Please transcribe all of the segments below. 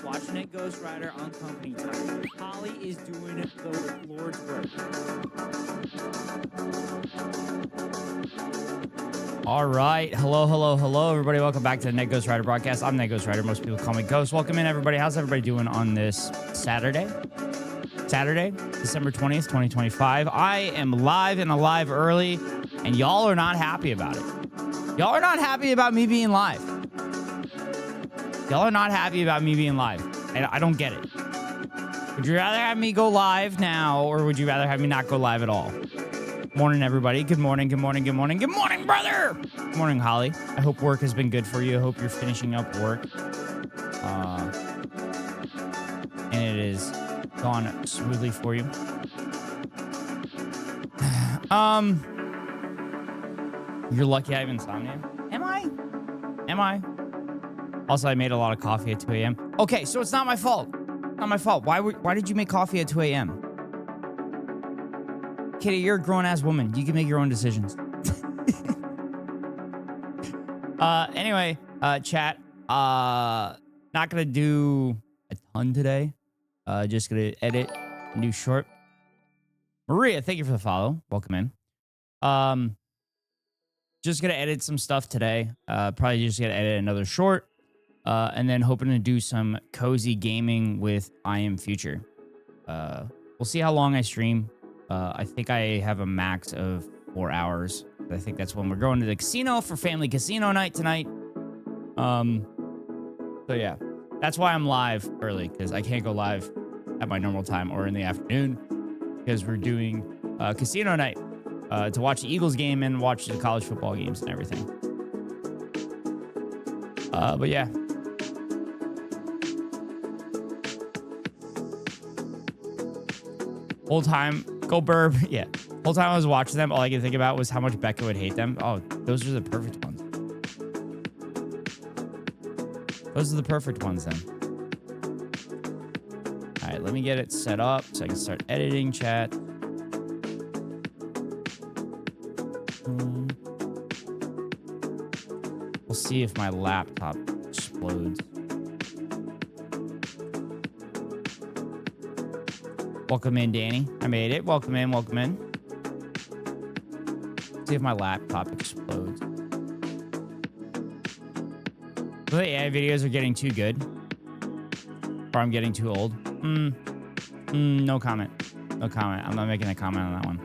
Watching it Ghost Rider on company time. Holly is doing the Lord's work. All right. Hello, everybody. Welcome back to the Ned Ghost Rider broadcast. I'm Ned Ghost Rider. Most people call me Ghost. Welcome in, everybody. How's everybody doing on this Saturday, December 20th, 2025? I am live and alive early, and y'all are not happy about it. Y'all are not happy about me being live. Y'all are not happy about me being live. I don't get it. Would you rather have me go live now, or would you rather have me not go live at all? Morning, everybody. Good morning, good morning, good morning. Good morning, brother! Good morning, Holly. I hope work has been good for you. I hope you're finishing up work. And it is gone smoothly for you. You're lucky I have insomnia. Am I? Also, I made a lot of coffee at 2 a.m. Okay, so it's not my fault. Not my fault. Why did you make coffee at 2 a.m.? Kitty, you're a grown-ass woman. You can make your own decisions. Anyway, chat. Not gonna do a ton today. Just gonna edit a new short. Maria, thank you for the follow. Welcome in. Just gonna edit some stuff today. Probably just gonna edit another short. And then hoping to do some cozy gaming with I Am Future. We'll see how long I stream. I think I have a max of 4 hours. I think that's when we're going to the casino for family casino night tonight. So yeah, that's why I'm live early, because I can't go live at my normal time or in the afternoon because we're doing casino night to watch the Eagles game and watch the college football games and everything. But yeah. Whole time, go Burb. Yeah. Whole time I was watching them, all I could think about was how much Becca would hate them. Oh, those are the perfect ones. Those are the perfect ones then. All right, let me get it set up so I can start editing chat. We'll see if my laptop explodes. Welcome in, Danny. I made it. Welcome in. Welcome in. See if my laptop explodes. The AI videos are getting too good. Or I'm getting too old. No comment. No comment. I'm not making a comment on that one.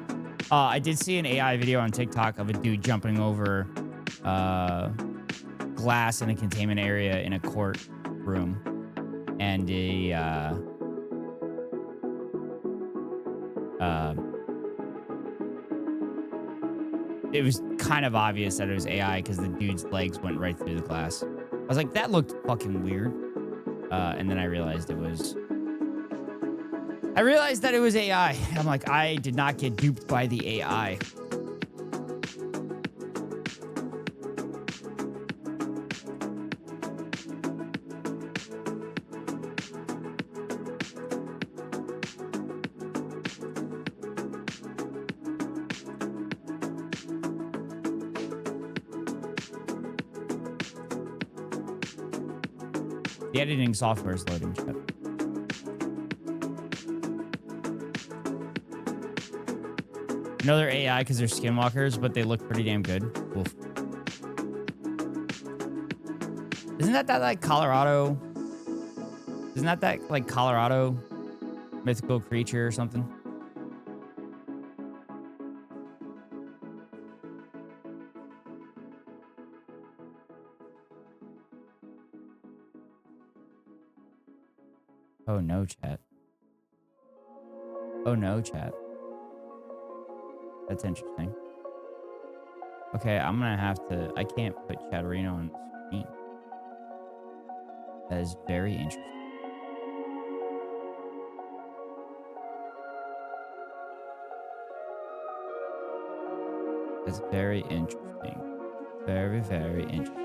I did see an AI video on TikTok of a dude jumping over glass in a containment area in a court room. And it was kind of obvious that it was AI because the dude's legs went right through the glass. I was like, that looked fucking weird. And then I realized that it was AI. I'm like, I did not get duped by the AI. The editing software is loading shit. I know they're AI because they're skinwalkers, but they look pretty damn good. Oof. Isn't that like Colorado? Isn't that like Colorado mythical creature or something? Oh no, chat. Oh no, chat. That's interesting. Okay, I'm gonna have to... I can't put Chatterino on the screen. That is very interesting. That's very interesting. Very, very interesting.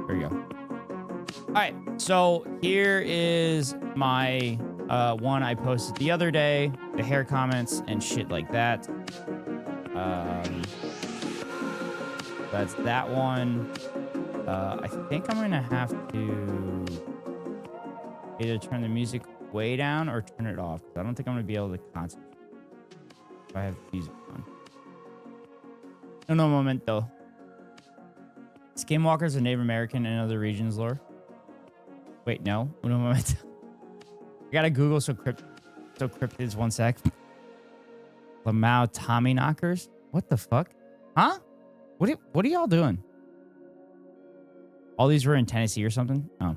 There we go. All right, so here is my one I posted the other day, the hair comments and shit like that. That's that one. I think I'm gonna have to either turn the music way down or turn it off, because I don't think I'm gonna be able to concentrate if I have the music on. No momento. Skinwalkers are Native American and other regions lore. Wait, no. Uno momento. I gotta Google so cryptids. 1 sec. Lamau Tommy knockers? What the fuck? Huh? What are y'all doing? All these were in Tennessee or something? Oh.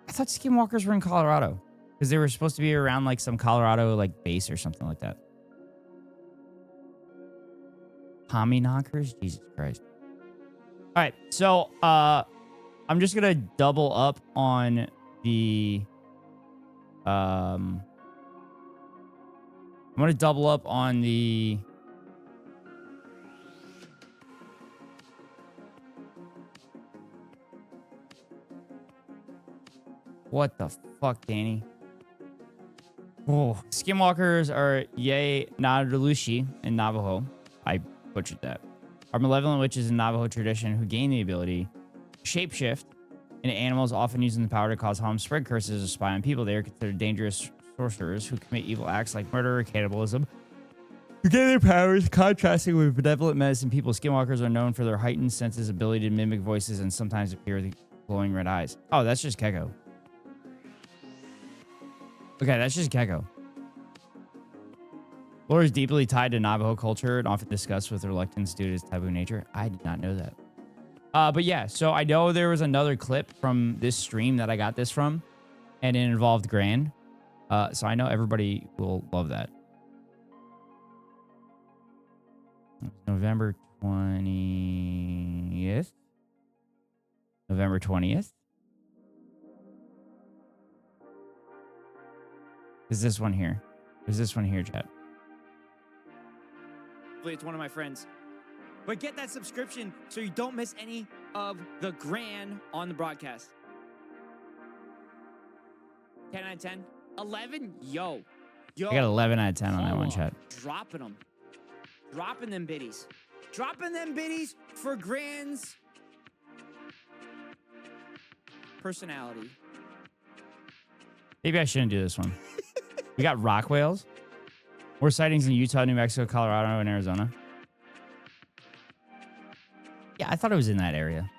I thought skinwalkers were in Colorado. Because they were supposed to be around like some Colorado like base or something like that. Tommy knockers? Jesus Christ. All right, so I'm just gonna double up on the I'm gonna double up on the what the fuck, Danny? Oh, skinwalkers are Ye Nadalushi in Navajo. I butchered that. Are malevolent witches in Navajo tradition who gain the ability to shapeshift into animals, often using the power to cause harm, spread curses, or spy on people. They are considered dangerous sorcerers who commit evil acts like murder or cannibalism. To gain their powers, contrasting with benevolent medicine people, skinwalkers are known for their heightened senses, ability to mimic voices, and sometimes appear with glowing red eyes. Oh, that's just Keko. Okay, that's just Keko. Lore is deeply tied to Navajo culture and often discussed with reluctance due to its taboo nature. I did not know that. But yeah, so I know there was another clip from this stream that I got this from, and it involved Gran. So I know everybody will love that. November 20th. November 20th. Is this one here? Is this one here, chat? It's one of my friends. But get that subscription so you don't miss any of the Gran on the broadcast. 10 out of 10. 11? Yo. I got 11 out of 10 on that one, chat. Dropping them. Dropping them biddies. Dropping them biddies for Gran's personality. Maybe I shouldn't do this one. We got rock whales. More sightings in Utah, New Mexico, Colorado, and Arizona. Yeah, I thought it was in that area.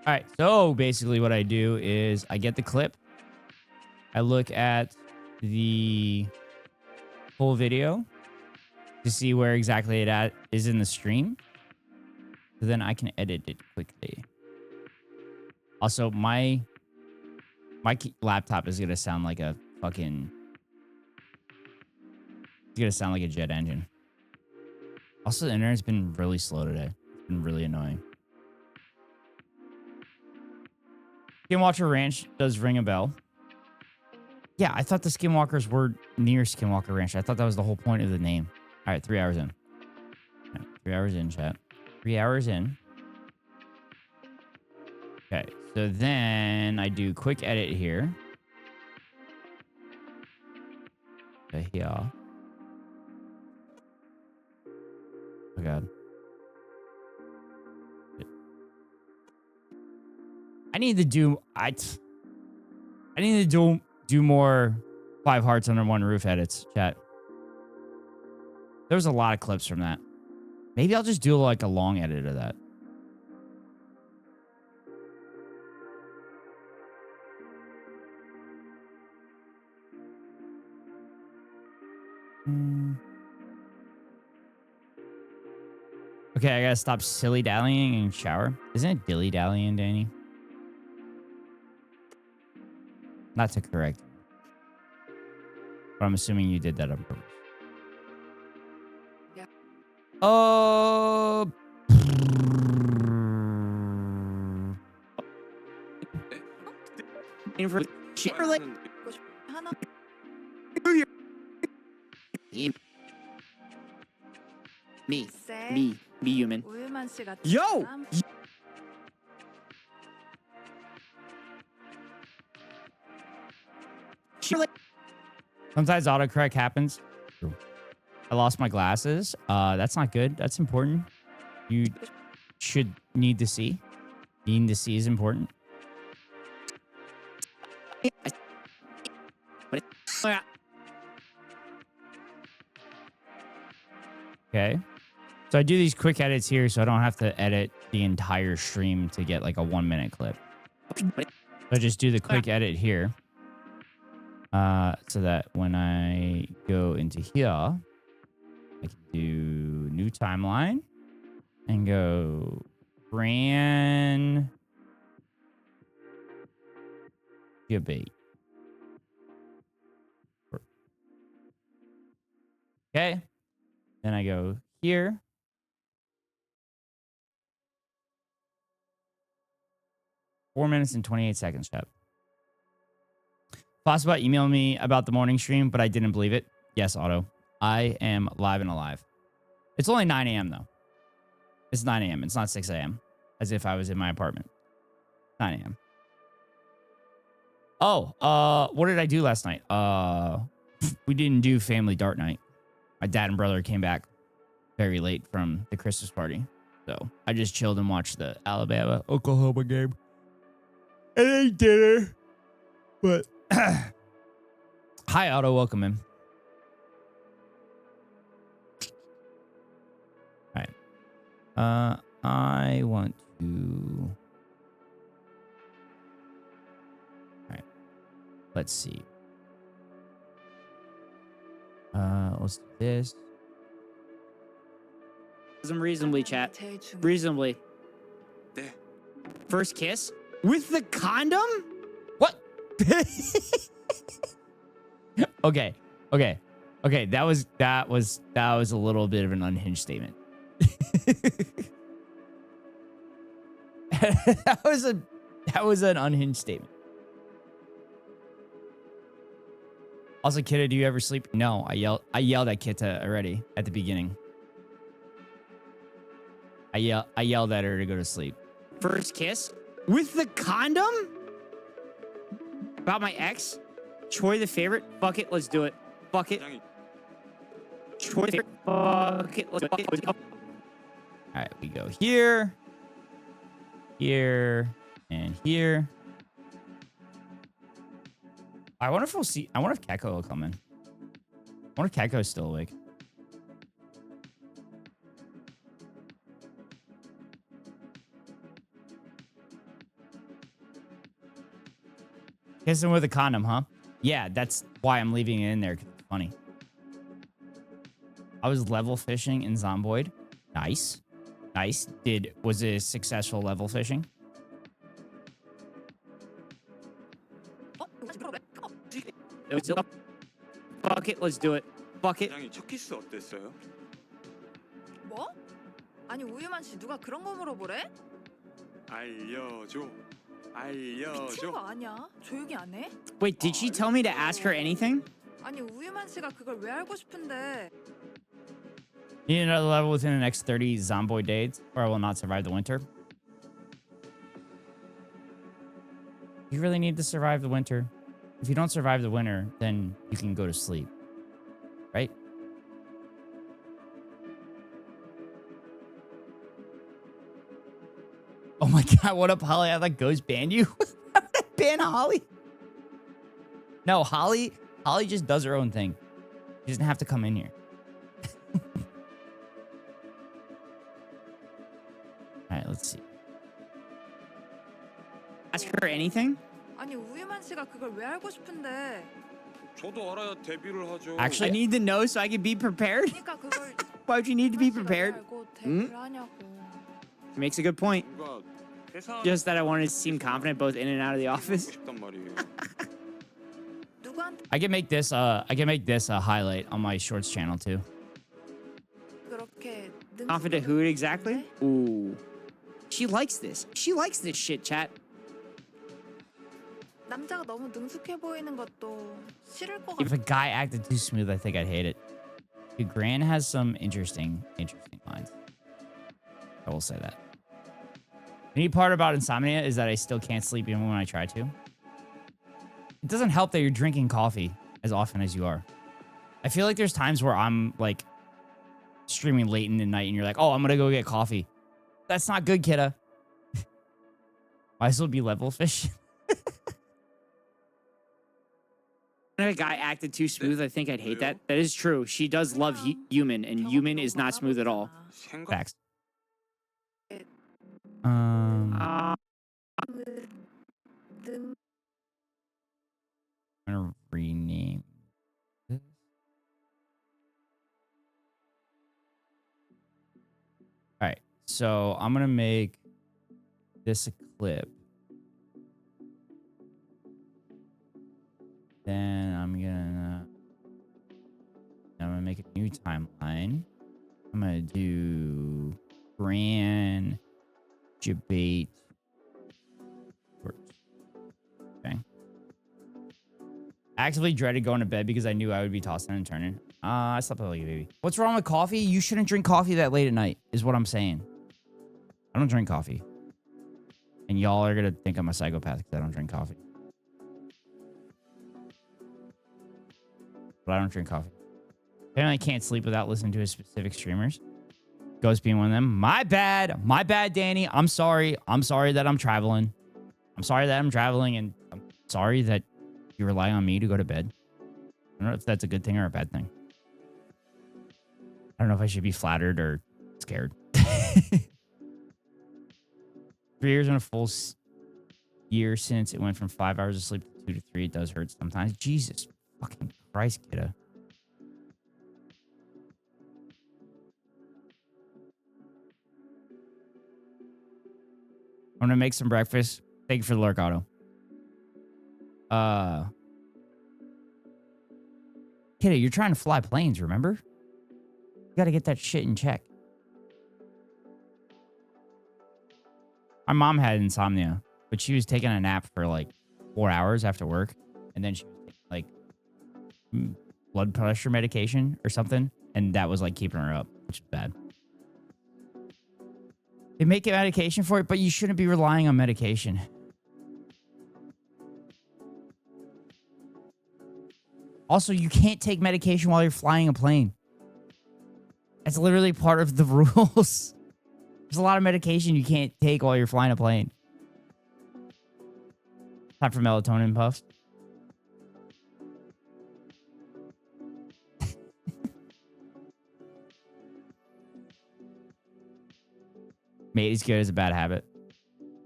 All right, so basically what I do is I get the clip. I look at the full video to see where exactly it is in the stream. So then I can edit it quickly. Also, my laptop is going to sound like a fucking... It's going to sound like a jet engine. Also, the internet's been really slow today. It's been really annoying. Skinwalker Ranch does ring a bell. Yeah, I thought the Skinwalkers were near Skinwalker Ranch. I thought that was the whole point of the name. All right, 3 hours in. Yeah, 3 hours in, chat. 3 hours in. Okay, so then I do quick edit here. Okay, yeah. Oh, God. I need to do... I need to do more 5 hearts under one roof edits, chat. There was a lot of clips from that. Maybe I'll just do like a long edit of that. Okay, I gotta stop silly dallying and shower. Isn't it dilly dallying, Danny? Not to correct. But I'm assuming you did that on purpose. Yeah. Oh. Me, human. Yo! Sometimes autocorrect happens. I lost my glasses. That's not good. That's important. You should need to see. Needing to see is important. Okay. So I do these quick edits here so I don't have to edit the entire stream to get like a 1-minute clip. So I just do the quick edit here. So that when I go into here, I can do new timeline and go Gran debate. Okay. Then I go here 4 minutes and 28 seconds, chat. Fossbot emailed me about the morning stream, but I didn't believe it. Yes, Otto. I am live and alive. It's only 9 a.m. though. It's 9 a.m. It's not 6 a.m. As if I was in my apartment. 9 a.m. Oh, what did I do last night? We didn't do family dart night. My dad and brother came back very late from the Christmas party. So I just chilled and watched the Alabama-Oklahoma game. And ate dinner. But hi, Otto. Welcome in. All right. I want to... All right. Let's see. Let's do this. Some reasonably, chat. Reasonably. First kiss? With the condom? What? Okay. That was a little bit of an unhinged statement. that was an unhinged statement. Also, Kita, do you ever sleep? No, I yelled at Kita already at the beginning. I yelled at her to go to sleep. First kiss? With the condom? About my ex? Choi the favorite? Fuck it, let's do it. Fuck it. Choi the favorite? Fuck it, let's do it. Alright, we go here. Here. And here. I wonder if we'll see. I wonder if Keko will come in. I wonder if Keko's still awake. Kissing with a condom, huh? Yeah, that's why I'm leaving it in there. 'Cause it's funny. I was level fishing in Zomboid. Nice. Nice. Was it successful level fishing? Fuck it, let's do it. Fuck it. 첫 키스 어땠어요? 뭐? 아니 우유만 씨 누가 그런 거 물어보래? 알려줘. 미친 거 아니야? 조용히 안 해? Wait, did she tell me to ask her anything? 아니 우유만 씨가 그걸 왜 알고 싶은데? Need another level within the next 30 Zomboid days, or I will not survive the winter. You really need to survive the winter. If you don't survive the winter, then you can go to sleep. Right? Oh my god, what up, Holly? I like Ghost banned you. Ban Holly? No, Holly just does her own thing. She doesn't have to come in here. Alright, let's see. Ask her anything? 아니 우유만 씨가 그걸 왜 알고 싶은데? 저도 알아야 데뷔를 하죠. Actually, I need to know so I can be prepared. 그러니까 그걸 Why would you need to be prepared? 알고 데뷔를 하냐고. She makes a good point. 뭔가 세상 Just that I wanted to seem confident both in and out of the office. 싶단 말이에요. 누구한테 I can make this a highlight on my shorts channel too. 그렇게 Confident who exactly? Ooh. She likes this. She likes this shit, chat. 남자가 너무 능숙해 보이는 것도 싫을 것 If 같아. a guy acted too smooth, I think I'd hate it. Dude, Gran has some interesting lines. I will say that. The neat part about insomnia is that I still can't sleep even when I try to. It doesn't help that you're drinking coffee as often as you are. I feel like there's times where I'm like streaming late in the night and you're like, oh, I'm gonna go get coffee. That's not good, kidda. Might as well be level fish. If a guy acted too smooth, I think I'd hate that. That is true. She does love human, and human is not smooth at all. 생각 Facts. I'm gonna rename this. All right, so I'm gonna make this a clip. Then I'm gonna make a new timeline. I'm gonna do Gran debate for Actively dreaded going to bed because I knew I would be tossing and turning. I slept like a baby. What's wrong with coffee? You shouldn't drink coffee that late at night, is what I'm saying. I don't drink coffee. And y'all are going to think I'm a psychopath because I don't drink coffee. But I don't drink coffee. Apparently I can't sleep without listening to a specific streamers. Ghost being one of them. My bad. My bad, Danny. I'm sorry. I'm sorry that I'm traveling. I'm sorry that I'm traveling, and I'm sorry that you rely on me to go to bed. I don't know if that's a good thing or a bad thing. I don't know if I should be flattered or scared. 3 years and a full year since it went from 5 hours of sleep to 2 to 3. It does hurt sometimes. Jesus fucking Christ, kiddo. I'm gonna make some breakfast. Thank you for the lurk, Otto. Kiddo, you're trying to fly planes, remember? You gotta get that shit in check. My mom had insomnia, but she was taking a nap for like 4 hours after work. And then she was taking like blood pressure medication or something. And that was like keeping her up, which is bad. They make a medication for it, but you shouldn't be relying on medication. Also, you can't take medication while you're flying a plane. That's literally part of the rules. There's a lot of medication you can't take while you're flying a plane. Time for melatonin puffs. Mate is good as a bad habit.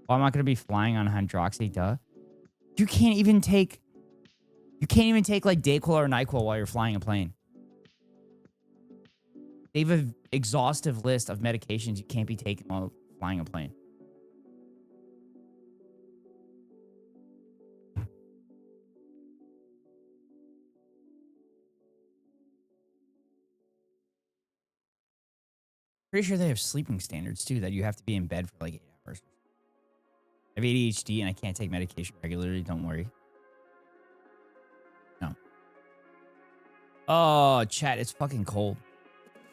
Oh, I'm not going to be flying on hydroxy, duh. You can't even take like Dayquil or NyQuil while you're flying a plane. They have an exhaustive list of medications you can't be taking while flying a plane. Pretty sure they have sleeping standards too, that you have to be in bed for like 8 hours. I have ADHD and I can't take medication regularly. Don't worry. No. Oh, chat, it's fucking cold.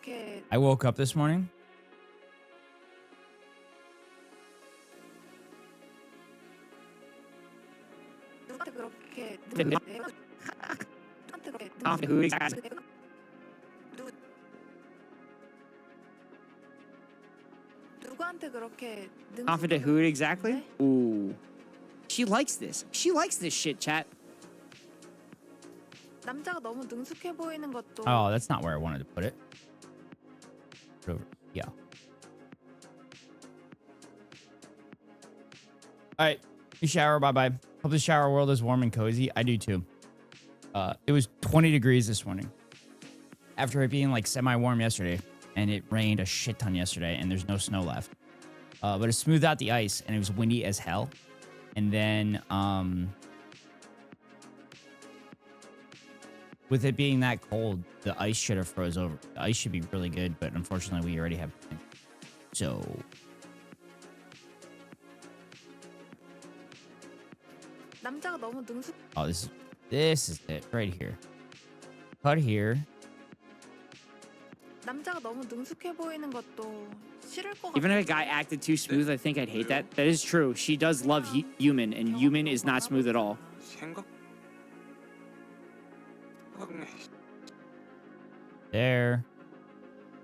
Okay. I woke up this morning. 누구한테 그렇게 누구한테 그렇게 Confident who exactly? Ooh. She likes this. She likes this shit, chat. 남자가 너무 능숙해 보이는 것도 Oh, that's not where I wanted to put it. Put it over. Yeah. All right. You shower. Bye-bye. Hope the shower world is warm and cozy. I do too. It was 20 degrees this morning. After it being like semi-warm yesterday. And it rained a shit ton yesterday. And there's no snow left. But it smoothed out the ice. And it was windy as hell. And then... with it being that cold, the ice should have froze over. The ice should be really good, but unfortunately, we already have... So... 남자가 너무 능숙 Oh, this is it. Right here. Cut here. 남자가 너무 능숙해 보이는 것도 싫을 것 같아. Even if a guy acted too smooth, I think I'd hate that. That is true. She does love Human, and Human is not smooth at all. 생각? There.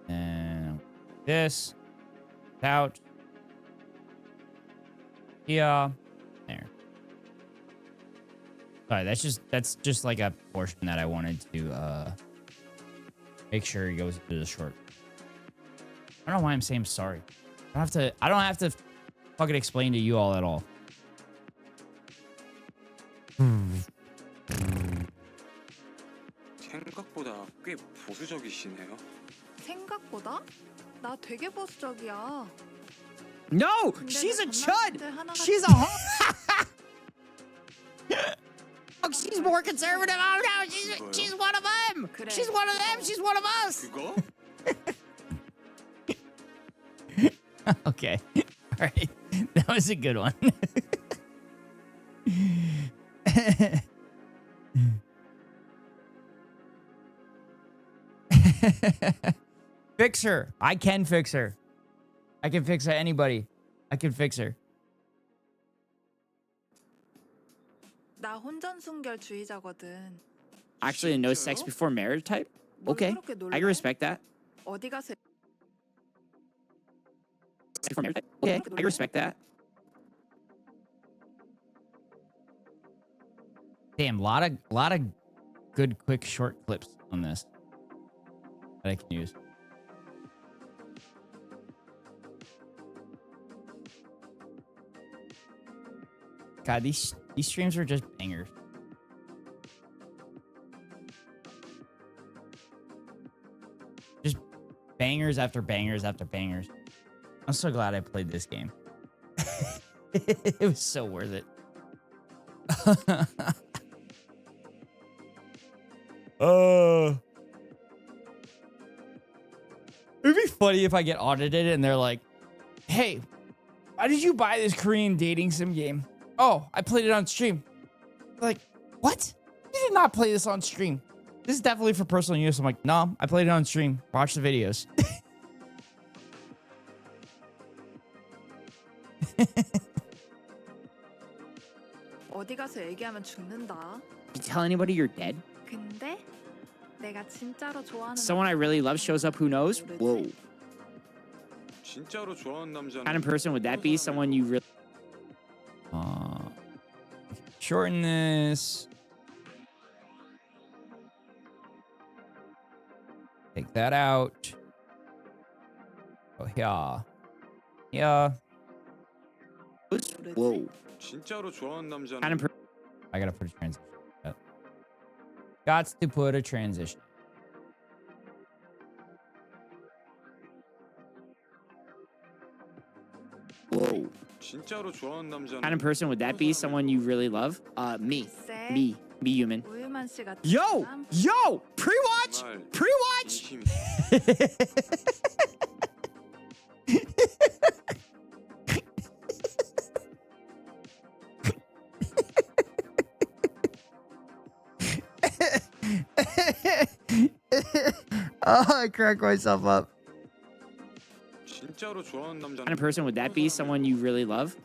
And this. Couch. Yeah. There. Sorry, that's just like a portion that I wanted to make sure it goes to the short. I don't know why I'm saying sorry. I don't have to fucking explain to you all at all. 생각보다 꽤 보수적이시네요. 생각보다 나 되게 보수적이야. No! 근데 She's a 내 chud! 전남친들 하나가 She's a Oh, she's more conservative. Oh no, she's one of them. 그래. She's one of them. She's one of us. 그거? Okay. All right. That was a good one. Fix her. I can fix her. I can fix anybody. I can fix her. 나 혼전순결주의자거든. Actually, a no sex before marriage type? 뭘 Okay. 그렇게 I can 놀래? respect that. 어디 가서 Sex before marriage type? Okay. I can respect that. Damn, lot of good quick short clips on this that I can use. God, these streams are just bangers. Just bangers after bangers after bangers. I'm so glad I played this game. It was so worth it. It'd be funny if I get audited and they're like, "Hey, why did you buy this Korean dating sim game?" "Oh, I played it on stream." Like, what? You did not play this on stream. This is definitely for personal use. I'm like, no, I played it on stream. Watch the videos. 어디 가서 얘기하면 죽는다. You tell anybody you're dead? 근데 내가 진짜로 좋아하는 Someone I really love shows up, who knows? Whoa. 진짜로 좋아하는 남자는 Kind of person would that be? Someone you really... Shorten this. Take that out. Oh, yeah. Yeah. Whoa. 진짜로 좋아하는 남자는 Kind of I gotta put a transition. Yep. Gots to put a transition. Whoa. 진짜로 좋아하는 남자는 Kind of person would that be? Someone you really love? Me. 쎄. Me human. 우유만 씨 같은 Yo! 사람? Yo! Pre-watch! 정말 Pre-watch! 진심이 Oh, I crack myself up. 진짜로 좋아하는 Kind 남자는 of person would that be? Someone you really love?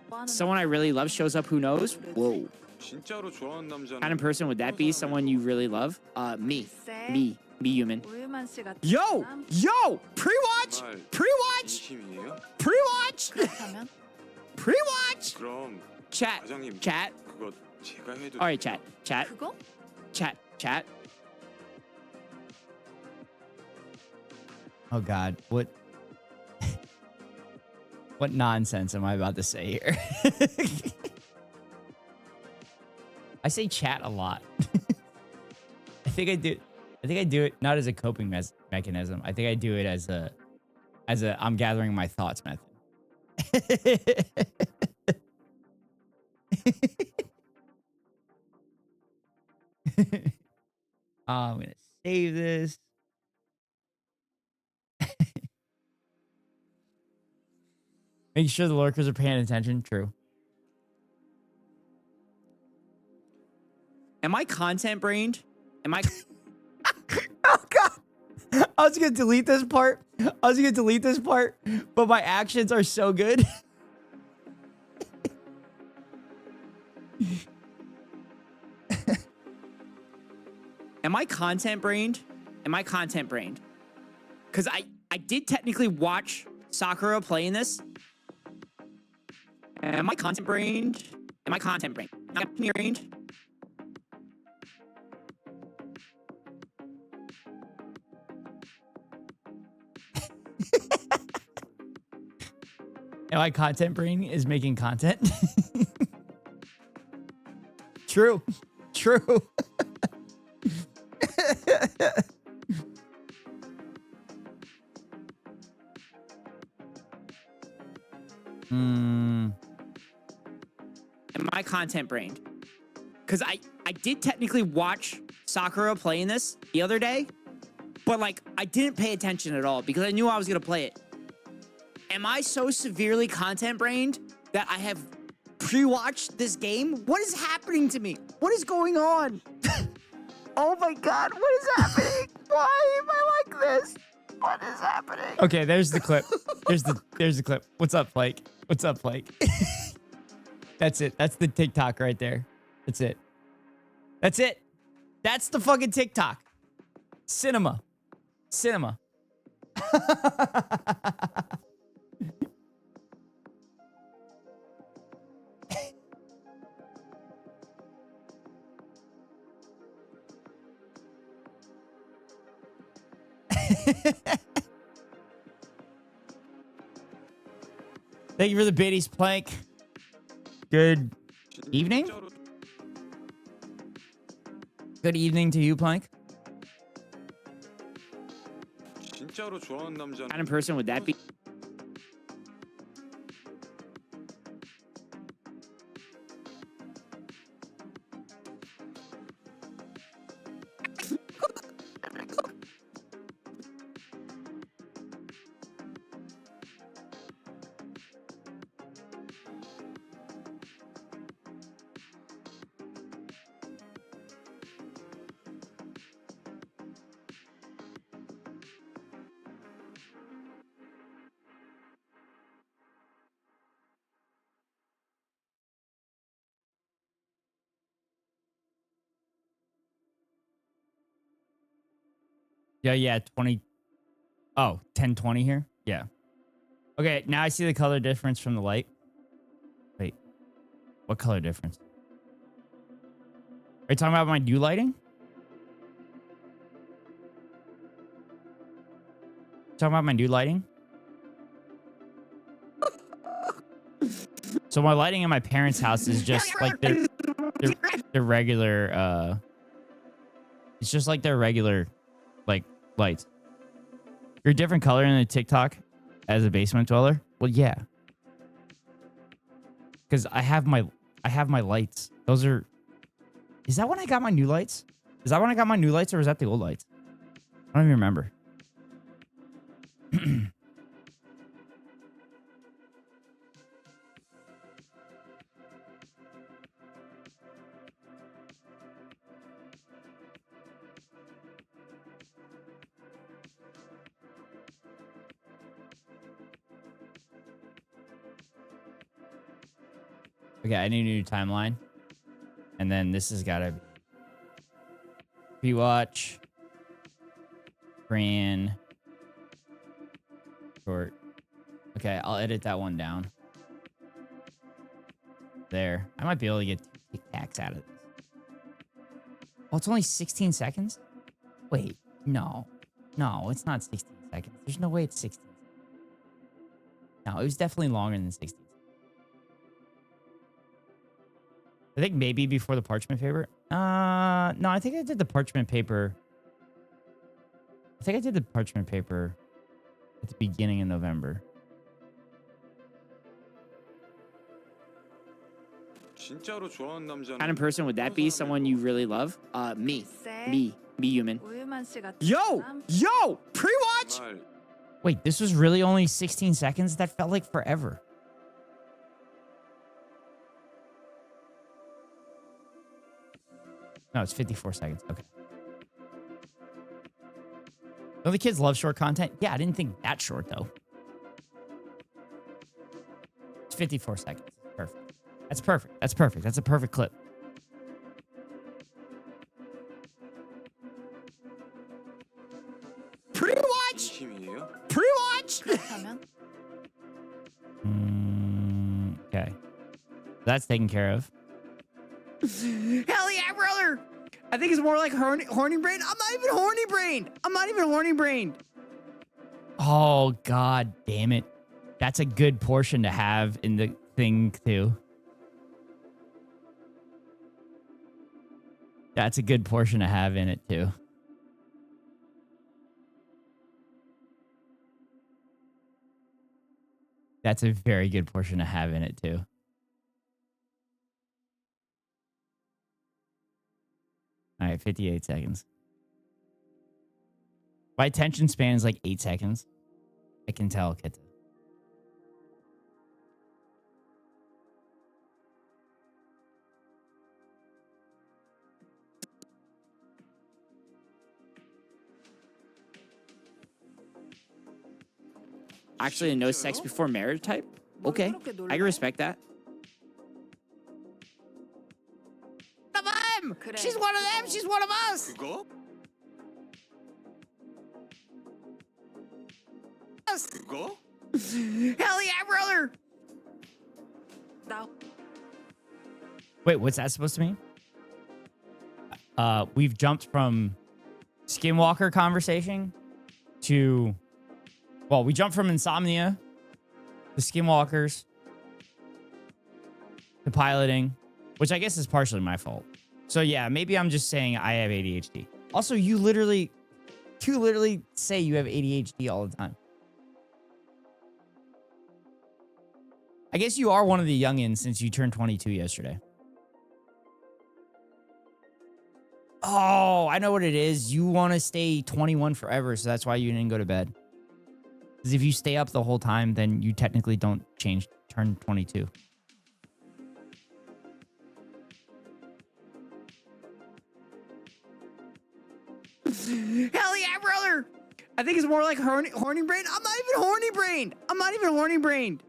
좋아하는 Someone I really love shows up, who knows? Whoa. 진짜로 좋아하는 남자는 Kind of person would that be? Someone you really love? Me. 쎄. Me human. 우유만 씨 같은 Yo! 사람? Yo! Pre-watch! 정말 Pre-watch! 진심이에요? Pre-watch! 그렇다면 Pre-watch! 그럼 Chat. 과장님 Chat. 그거 제가 해도 All right, chat. Chat. 그거? Chat. Oh God, what nonsense am I about to say here? I say chat a lot. I think I do it not as a coping mechanism. I think I do it as a I'm gathering my thoughts method. I'm gonna save this. Make sure the lurkers are paying attention. True. Am I content brained? Am I... Oh God! I was gonna delete this part. But my actions are so good. Am I content brained? Because I did technically watch Sakura playing this. Am I content brained? Am I content brained? And my content brain is making content. True. Am I content brained? Because I did technically watch Sakura playing this the other day, but like I didn't pay attention at all because I knew I was gonna play it. Am I so severely content brained that I have pre-watched this game? What is happening to me? What is going on? Oh my God, what is happening? Why am I like this? What is happening? Okay, there's the clip. There's the clip. What's up, Blake? What's up, Blake? That's it. That's the TikTok right there. That's it. That's it. That's the fucking TikTok. Cinema. Cinema. Thank you for the biddies, Plank. Good evening? 진짜로 Good evening to you, Plank. 진짜로 좋아하는 남자는 What kind of person would that be? Yeah, 20. Oh, 1020 here? Yeah. Okay, now I see the color difference from the light. Wait. What color difference? Are you talking about my new lighting? Talking about my new lighting? So my lighting in my parents' house is just like their regular it's just like their regular like lights. You're a different color in the TikTok as a basement dweller? Well, yeah. Cuz I have my lights. Those are Is that when I got my new lights? Is that when I got my new lights or is that the old lights? I don't even remember. Okay, I need a new timeline. And then this has got to be watch. Brand. Short. Okay, I'll edit that one down. There. I might be able to get 2 Tic Tacs out of this. Oh, it's only 16 seconds? Wait, no. No, it's not 16 seconds. There's no way it's 16. No, it was definitely longer than 16. I think maybe before the parchment paper. No, I think I did the parchment paper. I think I did the parchment paper at the beginning of November. 진짜로 좋아하는 남자는 Kind of person would that be? Someone you really love? Me. Me human. 우유만 씨 같은 Yo! 사람? Yo! Pre-watch! 말 Wait, this was really only 16 seconds? That felt like forever. No, it's 54 seconds. Okay. Don't the kids love short content? Yeah, I didn't think that short, though. It's 54 seconds. Perfect. That's perfect. That's perfect. That's a perfect clip. Pre-watch! 팀이에요? Pre-watch! 그렇다면? Okay. That's taken care of. Hell yeah, brother! I think it's more like horny brain. I'm not even horny brained. I'm not even horny brained. Oh, god damn it. That's a good portion to have in the thing, too. That's a good portion to have in it, too. That's a very good portion to have in it, too. All right, 58 seconds. My attention span is like 8 seconds. I can tell, Kita. Actually, a no sex before marriage type. Okay, I can respect that. One of them. 그래. She's one of them. She's one of us. 그거? Us. 그거? Hell yeah, brother. 나 Wait, what's that supposed to mean? We've jumped from Skinwalker conversation to, well, we jumped from insomnia to Skinwalkers to piloting, which I guess is partially my fault. So yeah, maybe I'm just saying I have ADHD. Also, you literally say you have ADHD all the time. I guess you are one of the youngins since you turned 22 yesterday. Oh, I know what it is. You want to stay 21 forever, so that's why you didn't go to bed. Because if you stay up the whole time, then you technically don't turn 22. Hell yeah, brother. I think it's more like horny brain. I'm not even horny brained. I'm not even horny brained.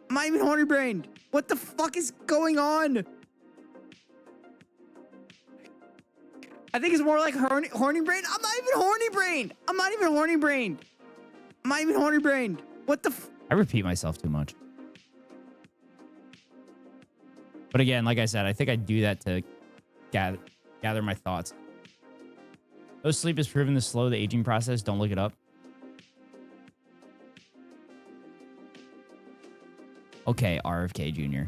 I'm not even horny brained. What the fuck is going on? I think it's more like horny brain. I'm not even horny brained. I'm not even horny brained. I'm not even horny brained. What the I repeat myself too much. But again, like I said, I think I do that to gather my thoughts. Though sleep is proven to slow the aging process, don't look it up. Okay, RFK Jr.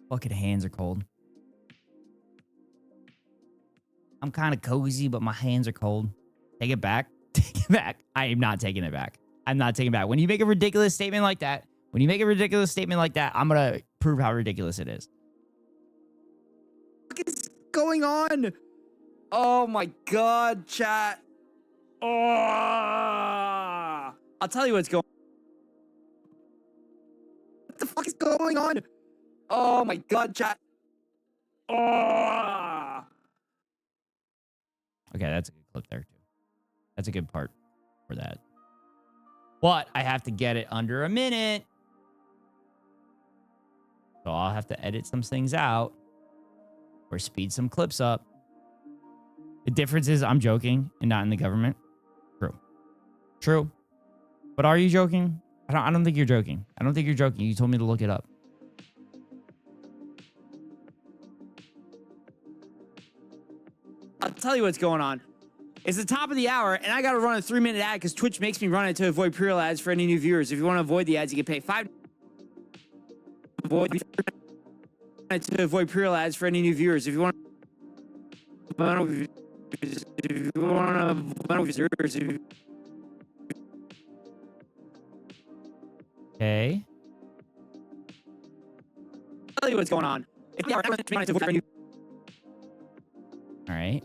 Fucking hands are cold. I'm kind of cozy, but my hands are cold. Take it back. Take it back. I am not taking it back. I'm not taking it back. When you make a ridiculous statement like that, I'm going to prove how ridiculous it is. fuck is going on? Oh my god, chat. Oh, I'll tell you what's going on. What the fuck is going on? Oh my god, chat. Oh. Okay, that's a good clip there, too. That's a good part for that. But I have to get it under a minute. So I'll have to edit some things out or speed some clips up. The difference is I'm joking and not in the government. True. But are you joking? I don't think you're joking. I don't think you're joking. You told me to look it up. I'll tell you what's going on. It's the top of the hour, and I got to run a 3-minute ad because Twitch makes me run it to avoid pre-roll ads for any new viewers. If you want to avoid the ads, you can pay $5. To avoid pre-roll ads for any new viewers. If you want Okay. I'll tell you what's going on. All right.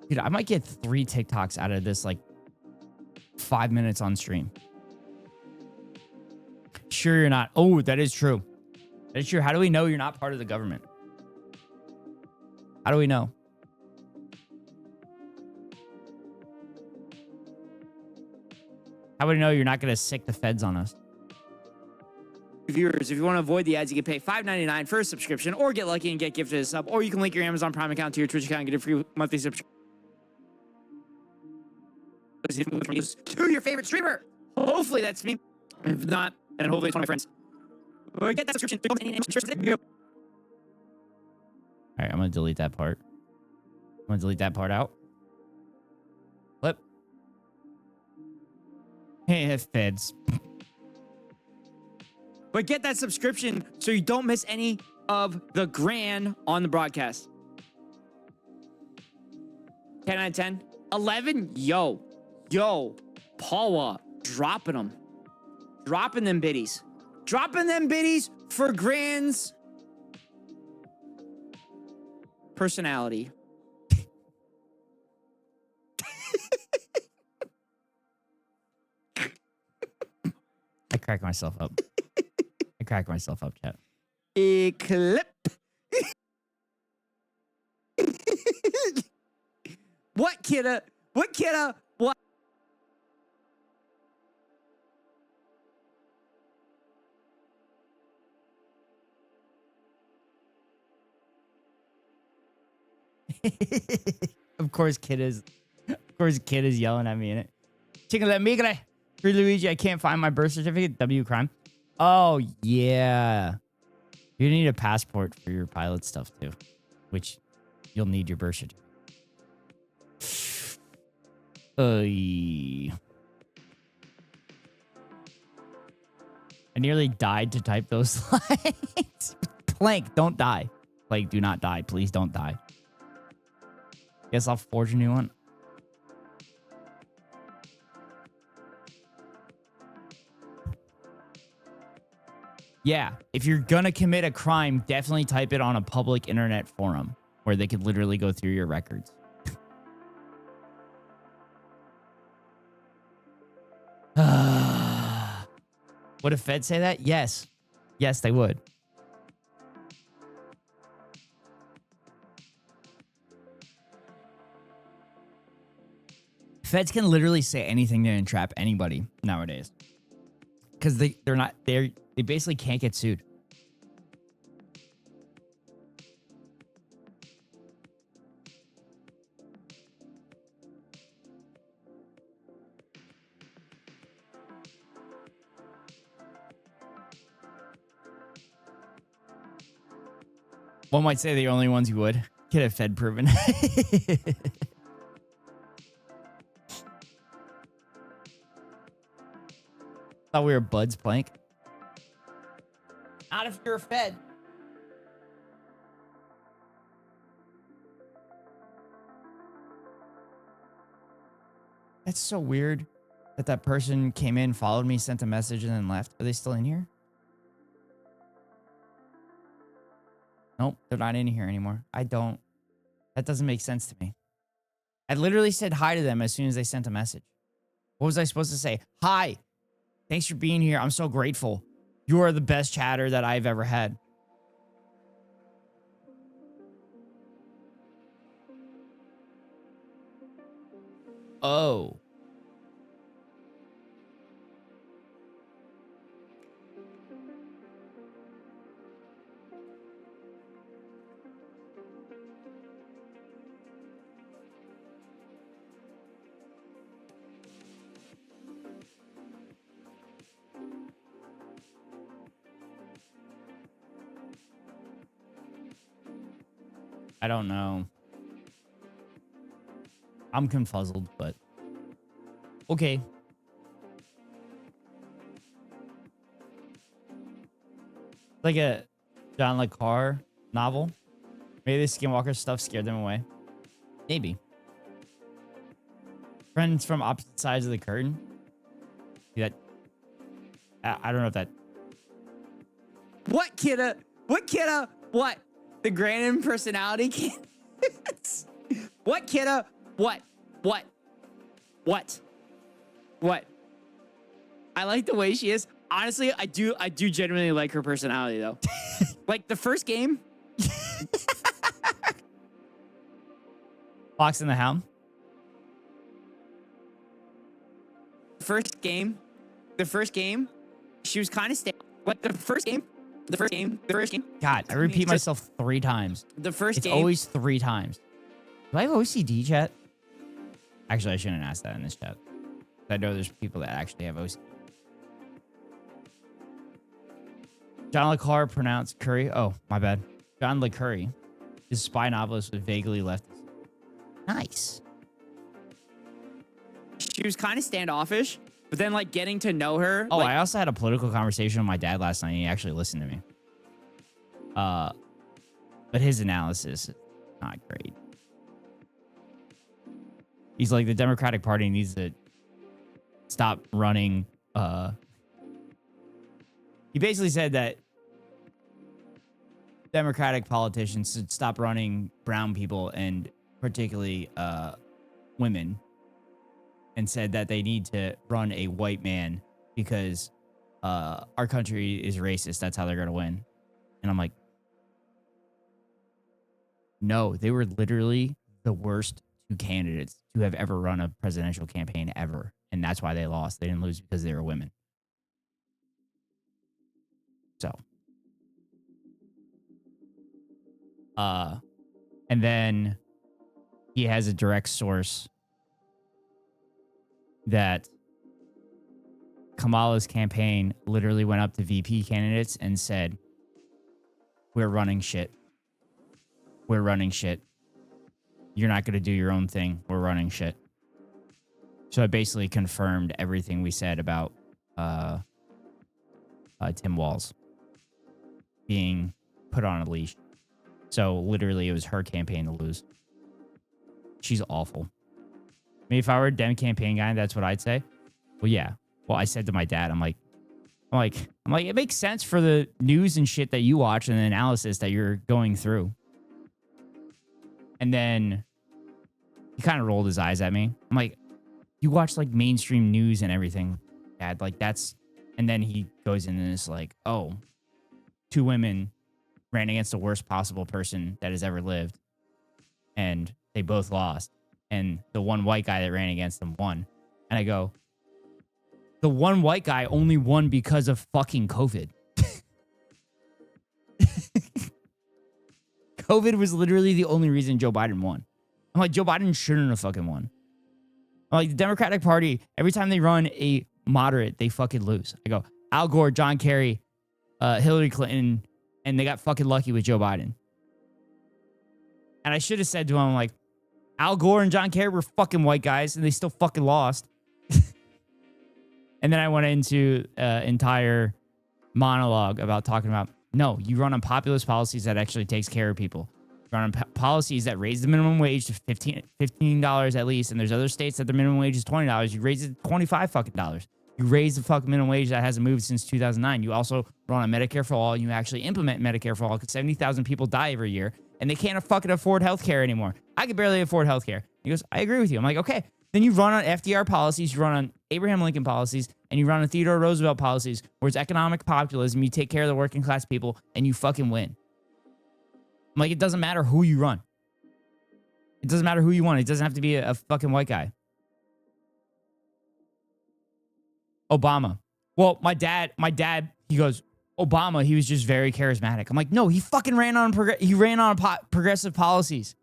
Dude, I might get 3 TikToks out of this, like, 5 minutes on stream. Sure you're not. Oh, that is true. That is true. How do we know you're not part of the government? How do we know? How do we know you're not going to sick the feds on us? viewers. If you want to avoid the ads, you can pay $5.99 for a subscription or get lucky and get gifted a sub, or you can link your Amazon Prime account to your Twitch account and get a free monthly subscription to your favorite streamer. Hopefully that's me. If not, then hopefully it's one of my friends. Or get that subscription. All right, I'm going to delete that part. I'm going to delete that part out. Flip. Hey, feds. But get that subscription so you don't miss any of the grand on the broadcast. 10 out of 10. 11? Yo. Paula. Dropping them. Dropping them biddies. Dropping them biddies for grands. Personality. crack myself up. I crack myself up, chat. Eclipse. What, kidda? What, kidda? What? Of course, kid is yelling at me in it. Chicken let me Free Luigi, I can't find my birth certificate. W crime. Oh yeah. You need a passport for your pilot stuff too, which you'll need your birth certificate. I nearly died to type those lines. Plank, don't die. Plank, do not die. Please don't die. Guess I'll forge a new one. Yeah, if you're gonna commit a crime, definitely type it on a public internet forum where they could literally go through your records. Would a Fed say that? Yes. Yes, they would. Feds can literally say anything to entrap anybody nowadays. Because they basically can't get sued. One might say the only ones who would get a Fed proven. Thought we were buds, Plank. Not if you're a Fed. That's so weird that person came in, followed me, sent a message, and then left. Are they still in here? Nope, they're not in here anymore. That doesn't make sense to me. I literally said hi to them as soon as they sent a message. What was I supposed to say? Hi. Thanks for being here. I'm so grateful. You are the best chatter that I've ever had. Oh. I don't know. I'm confuzzled, but okay. Like a John Le Carre novel. Maybe the Skinwalker stuff scared them away. Maybe. Friends from opposite sides of the curtain. See that? I don't know if that. What, kidda? What, kidda? What? The grand personality kid? What, kidda? What? What? What? What? I like the way she is. Honestly, I do genuinely like her personality though. Like the first game. Fox and the Hound. First game. The first game. She was kind of stable. Like the first game. God, I repeat myself 3 times. The first game. It's always 3 times. Do I have OCD, chat? Actually, I shouldn't ask that in this chat. I know there's people that actually have OCD. John Le Carre pronounced Curry. Oh, my bad. John Le Carre is a spy novelist with vaguely leftist. Nice. She was kind of standoffish, but then like getting to know her. Oh, like, I also had a political conversation with my dad last night. And he actually listened to me. But his analysis is not great. He's like, the Democratic Party needs to stop running. He basically said that Democratic politicians should stop running brown people and particularly women, and said that they need to run a white man because our country is racist. That's how they're gonna win. And I'm like, no, they were literally the worst two candidates to have ever run a presidential campaign ever, and that's why they lost. They didn't lose because they were women. So, and then he has a direct source that Kamala's campaign literally went up to VP candidates and said, we're running shit. We're running shit. You're not going to do your own thing. We're running shit. So it basically confirmed everything we said about Tim Walz being put on a leash. So literally it was her campaign to lose. She's awful. I mean, if I were a Dem campaign guy, that's what I'd say. Well, yeah. Well, I said to my dad, I'm like, it makes sense for the news and shit that you watch and the analysis that you're going through. And then he kind of rolled his eyes at me. I'm like, you watch like mainstream news and everything, Dad. Like that's, and then he goes into this like, oh, 2 women ran against the worst possible person that has ever lived, and they both lost. And the one white guy that ran against them won. And I go, the one white guy only won because of fucking COVID. COVID was literally the only reason Joe Biden won. I'm like, Joe Biden shouldn't have fucking won. I'm like, the Democratic Party, every time they run a moderate, they fucking lose. I go, Al Gore, John Kerry, Hillary Clinton, and they got fucking lucky with Joe Biden. And I should have said to him, like, Al Gore and John Kerry were fucking white guys, and they still fucking lost. And then I went into entire monologue about talking about, no, you run on populist policies that actually takes care of people. You run on policies that raise the minimum wage to $15 at least, and there's other states that the minimum wage is $20. You raise it to $25 fucking dollars. You raise the fucking minimum wage that hasn't moved since 2009. You also run on Medicare for all, and you actually implement Medicare for all because 70,000 people die every year, and they can't fucking afford healthcare anymore. I can barely afford healthcare. He goes, I agree with you. I'm like, okay. Then you run on FDR policies, you run on Abraham Lincoln policies, and you run on Theodore Roosevelt policies, where it's economic populism, you take care of the working class people, and you fucking win. I'm like, it doesn't matter who you run. It doesn't matter who you want. It doesn't have to be a fucking white guy. Obama. Well, my dad, he goes, Obama, he was just very charismatic. I'm like, no, he fucking ran on progressive policies.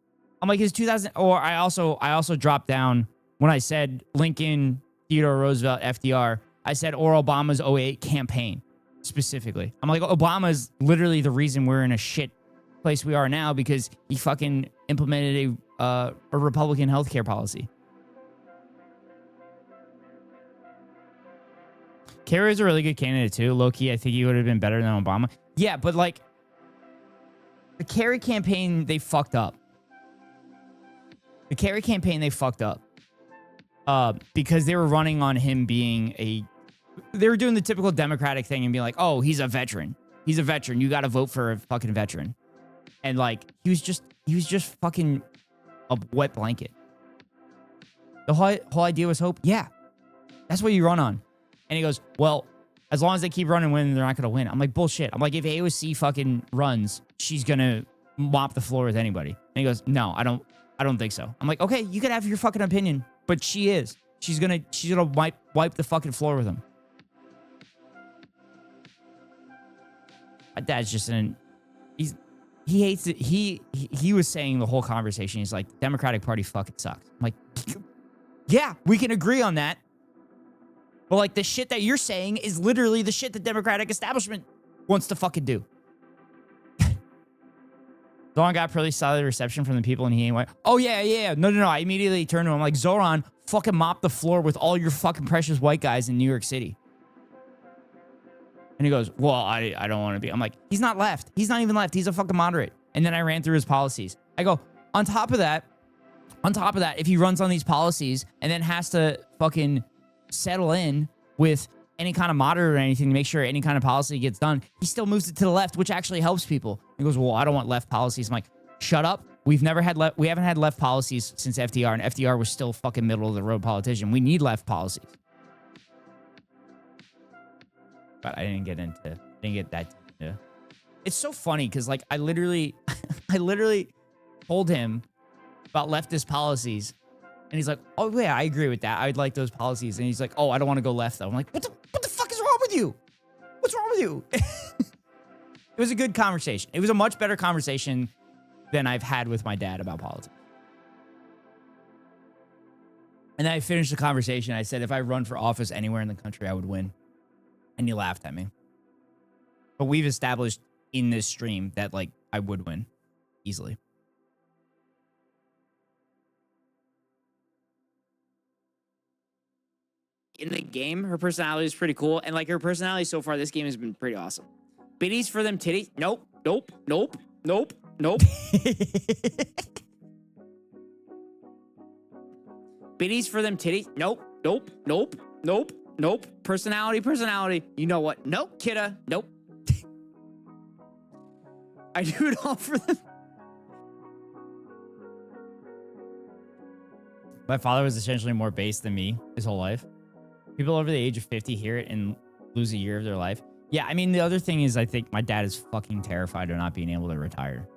I'm like, his 2000, or I also dropped down when I said Lincoln, Theodore Roosevelt, FDR, I said, or Obama's 08 campaign specifically. I'm like, Obama's literally the reason we're in a shit place we are now because he fucking implemented a Republican healthcare policy. Kerry is a really good candidate too. Low-key, I think he would have been better than Obama. Yeah, but like, the Kerry campaign, they fucked up. The Kerry campaign, they fucked up. Because they were running on him being they were doing the typical Democratic thing and being like, oh, he's a veteran. He's a veteran. You got to vote for a fucking veteran. And like, he was just fucking a wet blanket. The whole idea was hope. Yeah, that's what you run on. And he goes, well, as long as they keep running, they're not going to win. I'm like, bullshit. I'm like, if AOC fucking runs, she's going to mop the floor with anybody. And he goes, no, I don't think so. I'm like, okay, you could have your fucking opinion, but she is. She's gonna wipe the fucking floor with him. My dad's just he hates it. He was saying the whole conversation, he's like, the Democratic Party fucking sucks. I'm like, yeah, we can agree on that. But like, the shit that you're saying is literally the shit the Democratic establishment wants to fucking do. Zoran got pretty solid reception from the people, and he ain't like, oh, yeah. No. I immediately turned to him. I'm like, Zoran, fucking mop the floor with all your fucking precious white guys in New York City. And he goes, well, I don't want to be. I'm like, he's not left. He's not even left. He's a fucking moderate. And then I ran through his policies. I go, on top of that, if he runs on these policies and then has to fucking settle in with any kind of moderate or anything to make sure any kind of policy gets done, he still moves it to the left, which actually helps people. He goes, well, I don't want left policies. I'm like, shut up. We haven't had left policies since FDR, and FDR was still fucking middle of the road politician. We need left policies. but I didn't get that deep into. It's so funny because like I literally told him about leftist policies, and he's like, "Oh yeah, I agree with that. I'd like those policies." And he's like, "Oh, I don't want to go left though." I'm like, "What the fuck is wrong with you? What's wrong with you?" It was a good conversation. It was a much better conversation than I've had with my dad about politics. And then I finished the conversation. I said, if I run for office anywhere in the country, I would win. And he laughed at me. But we've established in this stream that, like, I would win easily. In the game, her personality is pretty cool. And, like, her personality so far, this game has been pretty awesome. Biddies for them titties? Nope, nope, nope, nope, nope. Biddies for them titties? Nope, nope, nope, nope, nope. Personality. You know what? Nope, kidda, nope. I do it all for them. My father was essentially more based than me his whole life. People over the age of 50 hear it and lose a year of their life. Yeah, I mean, the other thing is I think my dad is fucking terrified of not being able to retire.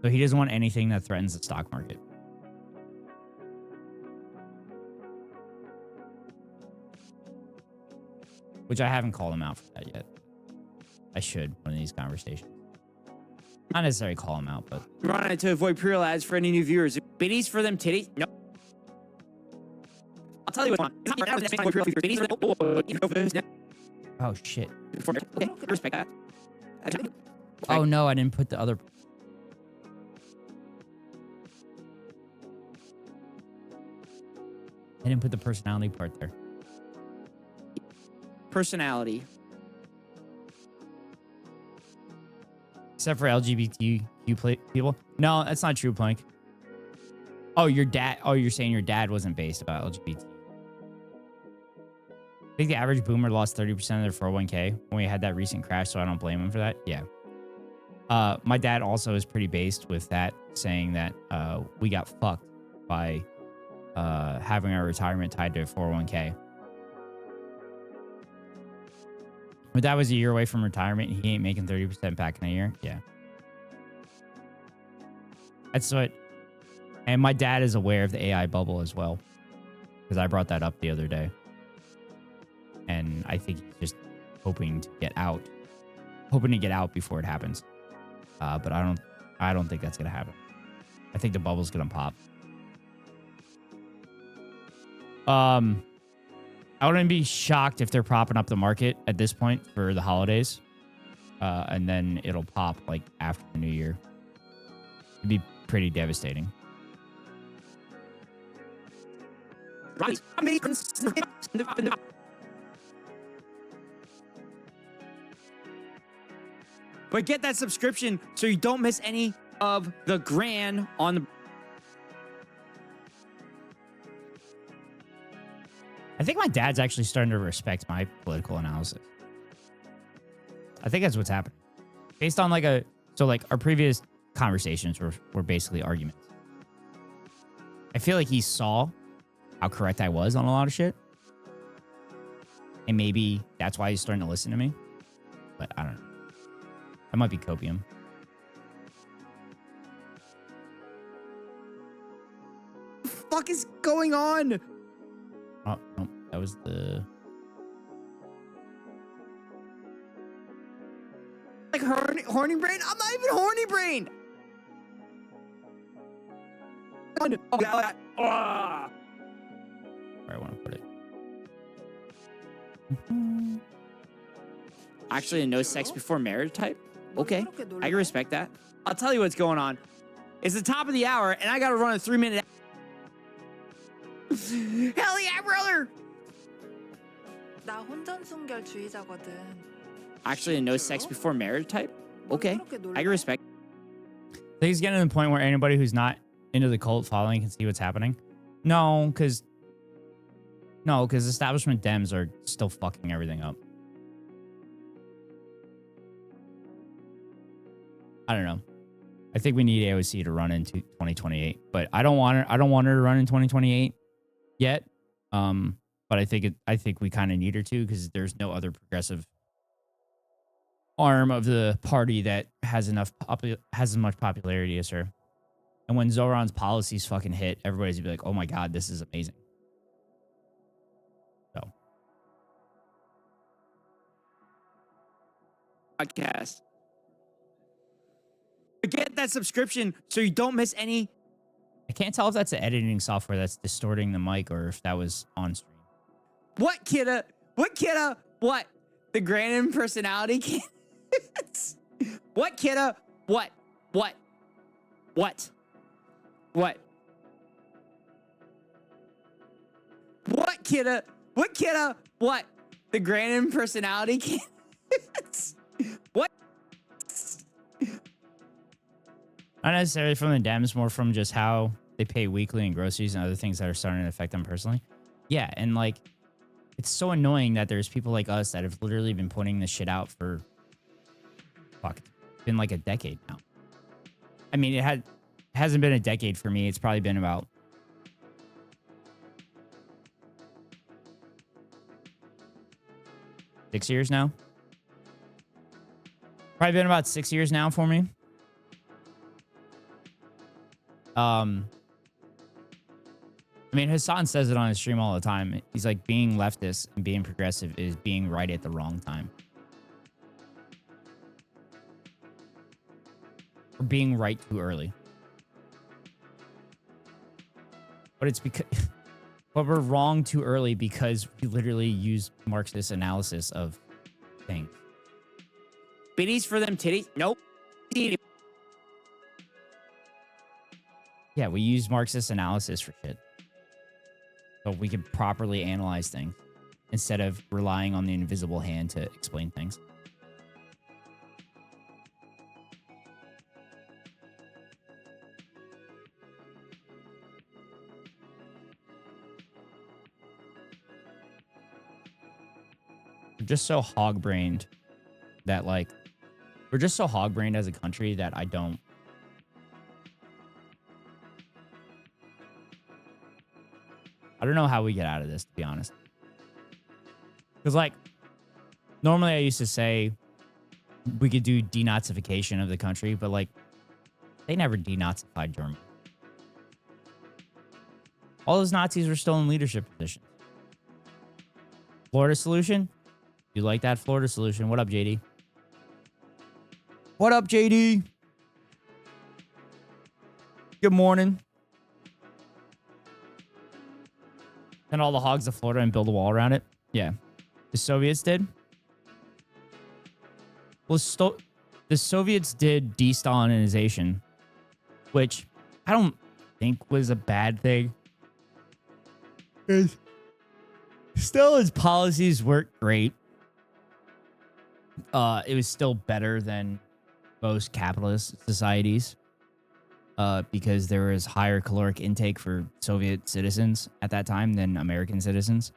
So he doesn't want anything that threatens the stock market. Which I haven't called him out for that yet. I should, one of these conversations. Not necessarily call him out, but... Run to avoid pre-roll ads for any new viewers. Biddies for them titties? Nope. I'll tell you what's on. Oh, shit. Okay, respect that. Oh, no, I didn't put the other... I didn't put the personality part there. Personality. Except for LGBTQ people. No, that's not true, Plank. Oh, your dad. Oh, you're saying your dad wasn't based about LGBT. I think the average boomer lost 30% of their 401k when we had that recent crash, so I don't blame him for that. Yeah. My dad also is pretty based with that, saying that we got fucked by having our retirement tied to a 401k. My dad was a year away from retirement, and he ain't making 30% back in a year. Yeah. That's what... And my dad is aware of the AI bubble as well, because I brought that up the other day. And I think he's just hoping to get out before it happens. But I don't think that's going to happen. I think the bubble's going to pop. I wouldn't be shocked if they're propping up the market at this point for the holidays. And then it'll pop like after the new year. It'd be pretty devastating. Right. But get that subscription so you don't miss any of the grand on the... I think my dad's actually starting to respect my political analysis. I think that's what's happening. Based on like our previous conversations were basically arguments. I feel like he saw how correct I was on a lot of shit. And maybe that's why he's starting to listen to me. But I don't know. That might be copium. What the fuck is going on? Oh, no. That was the... Like horny brain? I'm not even horny brained. Where I want to put it. Actually, a no sex before marriage type? Okay, I can respect that. I'll tell you what's going on. It's the top of the hour, and I gotta run a 3-minute... Hell yeah, brother! 나 혼전순결주의자거든. Actually, a no sex before marriage type? Okay, I can respect. I think he's getting to the point where anybody who's not into the cult following can see what's happening. No, because establishment Dems are still fucking everything up. I don't know. I think we need AOC to run into 2028, but I don't want her to run in 2028 yet. But but I think we kind of need her to because there's no other progressive arm of the party that has as much popularity as her. And when Zoran's policies fucking hit, everybody's gonna be like, "Oh my god, this is amazing." So, Podcast. Get that subscription so you don't miss any. I can't tell if that's an editing software that's distorting the mic or if that was on stream. What, kidda? What, kidda? What? The grand impersonality kids? What, kidda? What? What? What? What? What, kidda? What, kidda? What? The grand impersonality kids? What? Not necessarily from the Dems, more from just how they pay weekly in groceries and other things that are starting to affect them personally. Yeah, and like, it's so annoying that there's people like us that have literally been pointing this shit out for, fuck, it's been like a decade now. I mean, it hasn't been a decade for me. It's probably been about 6 years now. Probably been about 6 years now for me. I mean, Hassan says it on his stream all the time. He's like, being leftist and being progressive is being right at the wrong time. Or being right too early. But it's because... But we're wrong too early because we literally use Marxist analysis of things. Biddies for them titties? Nope. Yeah, we use Marxist analysis for shit. So we can properly analyze things instead of relying on the invisible hand to explain things. We're just so hog-brained that, like, we're just so hog-brained as a country that I don't know how we get out of this, to be honest. Because, like, normally I used to say we could do denazification of the country, but, like, they never denazified Germany. All those Nazis were still in leadership positions. Florida solution? You like that Florida solution? What up, JD? What up, JD? Good morning. Send all the hogs to Florida and build a wall around it? Yeah. The Soviets did? Well, the Soviets did de-Stalinization, which I don't think was a bad thing. Stalin's policies weren't great. It was still better than most capitalist societies. Because there was higher caloric intake for Soviet citizens at that time than American citizens.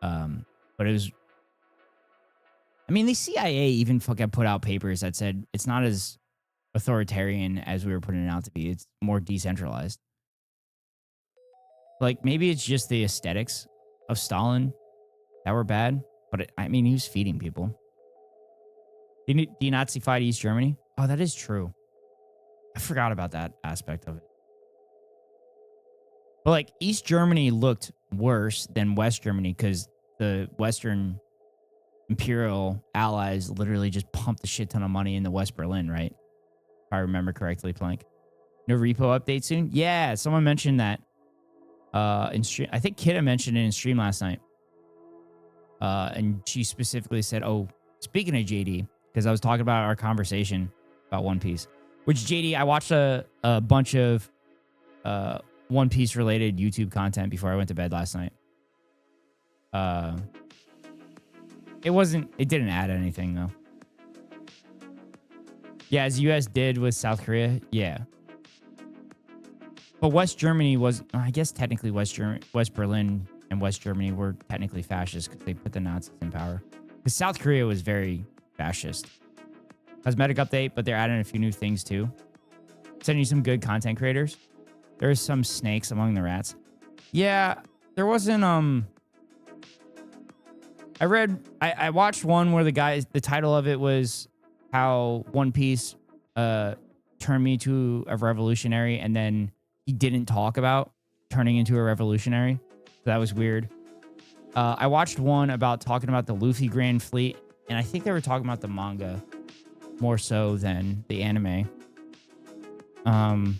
But it was... I mean, the CIA even fucking put out papers that said it's not as authoritarian as we were putting it out to be. It's more decentralized. Like, maybe it's just the aesthetics of Stalin that were bad. But, I mean, he was feeding people. He denazified East Germany? Oh, that is true. I forgot about that aspect of it. But, like, East Germany looked worse than West Germany because the Western imperial allies literally just pumped a shit ton of money into West Berlin, right? If I remember correctly, Plank. No repo update soon? Yeah, someone mentioned that in stream. I think Kidda mentioned it in stream last night. And she specifically said, oh, speaking of JD, because I was talking about our conversation about One Piece. Which, JD, I watched a bunch of One Piece related YouTube content before I went to bed last night. It didn't add anything, though. Yeah, as US did with South Korea, yeah. But West Germany was, I guess technically West Berlin and West Germany were technically fascist because they put the Nazis in power. Because South Korea was very fascist. Cosmetic update, but they're adding a few new things too. Sending you some good content creators. There's some snakes among the rats. Yeah, there wasn't I watched one where the title of it was how One Piece turned me to a revolutionary, and then he didn't talk about turning into a revolutionary. So that was weird. I watched one about talking about the Luffy Grand Fleet, and I think they were talking about the manga more so than the anime. That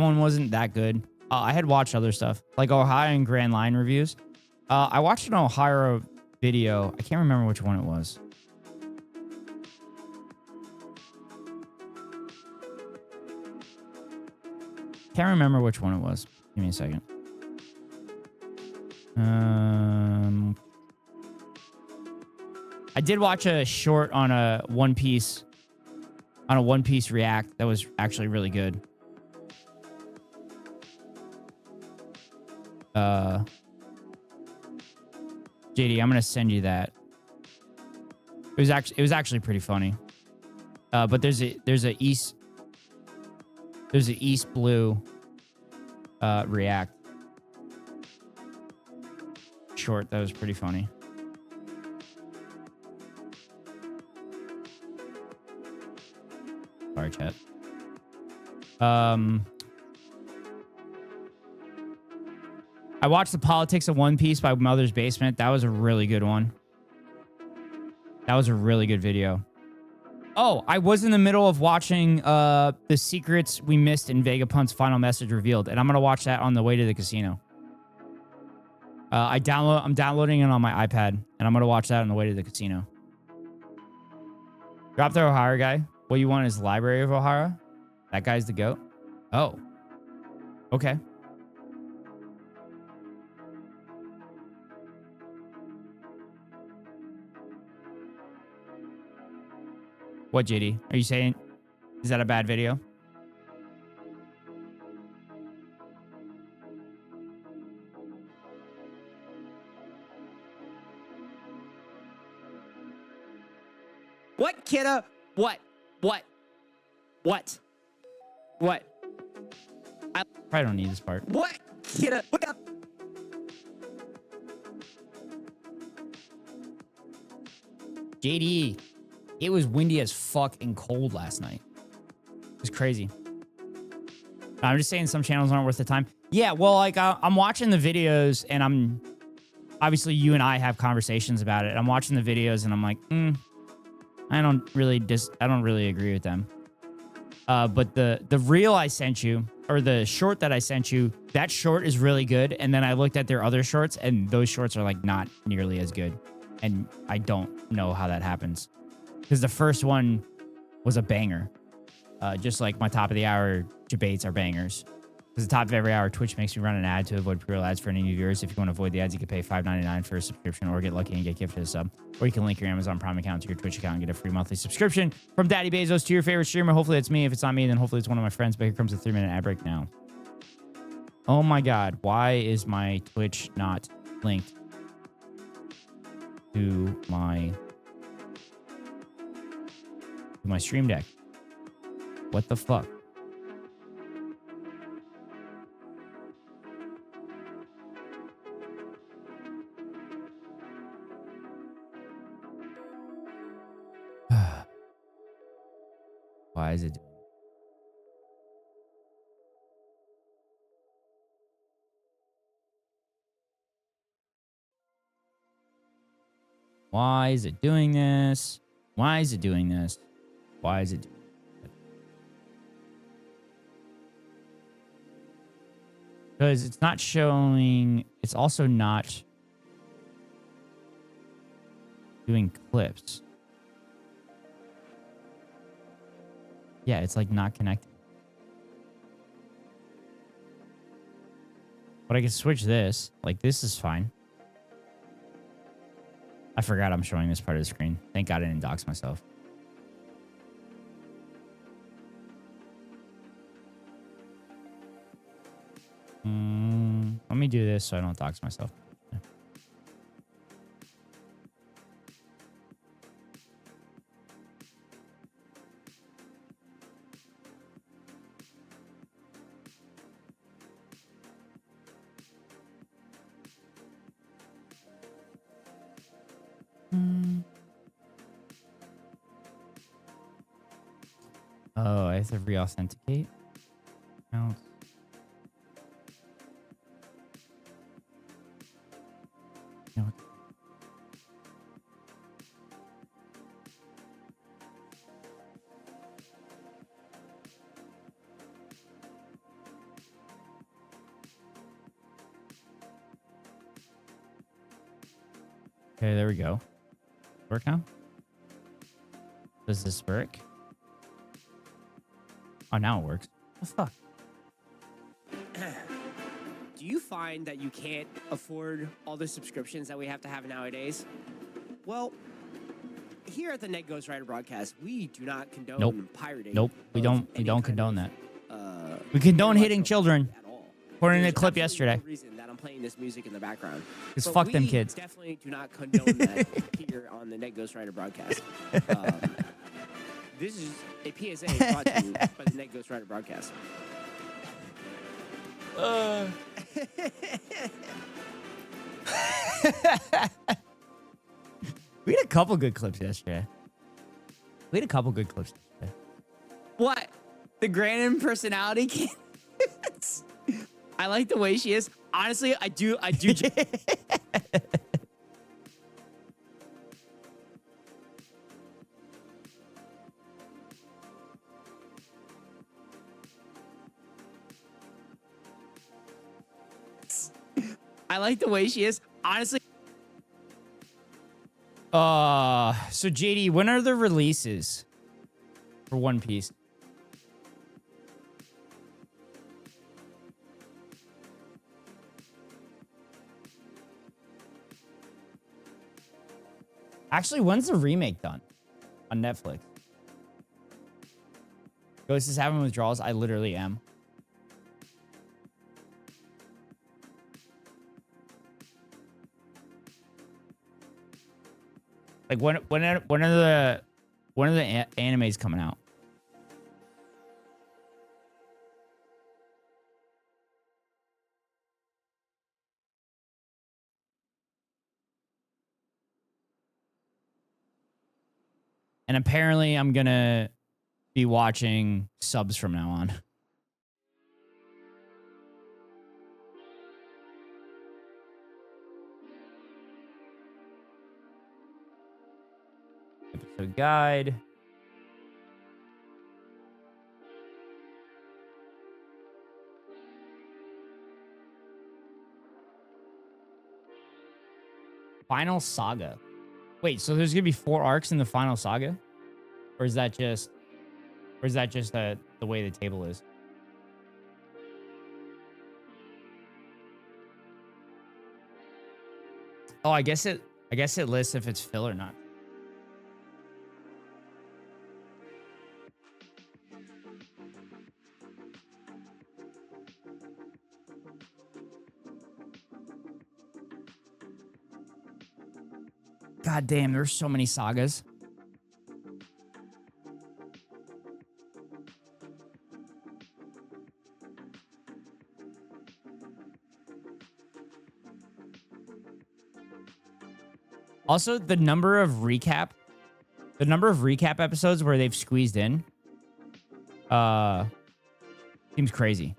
one wasn't that good. I had watched other stuff like Ohio and Grand Line reviews. I watched an Ohio video. I can't remember which one it was. Can't remember which one it was. Give me a second. I did watch a short on a One Piece react that was actually really good. JD, I'm gonna send you that. It was actually pretty funny. But there's a East Blue react short that was pretty funny. Sorry, chat. I watched The Politics of One Piece by Mother's Basement. That was a really good one. That was a really good video. Oh, I was in the middle of watching The Secrets We Missed in Vegapunk's Final Message Revealed, and I'm gonna watch that on the way to the casino. I'm downloading it on my iPad, and I'm gonna watch that on the way to the casino. Drop the O'Hara guy. What you want is Library of O'Hara? That guy's the GOAT? Oh. Okay. What, JD? Are you saying, is that a bad video? What, kidda? What? I probably don't need this part. What, kidda? What up? JD, it was windy as fuck and cold last night. It was crazy. I'm just saying some channels aren't worth the time. Yeah, well, like I'm watching the videos, and I'm obviously you and I have conversations about it. I'm watching the videos, and I'm like, I don't really agree with them. But the reel I sent you, or the short that I sent you, that short is really good. And then I looked at their other shorts, and those shorts are like not nearly as good. And I don't know how that happens, because the first one was a banger. Just like my top of the hour debates are bangers. Because the top of every hour, Twitch makes me run an ad to avoid pre-roll ads for any new viewers. If you want to avoid the ads, you can pay $5.99 for a subscription, or get lucky and get gifted a sub. Or you can link your Amazon Prime account to your Twitch account and get a free monthly subscription from Daddy Bezos to your favorite streamer. Hopefully it's me. If it's not me, then hopefully it's one of my friends. But here comes a 3-minute ad break now. Oh my God. Why is my Twitch not linked to my Stream Deck? What the fuck? Why is it? Why is it doing this? Why is it doing this? Why is it doing this? Because it's not showing. It's also not doing clips. Yeah, it's like not connected. But I can switch this. Like, this is fine. I forgot I'm showing this part of the screen. Thank God I didn't dox myself. Let me do this so I don't dox myself. Oh, I have to re-authenticate. No. No. Okay, there we go. Work now? Does this work? Oh, now it works. What the fuck? Do you find that you can't afford all the subscriptions that we have to have nowadays? Well, here at the Net Ghost Rider broadcast, we do not condone pirating. Nope. We of don't any condone kind that. of, We condone intellectual hitting children. property at all. According to There's the clip absolutely yesterday. No reason that I'm playing this music in the background. Just But fuck them we kids. Definitely do not condone that here on the Net Ghost Rider broadcast. This is a PSA brought to you by the Net Ghost Rider broadcast. We had a couple good clips yesterday. What? The grand personality candidates? I like the way she is. Honestly, I do. I like the way she is. Honestly. So JD, when are the releases for One Piece? Actually, when's the remake done on Netflix? Ghost is having withdrawals. I literally am. Like when are the animes coming out? And apparently I'm gonna be watching subs from now on. Episode guide. Final Saga. Wait, so there's gonna be 4 arcs in the Final Saga? Or is that just the way the table is? Oh, I guess it lists if it's fill or not. God damn, there's so many sagas. Also, the number of recap episodes where they've squeezed in seems crazy.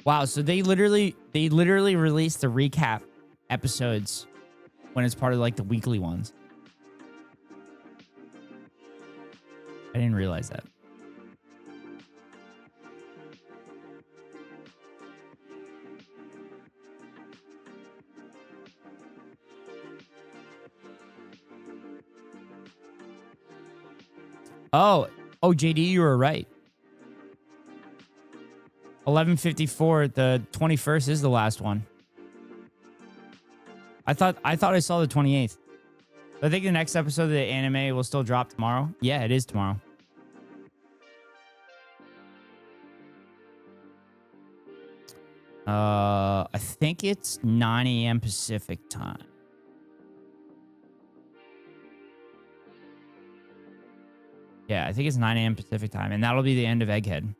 Wow, so they literally release the recap episodes when it's part of like the weekly ones. I didn't realize that. Oh, JD, you were right. 11:54. The 21st is the last one. I thought I saw the 28th. I think the next episode of the anime will still drop tomorrow. Yeah, it is tomorrow. I think it's 9 a.m. Pacific time. Yeah, I think it's 9 a.m. Pacific time, and that'll be the end of Egghead.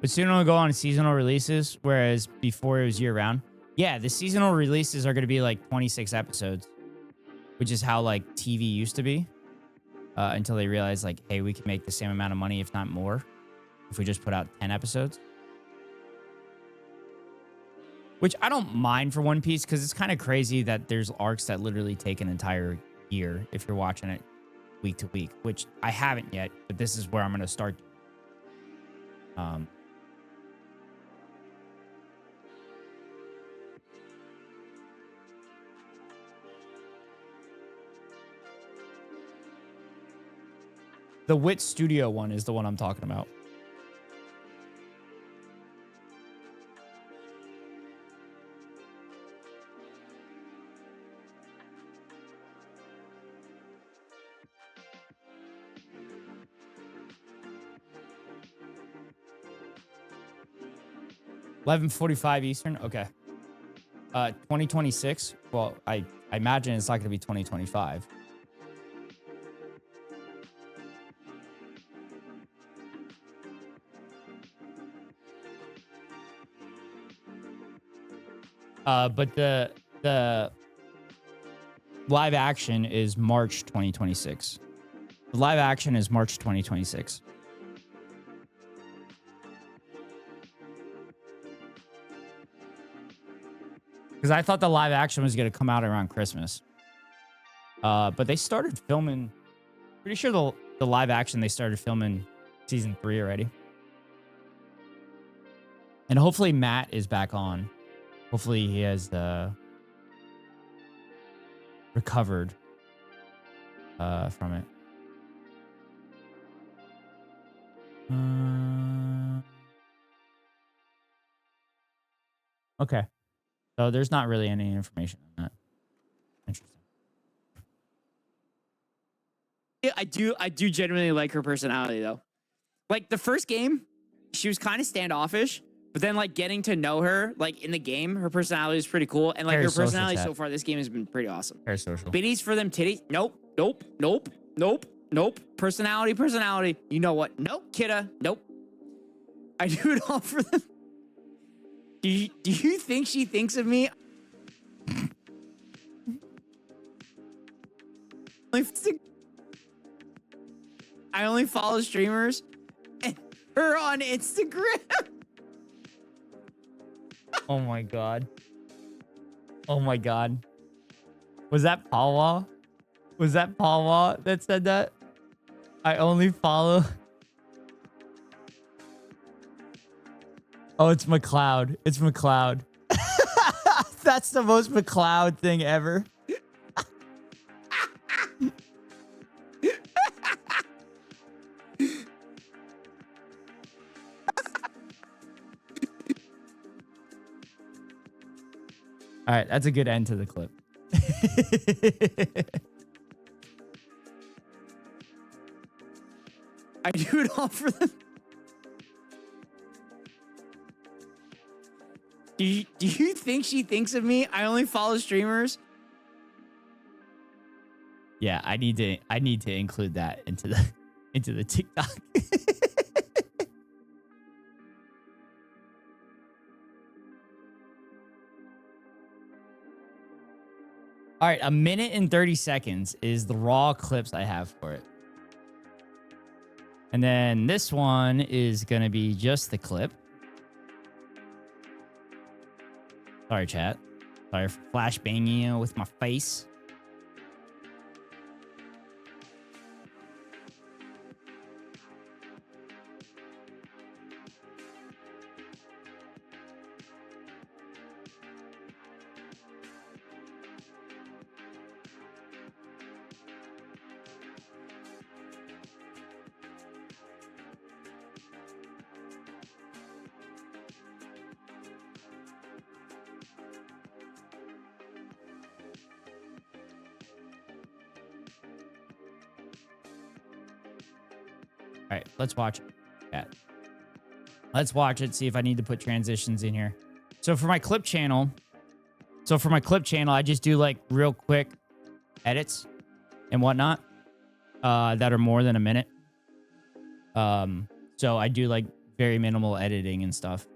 But soon it'll go on seasonal releases, whereas before it was year round. Yeah, the seasonal releases are going to be like 26 episodes, which is how like TV used to be. Until they realized like, hey, we can make the same amount of money, if not more, if we just put out 10 episodes. Which I don't mind for One Piece because it's kind of crazy that there's arcs that literally take an entire year if you're watching it week to week, which I haven't yet, but this is where I'm going to start. The Wit Studio one is the one I'm talking about. $11:45 Eastern. Okay. 2026. Well, I imagine it's not going to be 2025. But the live action is March 2026. The live action is March 2026. Because I thought the live action was going to come out around Christmas. But they started filming. Pretty sure the live action, they started filming season 3 already. And hopefully Matt is back on. Hopefully he has recovered from it. Okay. So there's not really any information on that. Interesting. Yeah, I do genuinely like her personality though. Like the first game, she was kind of standoffish, but then like getting to know her, like in the game, her personality is pretty cool. And like her personality so far, this game has been pretty awesome. Very social. Biddies for them titties. Nope, nope, nope, nope, nope. Personality. You know what? Nope, kidda. Nope. I do it all for them. Do you think she thinks of me? I only follow streamers and her on Instagram. Oh my god. Oh my god. Was that Pawa? Was that Pawa that said that? I only follow. Oh, it's McLeod. It's McLeod. That's the most McLeod thing ever. All right, that's a good end to the clip. I do it all for them. Do you think she thinks of me? I only follow streamers. Yeah, I need to include that into the TikTok. All right, 1 minute and 30 seconds is the raw clips I have for it. And then this one is going to be just the clip. Sorry, chat. Sorry for flash banging you with my face. All right, let's watch it. Yeah. Let's watch it, see if I need to put transitions in here. So for my clip channel, I just do like real quick edits and whatnot that are more than a minute. So I do like very minimal editing and stuff,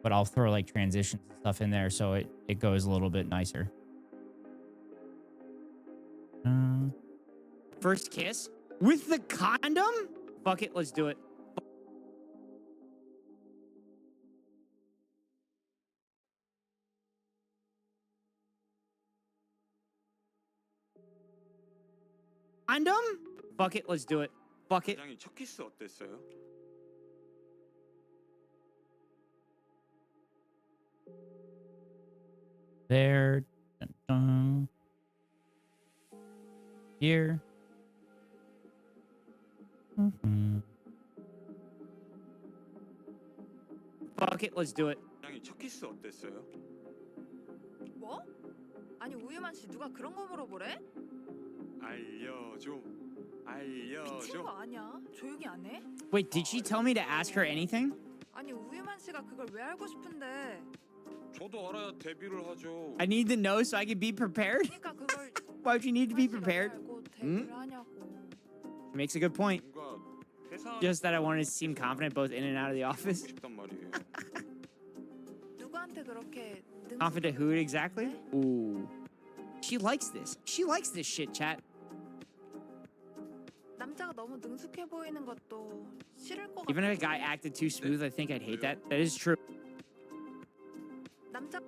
but I'll throw like transitions and stuff in there so it goes a little bit nicer. First kiss with the condom? Fuck it, let's do it. Condom? Fuck it, let's do it. Fuck it. 과장님 첫 키스 어땠어요? There. Dun, dun. Here. Mhm. Fuck it, let's do it. 과장님 첫 키스 어땠어요? 뭐? 아니 우유만 씨 누가 그런 거 물어보래? 알려줘. 미친 거 알려줘. 아니야? 조용히 안 해? Wait, did she tell me to ask her anything? 아니 우유만 씨가 그걸 왜 알고 싶은데? 저도 알아야 데뷔를 하죠. I need to know so I can be prepared. 그러니까 그걸 Why would you need to be 우유만 씨가 왜 prepared? 알고 데뷔를 하냐고. Makes a good point. 뭔가 회사 Just that I wanted to seem confident both in and out of the 하고 office. 싶단 말이에요. 누구한테 그렇게 Confident who exactly? Ooh. She likes this. She likes this shit, chat. 남자가 너무 능숙해 보이는 것도 싫을 것 같아. Even if a guy acted too smooth, I think I'd hate that. That is true. 남자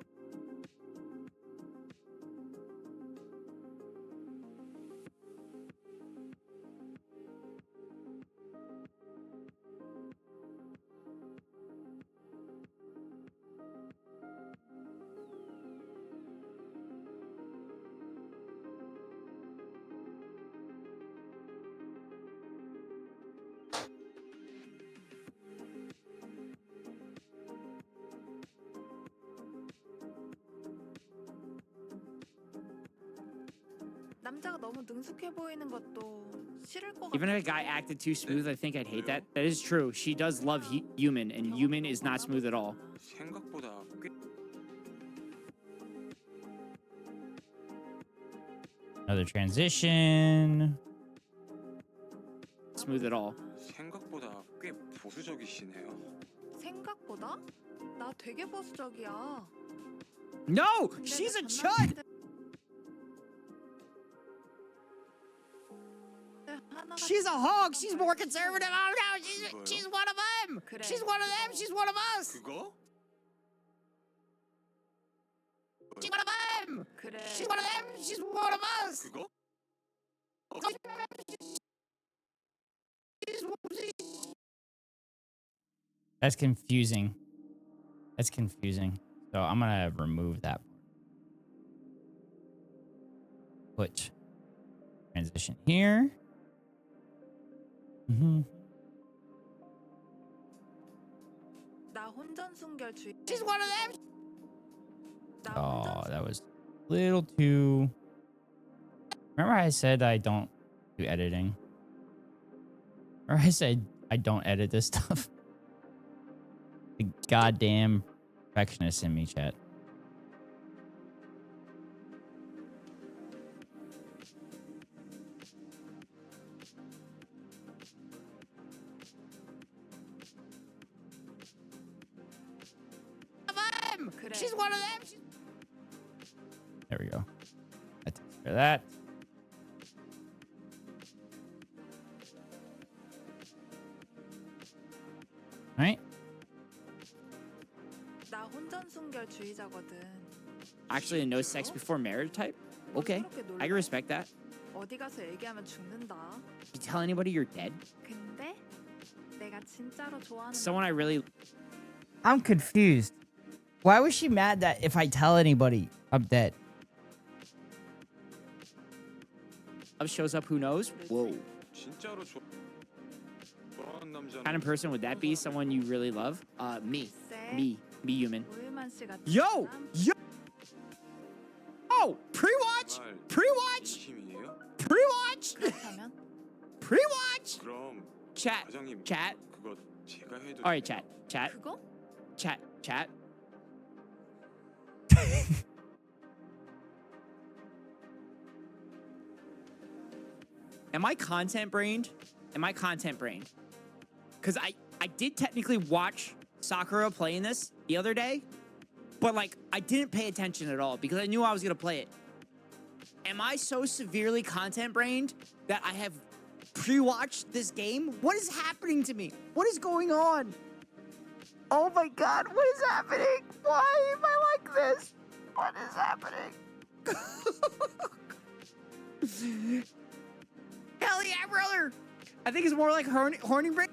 남자가 너무 능숙해 보이는 것도 싫을 것 같아. Even if a guy acted too smooth, I think I'd hate that. That is true. She does love human, and human is not smooth at all. 생각보다 꽤 Another transition. Smooth at all. 생각보다 꽤 보수적이시네요. 생각보다 나 되게 보수적이야. No! 근데 She's a 그 chud! 전남친들 하나가 She's a hog! She's more conservative! Oh no! She's one of them! 그래. She's one of them! She's one of us! 그거? She's one of them! 그래. She's one of them! She's one of us! 그거? That's confusing. That's confusing. So I'm gonna remove that. Put transition here. Mm-hmm. 나 혼전순결주의. She's one of them! 나 Oh, 혼전 that was a little too. Remember I said I don't do editing? Or I said I don't edit this stuff? The goddamn perfectionist in me, chat. 그래. She's one of them! There we go. That takes care of that. All right. 나 혼전순결주의자거든. Actually, a no sex before marriage type? Okay. 그렇게 놀라. I can respect that. 어디 가서 얘기하면 죽는다. You tell anybody you're dead? 근데 내가 진짜로 좋아하는 Someone I really I'm confused. Why was she mad that if I tell anybody I'm dead? love shows up, who knows? Whoa. 진짜로 좋아하는 남자는 Kind of person would that be? Someone you really love? Me. Me human. 우유만 씨 같은 Yo! 사람? Yo! Oh! Pre-watch! 정말 Pre-watch! 진심이에요? Pre-watch! 그렇다면 Pre-watch! 그럼 Chat. 과장님 Chat. 그거 제가 해도 Alright, 돼요? chat. Chat. 그거? Chat. Chat. Am I content brained? Am I content brained? Because I did technically watch Sakura playing this the other day, but like I didn't pay attention at all because I knew I was gonna play it. Am I so severely content brained that I have pre-watched this game? What is happening to me? What is going on? Oh my god, what is happening? Why am I like this? What is happening? Hell yeah, brother! I think it's more like horny brain.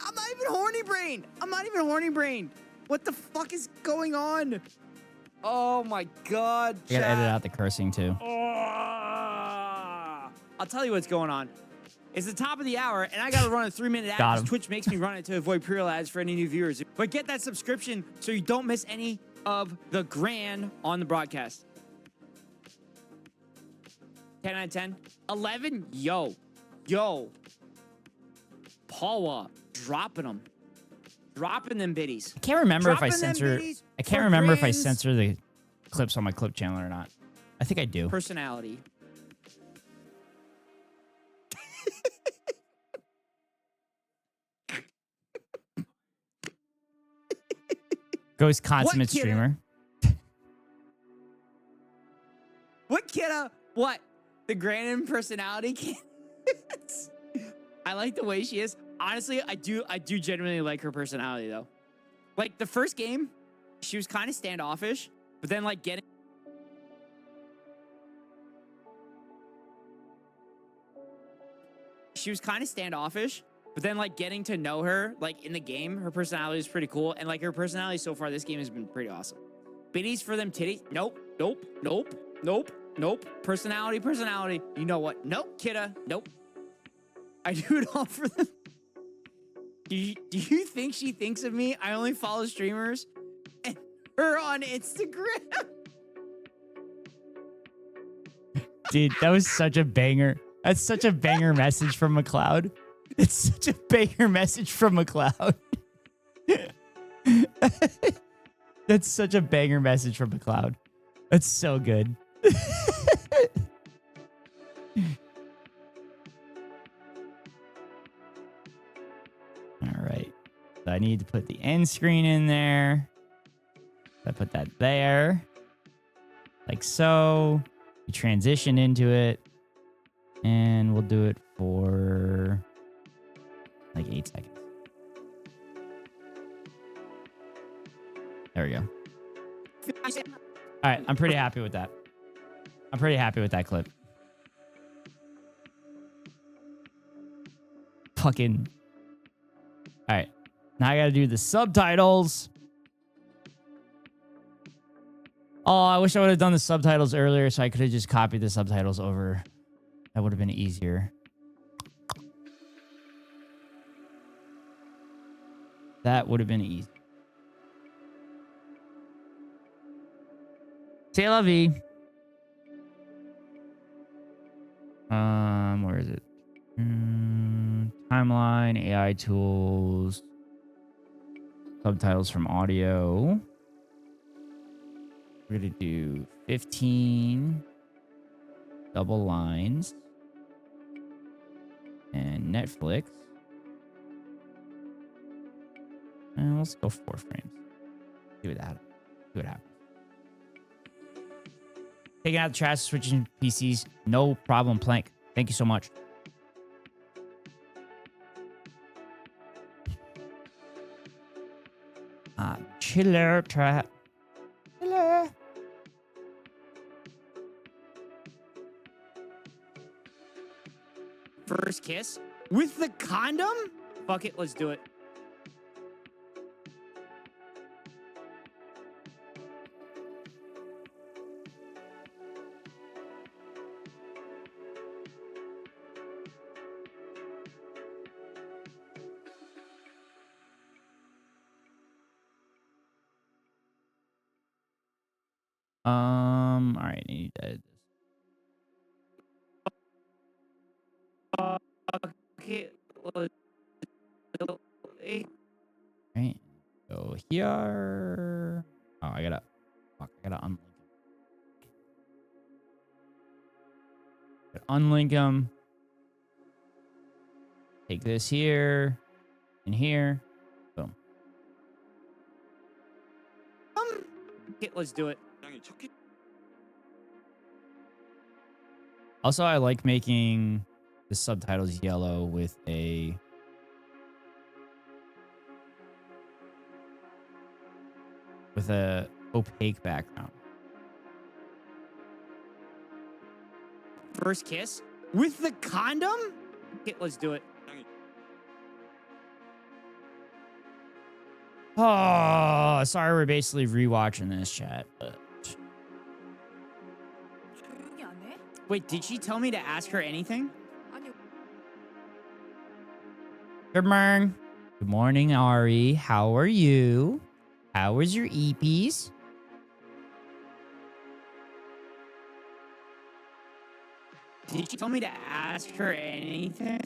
I'm not even horny brained. I'm not even horny brained. What the fuck is going on? Oh my god. I gotta chat. edit out the cursing too. I'll tell you what's going on. It's the top of the hour, and I gotta run a 3-minute ad Got because him. Twitch makes me run it to avoid pre-roll ads for any new viewers. But get that subscription so you don't miss any of the grand on the broadcast. 10 out of 10. 11? Yo. Paula, dropping them. Dropping them biddies. I can't remember if I Dropping them censor. biddies I can't for remember if I grands. censor the clips on my clip channel or not. I think I do. Personality. Ghost consummate kid? streamer. What kidda? What? The grand personality kid? I like the way she is. Honestly, I do genuinely like her personality though. Like the first game, she was kind of standoffish, but then like getting getting to know her like in the game, her personality is pretty cool. And like her personality so far this game has been pretty awesome. Biddies for them titties? Nope. Personality. You know what? Nope, kidda. Nope. I do it all for them. Do you think she thinks of me? I only follow streamers and her on Instagram. Dude, that was such a banger. That's such a banger message from McLeod. It's such a banger message from McLeod. That's such a banger message from McLeod. That's so good. All right. So I need to put the end screen in there. I put that there. Like so. We transition into it. And we'll do it for like 8 seconds. There we go. All right. I'm pretty happy with that. I'm pretty happy with that clip. Fucking. All right. Now I got to do the subtitles. Oh, I wish I would have done the subtitles earlier so I could have just copied the subtitles over. That would have been easier. That would have been easy. C'est la vie. Where is it? Timeline, AI tools, subtitles from audio. We're gonna do 15 double lines and Netflix. And let's go 4 frames. See what happens. Taking out the trash, switching PCs. No problem, Plank. Thank you so much. Chiller trap. Chiller. First kiss with the condom? Fuck it, let's do it. All right, I need to edit this. Okay, let's do it. Right. Go here. Oh, I gotta unlink him. Unlink him. Take this here and here. Boom. Okay, let's do it. 당연히 첫 Also, I like making the subtitles yellow with a opaque background. First kiss with the condom? Okay, let's do it. 당연히 Oh, sorry, we're basically rewatching this chat. But 조용히 안 해? Wait, did she tell me to ask her anything? 아니 good morning. Good morning, Ari. How are you? How was your EPs? Did she tell me to ask her anything?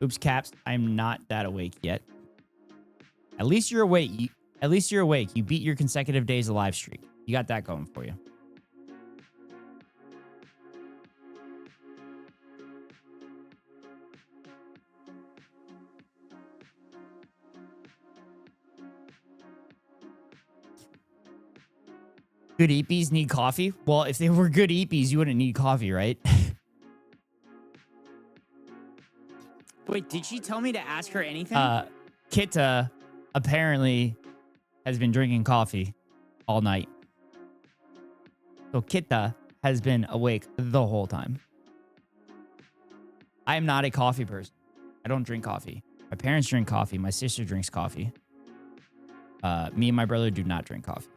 Oops, caps. I'm not that awake yet. At least you're awake. At least you're awake. You beat your consecutive days of live streak. You got that going for you. Good EPs need coffee? Well, if they were good EPs, you wouldn't need coffee, right? Wait, did she tell me to ask her anything? Kitta apparently has been drinking coffee all night. So Kitta has been awake the whole time. I am not a coffee person. I don't drink coffee. My parents drink coffee. My sister drinks coffee. Me and my brother do not drink coffee.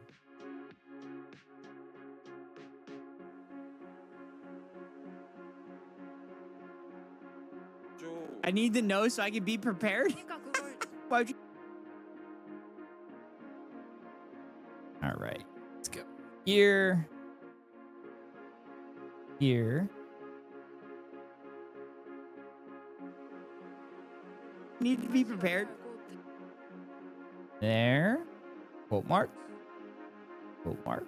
좀 I need to know so I can be prepared. 그러니까 그걸 Why'd you... All right. Let's go. Here. Here. need to be prepared? There. Quote marks. Quote marks.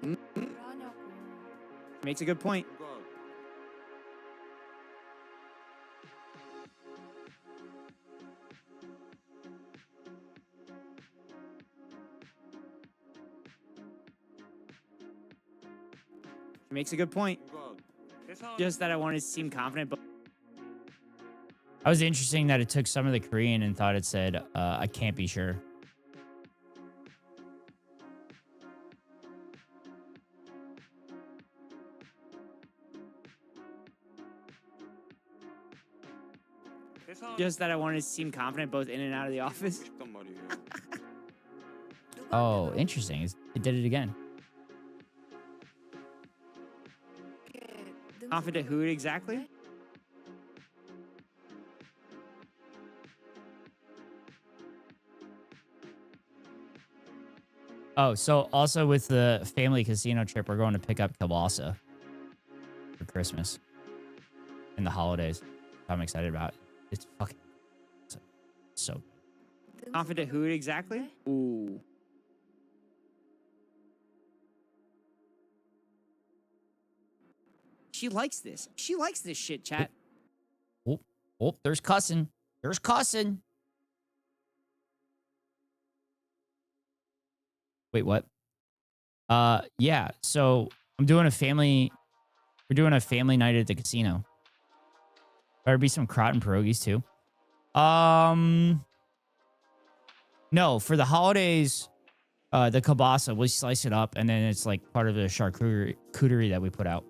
왜 하냐고. Makes a good point. 뭔가 Makes a good point. 뭔가 회사 Just that I wanted to seem confident, but I was interesting that it took some of the Korean and thought it said, I can't be sure. 회사 just that I wanted to seem confident both in and out of the 하고 office. 싶단 말이에요. Oh, interesting. It did it again. Confident who exactly? Oh, so also with the family casino trip, we're going to pick up kielbasa for Christmas and the holidays. I'm excited about it. It's fucking so good. Confident who exactly? Ooh. She likes this. She likes this shit, chat. Oh, oh, there's cussing. There's cussing. Wait, what? Yeah. So we're doing a family night at the casino. Better be some Kraut pierogies too. No, for the holidays, the kielbasa, we slice it up and then it's like part of the charcuterie that we put out.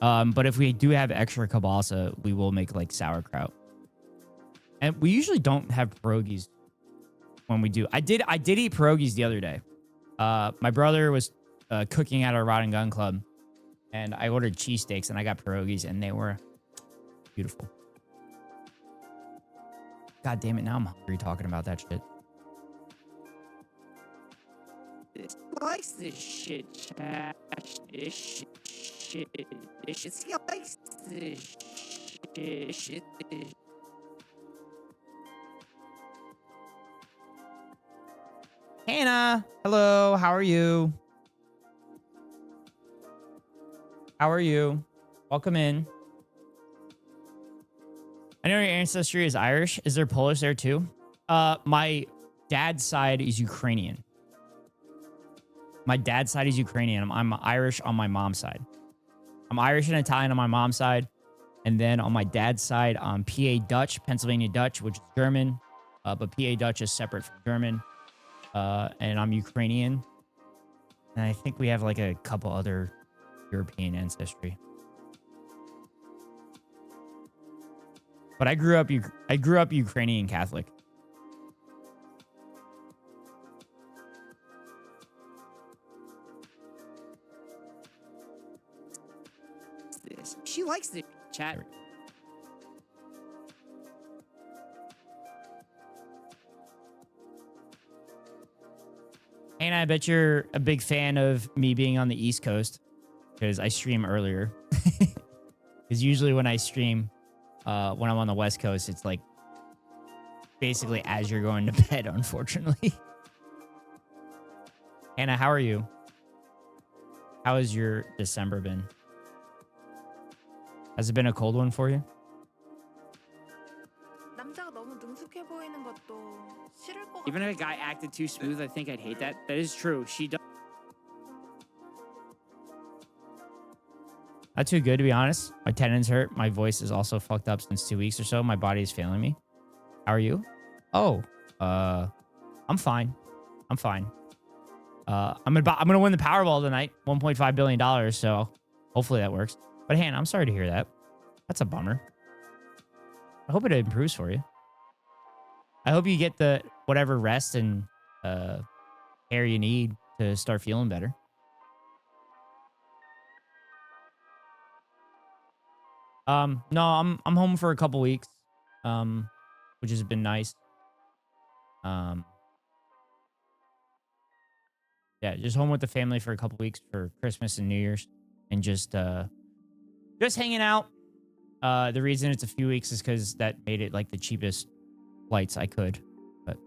But if we do have extra kielbasa, we will make like sauerkraut. And we usually don't have pierogies when we do. I did eat pierogies the other day. My brother was cooking at our Rod and Gun Club, and I ordered cheesesteaks and I got pierogies, and they were beautiful. God damn it! Now I'm hungry talking about that shit. She likes this shit, chat. This shit. She likes this shit. Hannah, hello. How are you? How are you? Welcome in. I know your ancestry is Irish. Is there Polish there too? My dad's side is Ukrainian. My dad's side is Ukrainian. I'm Irish on my mom's side. I'm Irish and Italian on my mom's side. And then on my dad's side, I'm PA Dutch, Pennsylvania Dutch, which is German. But PA Dutch is separate from German. And I'm Ukrainian. And I think we have like a couple other European ancestry. But I grew up Ukrainian Catholic. This. She likes the chat. And I bet you're a big fan of me being on the East Coast because I stream earlier. Because usually when I stream, when I'm on the West Coast, it's like basically as you're going to bed, unfortunately. Hannah, how are you? How has your December been? Has it been a cold one for you? 남자가 너무 능숙해 보이는 것도 싫을 것 Even 같아. if a guy acted too smooth, I think I'd hate that. That is true. She does. Not too good, to be honest. My tendons hurt. My voice is also fucked up since 2 weeks or so. My body is failing me. How are you? Oh, I'm fine. I'm fine. I'm gonna win the Powerball tonight, $1.5 billion. So hopefully that works. But Hannah, I'm sorry to hear that. That's a bummer. I hope it improves for you. I hope you get the whatever rest and care you need to start feeling better. No, I'm home for a couple weeks, which has been nice. Yeah, just home with the family for a couple weeks for Christmas and New Year's, and just hanging out. The reason it's a few weeks is because that made it like the cheapest flights I could. But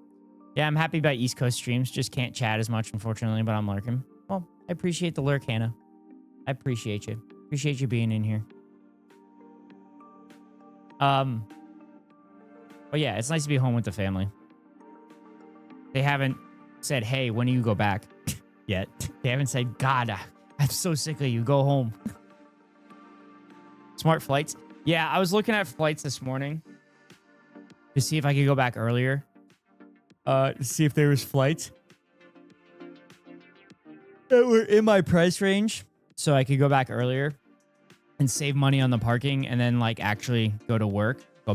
yeah, I'm happy about East Coast streams. Just can't chat as much, unfortunately, but I'm lurking. Well, I appreciate the lurk, Hannah. I appreciate you. Appreciate you being in here. But yeah, it's nice to be home with the family. They haven't said, hey, when do you go back yet? They haven't said, God, I'm so sick of you. Go home. Smart flights. Yeah, I was looking at flights this morning to see if I could go back earlier. To see if there was flights that were in my price range, so I could go back earlier and save money on the parking, and then like actually go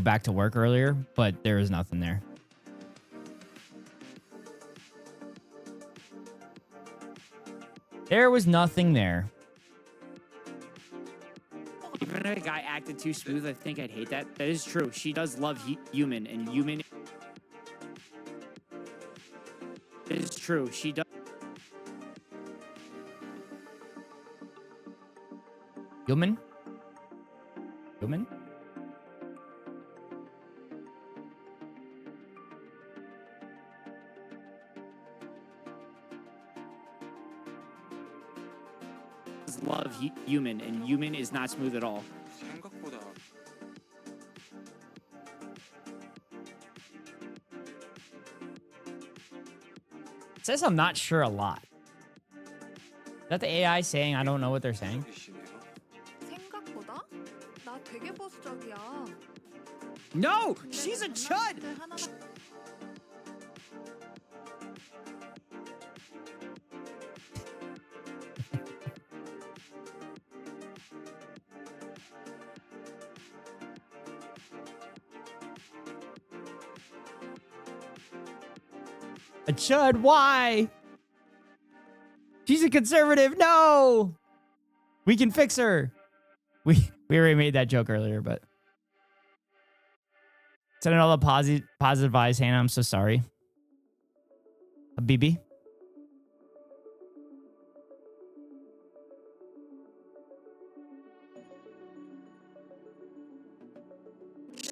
back to work earlier. But there was nothing there. There was nothing there. Even if a guy acted too smooth, I think I'd hate that. That is true. She does love human, and human. It is true. She does. Human? Human? Love human, and human is not smooth at all. 생각보다 It says I'm not sure a lot. Is that the AI saying I don't know what they're saying? 이시네요. 생각보다 나 되게 보수적이야. No, she's a chud. 하나가 A chud? Why? She's a conservative. No. We can fix her. We already made that joke earlier, but sending all the positive vibes, Hannah. I'm so sorry. Habibi.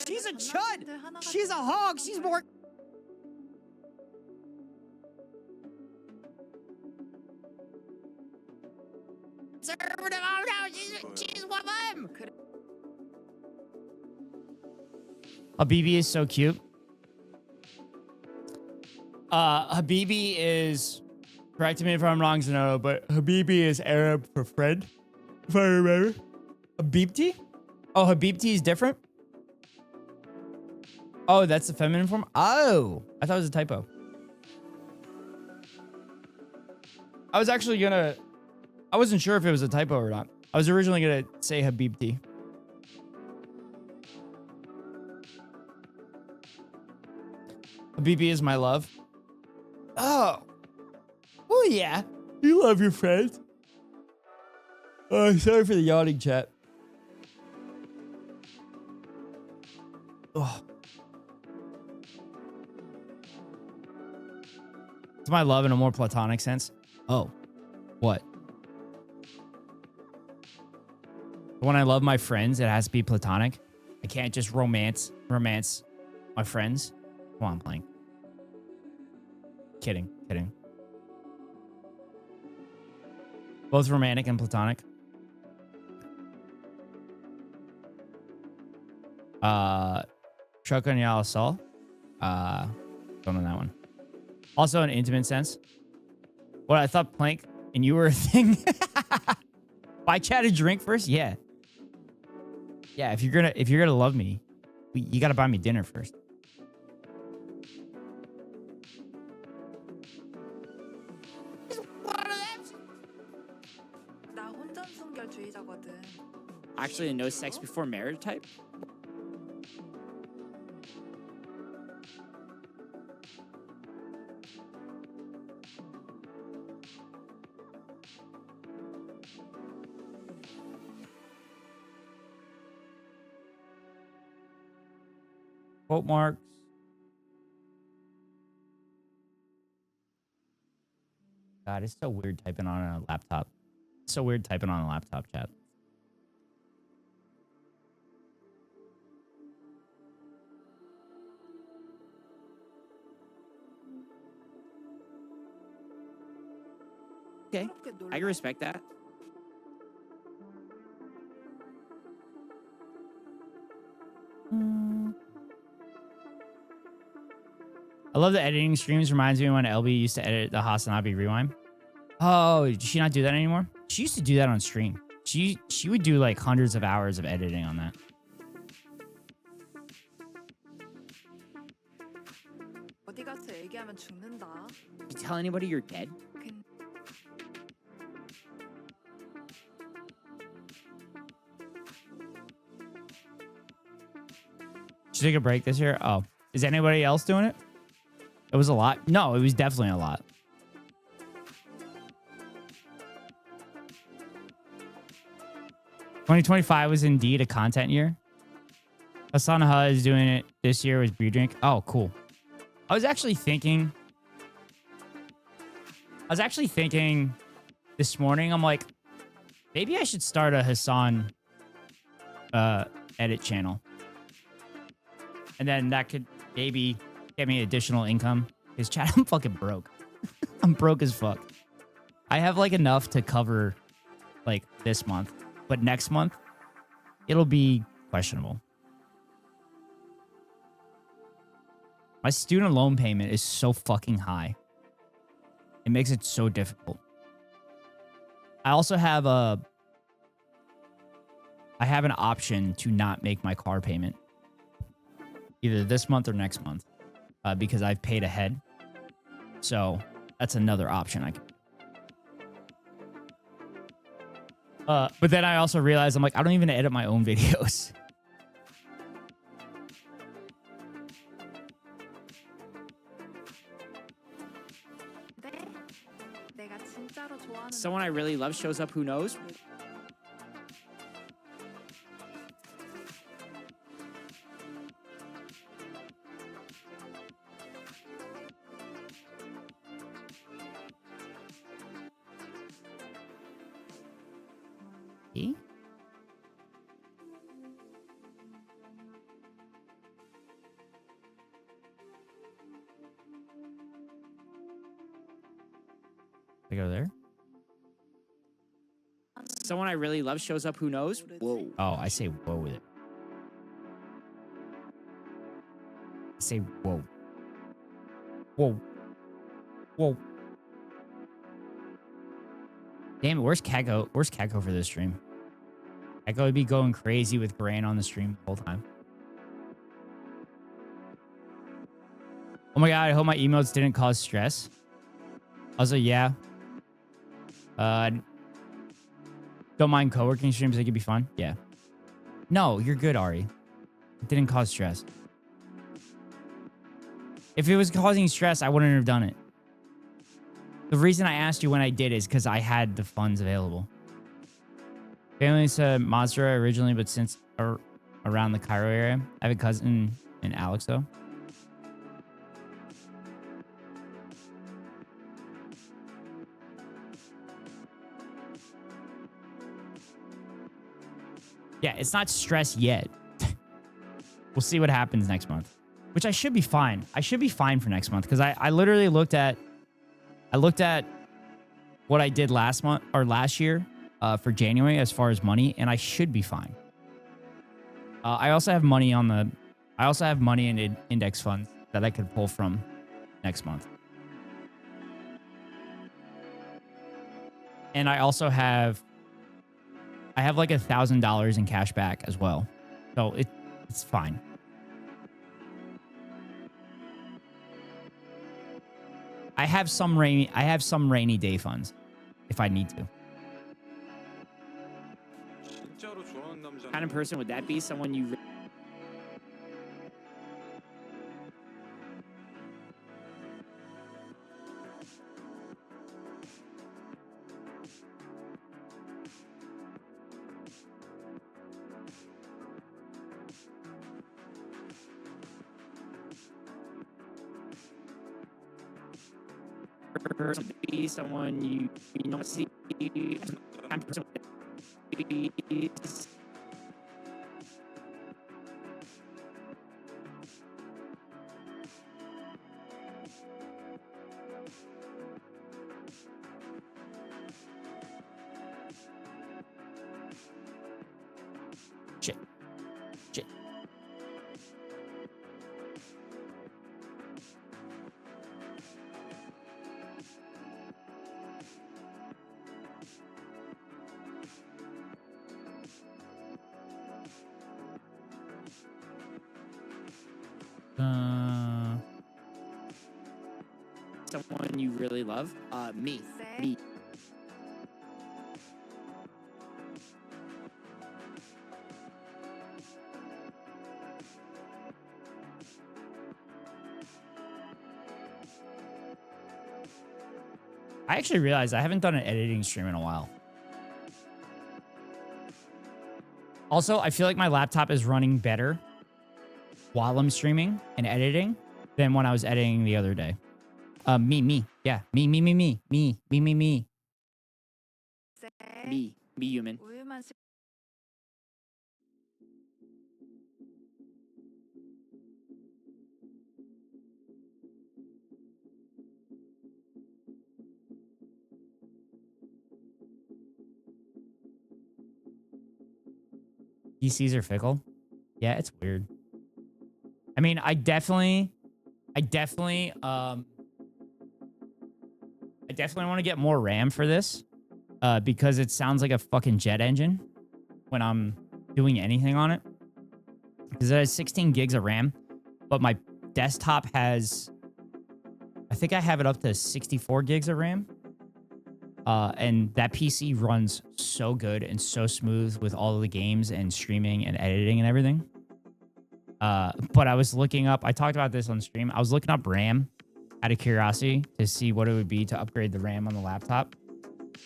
She's a chud. She's a hog. She's more. Conservative. Oh no, she's a problem? 그래. Habibi is so cute. Habibi is, correct me if I'm wrong, Zanoto, but Habibi is Arab for friend, if I remember. Habibti? Oh, Habibti is different? Oh, that's the feminine form? Oh, I thought it was a typo. I was actually gonna, I wasn't sure if it was a typo or not. I was originally gonna say Habibti. Habibi is my love. Oh. Oh, yeah. You love your friends. Oh, sorry for the yawning, chat. Oh. It's my love in a more platonic sense. Oh. What? When I love my friends, it has to be platonic. I can't just romance my friends. Come on, I'm playing. Kidding. Both romantic and platonic. Shotgun Yal Sol. Don't know that one. Also an intimate sense. What, I thought plank and you were a thing. Buy chat a drink first? Yeah. Yeah, if you're gonna love me, you gotta buy me dinner first. 나 혼전순결주의자거든. Actually, a no sex before marriage type? Quote marks. God, it's so weird typing on a laptop. It's so weird typing on a laptop, chat. Okay, I can respect that. I love the editing streams. Reminds me when LB used to edit the Hasanabi Rewind. Oh, did she not do that anymore? She used to do that on stream. She would do like hundreds of hours of editing on that. 어디 가서 얘기하면 죽는다. You tell anybody you're dead? 근- She took a break this year. Oh, is anybody else doing it? It was a lot. No, it was definitely a lot. (2025) was indeed a content year. Hasanaha is doing it this year with Beer Drink. Oh, cool. I was actually thinking this morning, I'm like, maybe I should start a Hassan edit channel. And then that could maybe get me additional income. Because chat, I'm fucking broke. I'm broke as fuck. I have like enough to cover like this month. But next month, it'll be questionable. My student loan payment is so fucking high. It makes it so difficult. I also have I have an option to not make my car payment. Either this month or next month. Because I've paid ahead. So that's another option I can. But then I also realized I'm like, I don't even edit my own videos. 네. 내가 진짜로 좋아하는 Someone I really love shows up, who knows? E? I go there? someone I really love shows up, who knows? Whoa. Oh, I say whoa with it. I say whoa. Whoa. Whoa. Damn it, where's Keko? Where's Keko for this stream? Keko would be going crazy with Gran on the stream the whole time. Oh my god, I hope my emotes didn't cause stress. Also, yeah. Don't mind co-working streams, they could be fun. Yeah. No, you're good, Ari. It didn't cause stress. If it was causing stress, I wouldn't have done it. The reason I asked you when I did is because I had the funds available. Family's Mazda originally, but since around the Cairo area, I have a cousin in Alex, though. Yeah, it's not stress yet. We'll see what happens next month. Which I should be fine. I should be fine for next month because I literally looked at what I did last month or last year for January as far as money, and I should be fine. I also have money in index funds that I could pull from next month. And I also have like $1,000 in cash back as well. So it's fine. I have some rainy day funds if I need to. What kind of person would that be? Someone you... person would be someone you don't see. Kind of person would be... Shit. Someone you really love? Me. Me. I actually realized I haven't done an editing stream in a while. Also, I feel like my laptop is running better while I'm streaming and editing than when I was editing the other day. Me. Yeah. Me. Me, human. 우유만 시... PCs are fickle. Yeah, it's weird. I mean, I definitely want to get more RAM for this because it sounds like a fucking jet engine when I'm doing anything on it. Because it has 16 gigs of RAM, but my desktop has, I think I have it up to 64 gigs of RAM. And that PC runs so good and so smooth with all of the games and streaming and editing and everything. But I was looking up, I talked about this on stream. I was looking up RAM out of curiosity to see what it would be to upgrade the RAM on the laptop.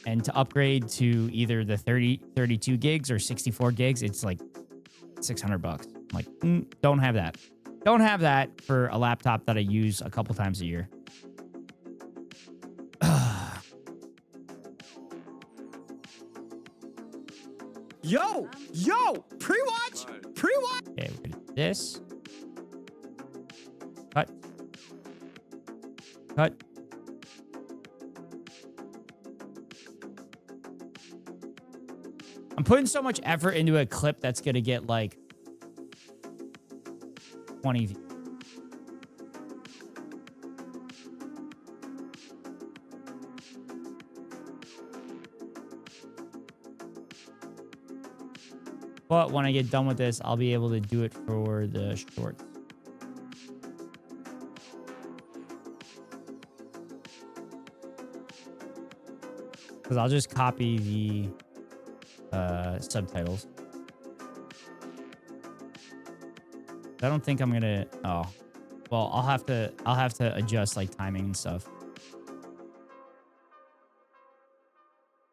And to upgrade to either the 32 gigs or 64 gigs, it's like $600. I'm like, don't have that. Don't have that for a laptop that I use a couple times a year. Yo, pre-watch. Okay, we're gonna do this. Cut. putting so much effort into a clip that's gonna get like 20 views. But when I get done with this, I'll be able to do it for the shorts. Because I'll just copy the subtitles. I don't think I'm gonna. Oh, well, I'll have to adjust like timing and stuff.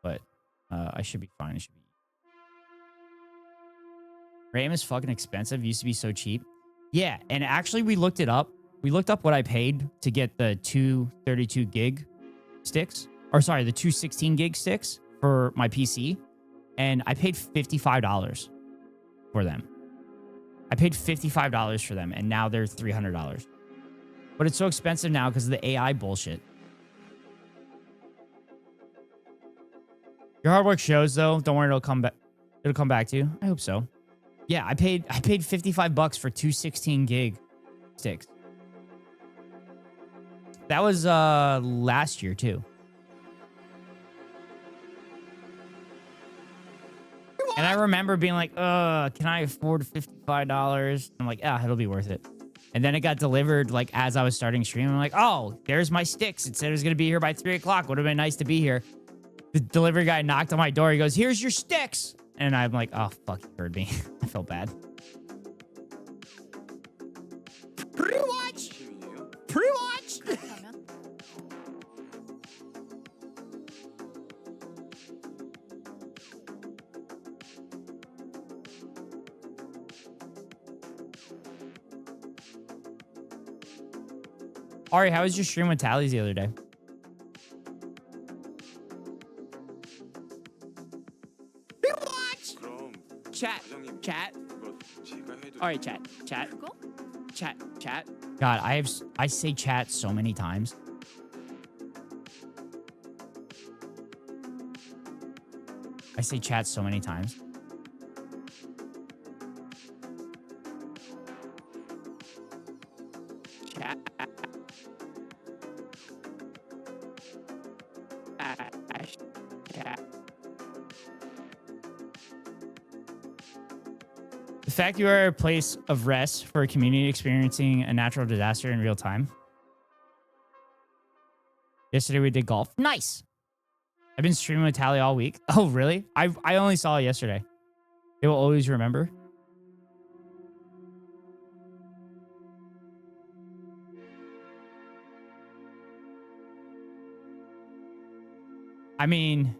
But I should be fine. It should be. RAM is fucking expensive. Used to be so cheap. Yeah, and actually we looked it up. We looked up what I paid to get the 232 gig sticks. Or sorry, the 216 gig sticks for my PC. And I paid $55 for them. I paid $55 for them, and now they're $300. But it's so expensive now because of the AI bullshit. Your hard work shows, though. Don't worry, it'll come back. It'll come back to you. I hope so. Yeah, I paid $55 for 216 gig sticks. That was last year too. And I remember being like, can I afford $55? I'm like, it'll be worth it. And then it got delivered like as I was starting streaming. I'm like, oh, there's my sticks. It said it was gonna be here by 3 o'clock. Would have been nice to be here. The delivery guy knocked on my door. He goes, here's your sticks. And I'm like, oh, fuck, he heard me. I felt bad. Pre-watch! Pre-watch! 그러면 Ari, how was your stream with Tallies the other day? Pre-watch! 그럼 Chat. 과장님 Chat. 그거 제가 해도 All right, chat. Chat. 그거? Chat. Chat. God, I say chat so many times. I say chat so many times. Chat. Chat. The fact you are a place of rest for a community experiencing a natural disaster in real time. Yesterday we did golf. Nice. I've been streaming with Tally all week. Oh, really? I only saw it yesterday. They will always remember. I mean,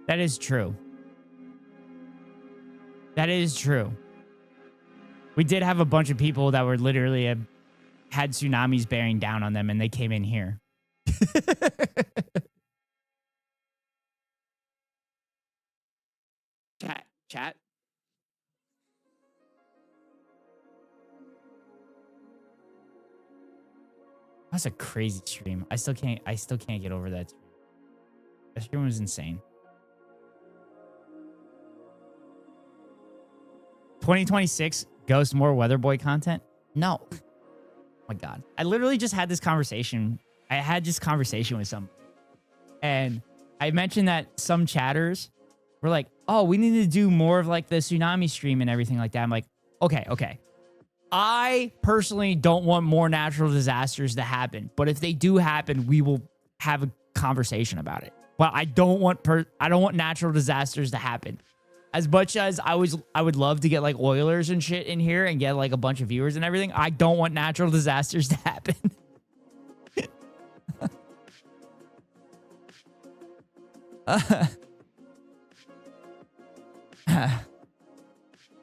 that is true. That is true. We did have a bunch of people that were literally had tsunamis bearing down on them, and they came in here. Chat. Chat. That's a crazy stream. I still can't get over that stream. That stream was insane. 2026 Ghost more Weather Boy content? No. Oh my God. I literally just had this conversation. I had this conversation with some, and I mentioned that some chatters were like, oh, we need to do more of like the tsunami stream and everything like that. I'm like, okay. I personally don't want more natural disasters to happen, but if they do happen, we will have a conversation about it. But I don't want natural disasters to happen. As much as I would love to get like Oilers and shit in here and get like a bunch of viewers and everything, I don't want natural disasters to happen.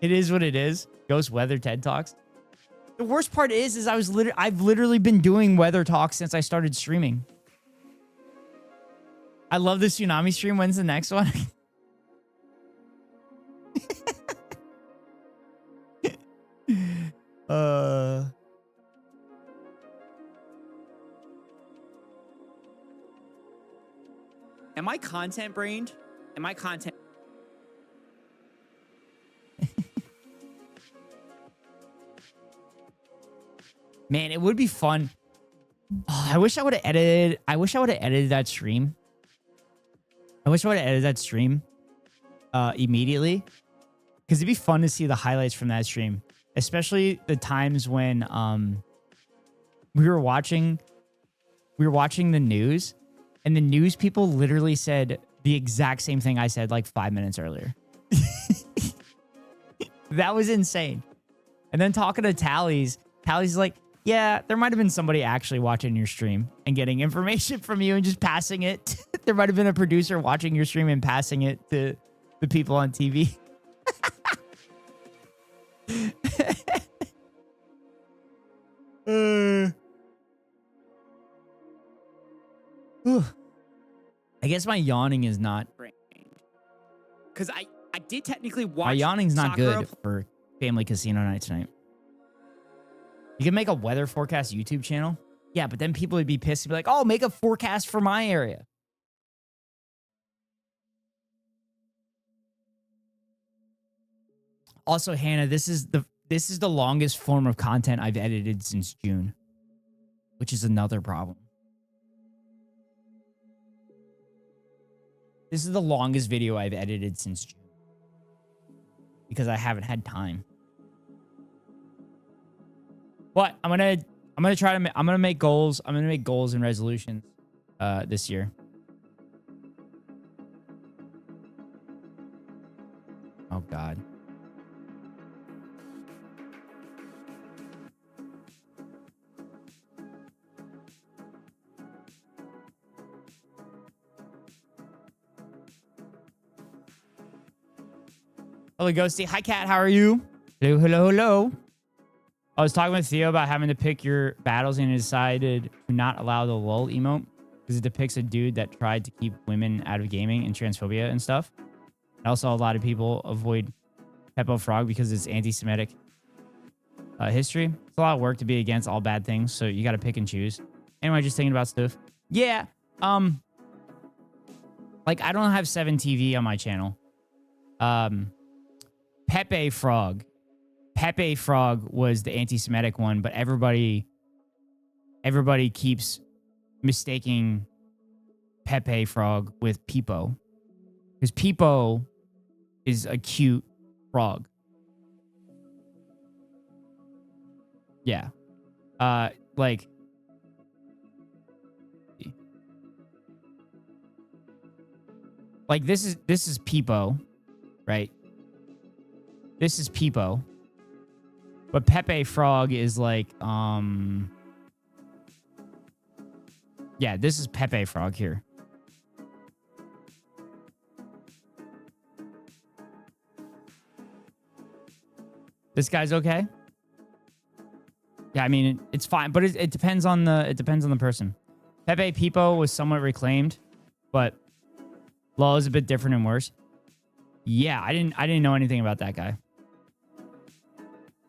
It is what it is. Ghost Weather TED Talks. The worst part is I've literally been doing weather talks since I started streaming. I love the tsunami stream. When's the next one? Am I content brained? Am I content? Man, it would be fun. Oh, I wish I would have edited. I wish I would have edited that stream. I wish I would have edited that stream immediately. Because it'd be fun to see the highlights from that stream. Especially the times when we were watching the news, and the news people literally said the exact same thing I said like 5 minutes earlier. That was insane. And then talking to Tally's like, yeah, there might have been somebody actually watching your stream and getting information from you and just passing it. There might have been a producer watching your stream and passing it to the people on TV. I guess my yawning is not. Because I did technically watch. My yawning's not Sakura good for family casino night tonight. You can make a weather forecast YouTube channel. Yeah, but then people would be pissed and be like, "Oh, make a forecast for my area." Also, Hannah, this is the longest form of content I've edited since June, which is another problem. This is the longest video I've edited since June because I haven't had time. But I'm gonna make goals. I'm gonna make goals and resolutions this year. Oh God. Hello, Ghosty. Hi, Cat. How are you? Hello, hello, hello. I was talking with Theo about having to pick your battles, and he decided to not allow the lol emote because it depicts a dude that tried to keep women out of gaming and transphobia and stuff. And also, a lot of people avoid Peppo Frog because it's anti-Semitic history. It's a lot of work to be against all bad things, so you got to pick and choose. Anyway, just thinking about stuff. Yeah. Like, I don't have 7TV on my channel. Pepe Frog was the anti-Semitic one, but everybody keeps mistaking Pepe Frog with Peepo. Because Peepo is a cute frog. Yeah. Like this is Peepo, right? This is Peepo. But Pepe Frog is like, yeah, this is Pepe Frog here. This guy's okay? Yeah, I mean, it's fine, but it depends on the person. Pepe Peepo was somewhat reclaimed, but LOL is a bit different and worse. Yeah, I didn't know anything about that guy.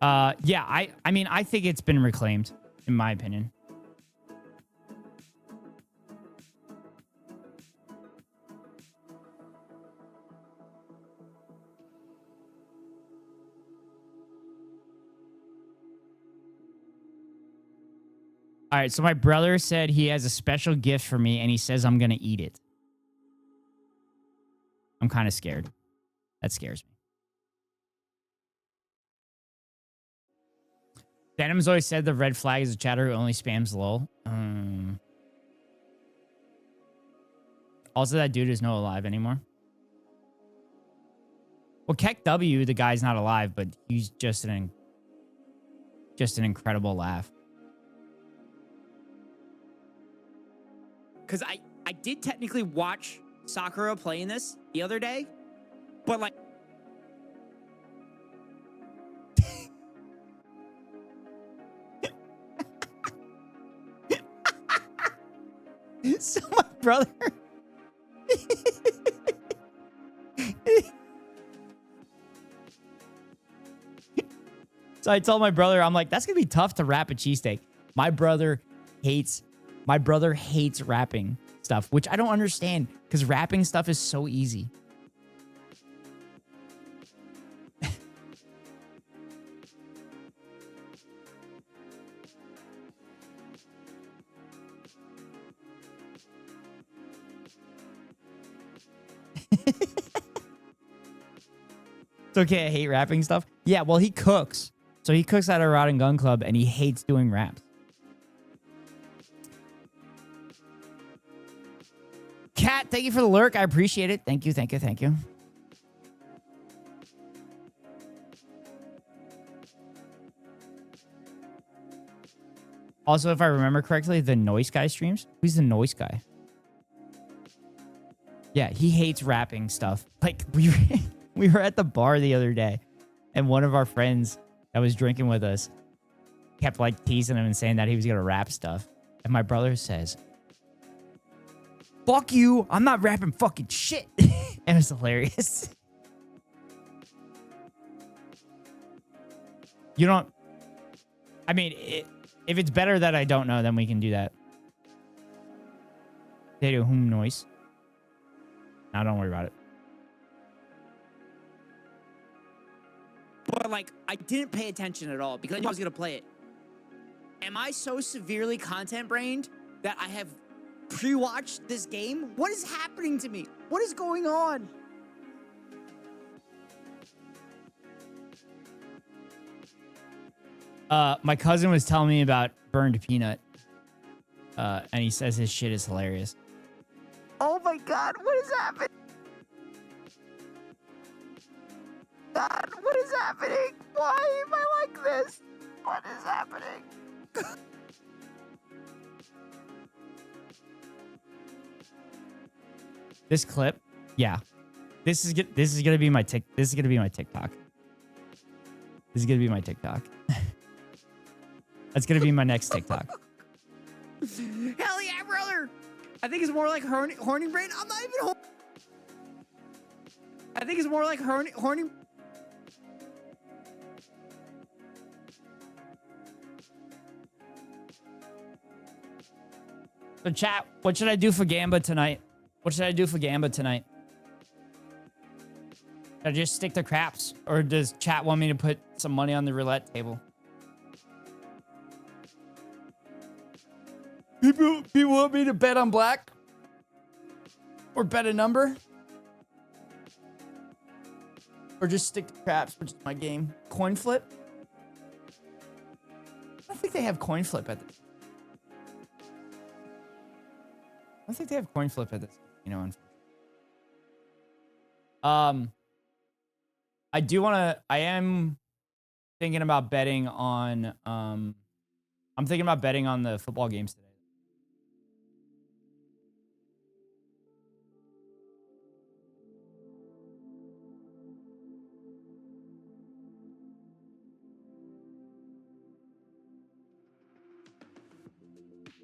Yeah, I mean, I think it's been reclaimed, in my opinion. All right, so my brother said he has a special gift for me, and he says I'm going to eat it. I'm kind of scared. That scares me. Venom's always said the red flag is a chatter who only spams lol. Also, that dude is not alive anymore. Well, Keck W, the guy's not alive, but he's just an incredible laugh. Because I did technically watch Sakura playing this the other day, but like... So my brother... So I told my brother, I'm like, that's going to be tough to wrap a cheesesteak. My brother hates wrapping stuff, which I don't understand because wrapping stuff is so easy. It's okay, I hate rapping stuff. Yeah, well, he cooks. So he cooks at a Rod and Gun Club, and he hates doing raps. Kat, thank you for the lurk. I appreciate it. Thank you, thank you, thank you. Also, if I remember correctly, the Noise Guy streams. Who's the Noise Guy? Yeah, he hates rapping stuff. Like, we were at the bar the other day, and one of our friends that was drinking with us kept, like, teasing him and saying that he was going to rap stuff. And my brother says, fuck you, I'm not rapping fucking shit. And it was hilarious. You don't... I mean, if it's better that I don't know, then we can do that. They do whom noise. Now don't worry about it. But like, I didn't pay attention at all because I knew I was gonna play it. Am I so severely content brained that I have pre-watched this game? What is happening to me? What is going on? My cousin was telling me about Burned Peanut. And he says his shit is hilarious. Oh my god, what is happening? God, what is happening? Why am I like this? What is happening? This clip, yeah. This is gonna be my TikTok. This is gonna be my TikTok. That's gonna be my next TikTok. Hell yeah, brother! I think it's more like horny brain. I'm not even I think it's more like horny. So chat, what should I do for Gamba tonight? Should I just stick to craps? Or does chat want me to put some money on the roulette table? People want me to bet on black? Or bet a number? Or just stick to craps, which is my game. Coin flip? I don't think they have coin flip at this. I don't think they have coin flip at this, you know. I am thinking about betting on, I'm thinking about betting on the football games today.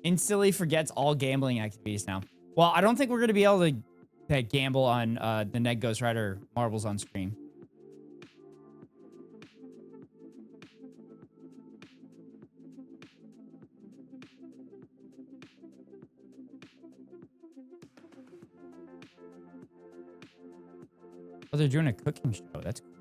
Instantly forgets all gambling activities now. Well, I don't think we're going to be able to gamble on the Ned Ghost Rider marbles on stream. Oh, they're doing a cooking show. That's cool.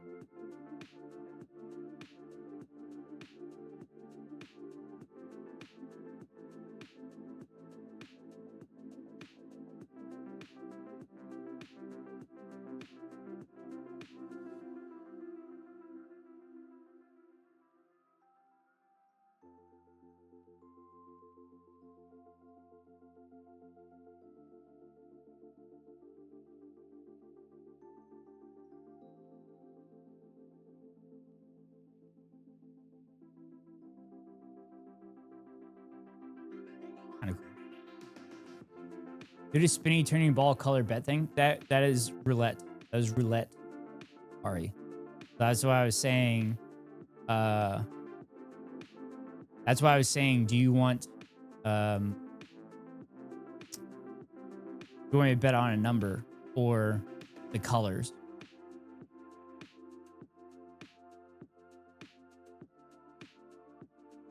Kind of cool. Did a spinny turning ball color bet thing? That is roulette. That is roulette. Sorry. That's why I was saying. That's why I was saying. Do you want? Do you want me to bet on a number or the colors?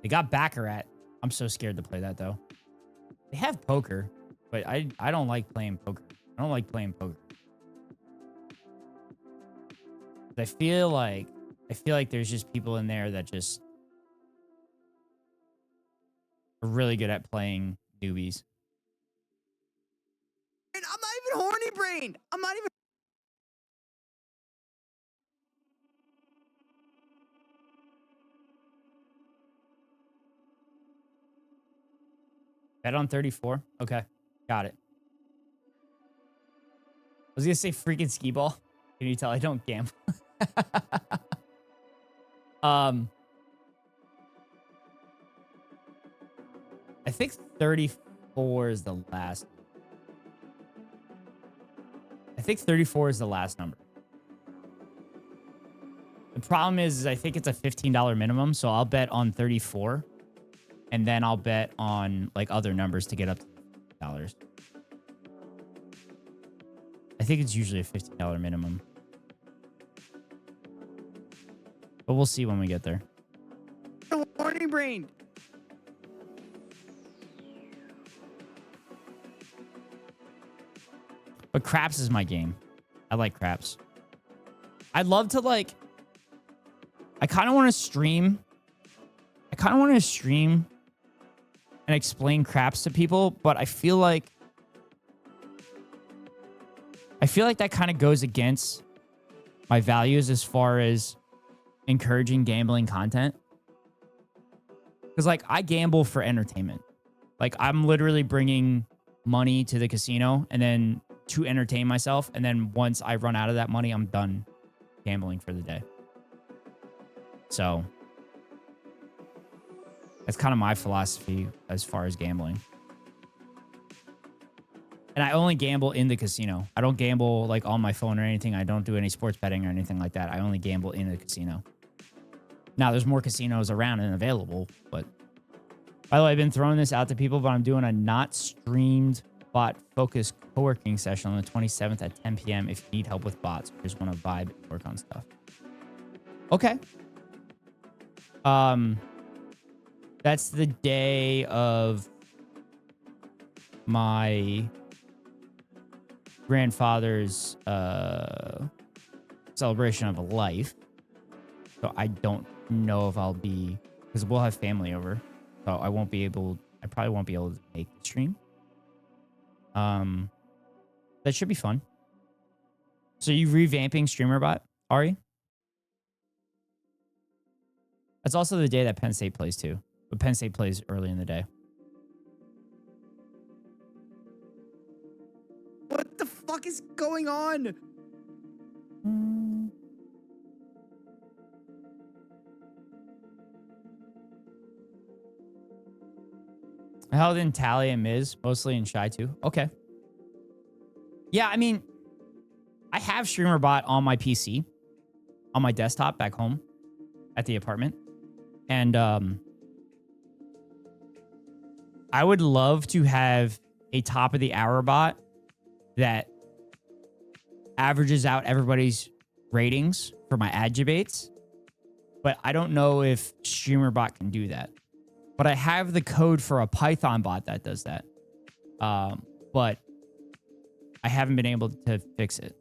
They got Baccarat. I'm so scared to play that though. They have poker, but I don't like playing poker. I don't like playing poker. I feel like there's just people in there that just are really good at playing newbies. I'm not even horny brained. I'm not even. Bet on 34. Okay. Got it. I was going to say freaking skee ball. Can you tell I don't gamble? I think 34 is the last. I think 34 is the last number. The problem is I think it's a $15 minimum, so I'll bet on 34. And then I'll bet on like other numbers to get up to $50. I think it's usually a $15 minimum. But we'll see when we get there. Horny brain. But craps is my game. I like craps. I'd love to like... I kind of want to stream. And explain craps to people, but I feel like that kind of goes against my values as far as encouraging gambling content. Because like I gamble for entertainment. Like I'm literally bringing money to the casino and then to entertain myself. And then once I run out of that money, I'm done gambling for the day. So that's kind of my philosophy as far as gambling. And I only gamble in the casino. I don't gamble like on my phone or anything. I don't do any sports betting or anything like that. I only gamble in the casino. Now, there's more casinos around and available, but... By the way, I've been throwing this out to people, but I'm doing a not streamed bot focused co-working session on the 27th at 10 p.m. if you need help with bots or just want to vibe and work on stuff. Okay. That's the day of my grandfather's celebration of a life. So I don't know if I'll be, because we'll have family over. So I probably won't be able to make the stream. That should be fun. So you revamping StreamerBot, Ari? That's also the day that Penn State plays too. But Penn State plays early in the day. What the fuck is going on? I held in Tally and Miz, mostly in Shy too. Okay. Yeah, I mean, I have StreamerBot on my PC, on my desktop back home at the apartment. And I would love to have a top of the hour bot that averages out everybody's ratings for my ad debates. But I don't know if StreamerBot can do that. But I have the code for a Python bot that does that. But I haven't been able to fix it.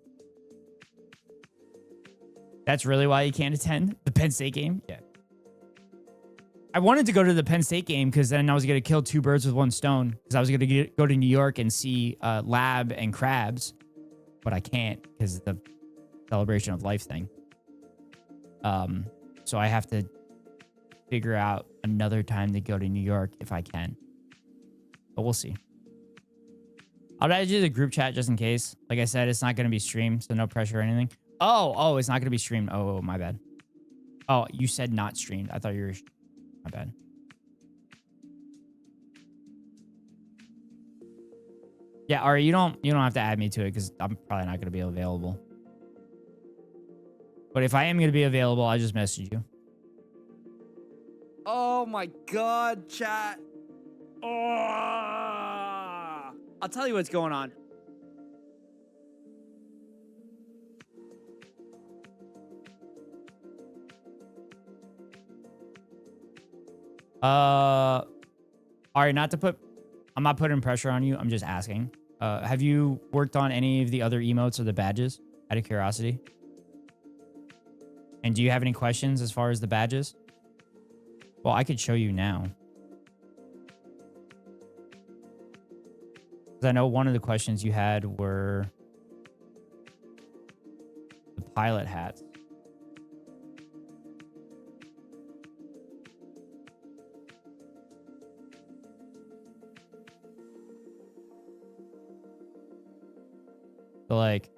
That's really why you can't attend the Penn State game? Yeah. I wanted to go to the Penn State game because then I was going to kill two birds with one stone. Because I was going to go to New York and see Lab and Krabs. But I can't because of the celebration of life thing. So I have to figure out another time to go to New York if I can. But we'll see. I'll add you to the group chat just in case. Like I said, it's not going to be streamed, so no pressure or anything. Oh, it's not going to be streamed. Oh, my bad. Oh, you said not streamed. I thought you were... My bad. Yeah, Ari, you don't have to add me to it because I'm probably not going to be available. But if I am going to be available, I'll just message you. Oh my god, chat. Oh. I'll tell you what's going on. All right, I'm not putting pressure on you. I'm just asking. Have you worked on any of the other emotes or the badges out of curiosity? And do you have any questions as far as the badges? Well, I could show you now. Because I know one of the questions you had were the pilot hats. So like,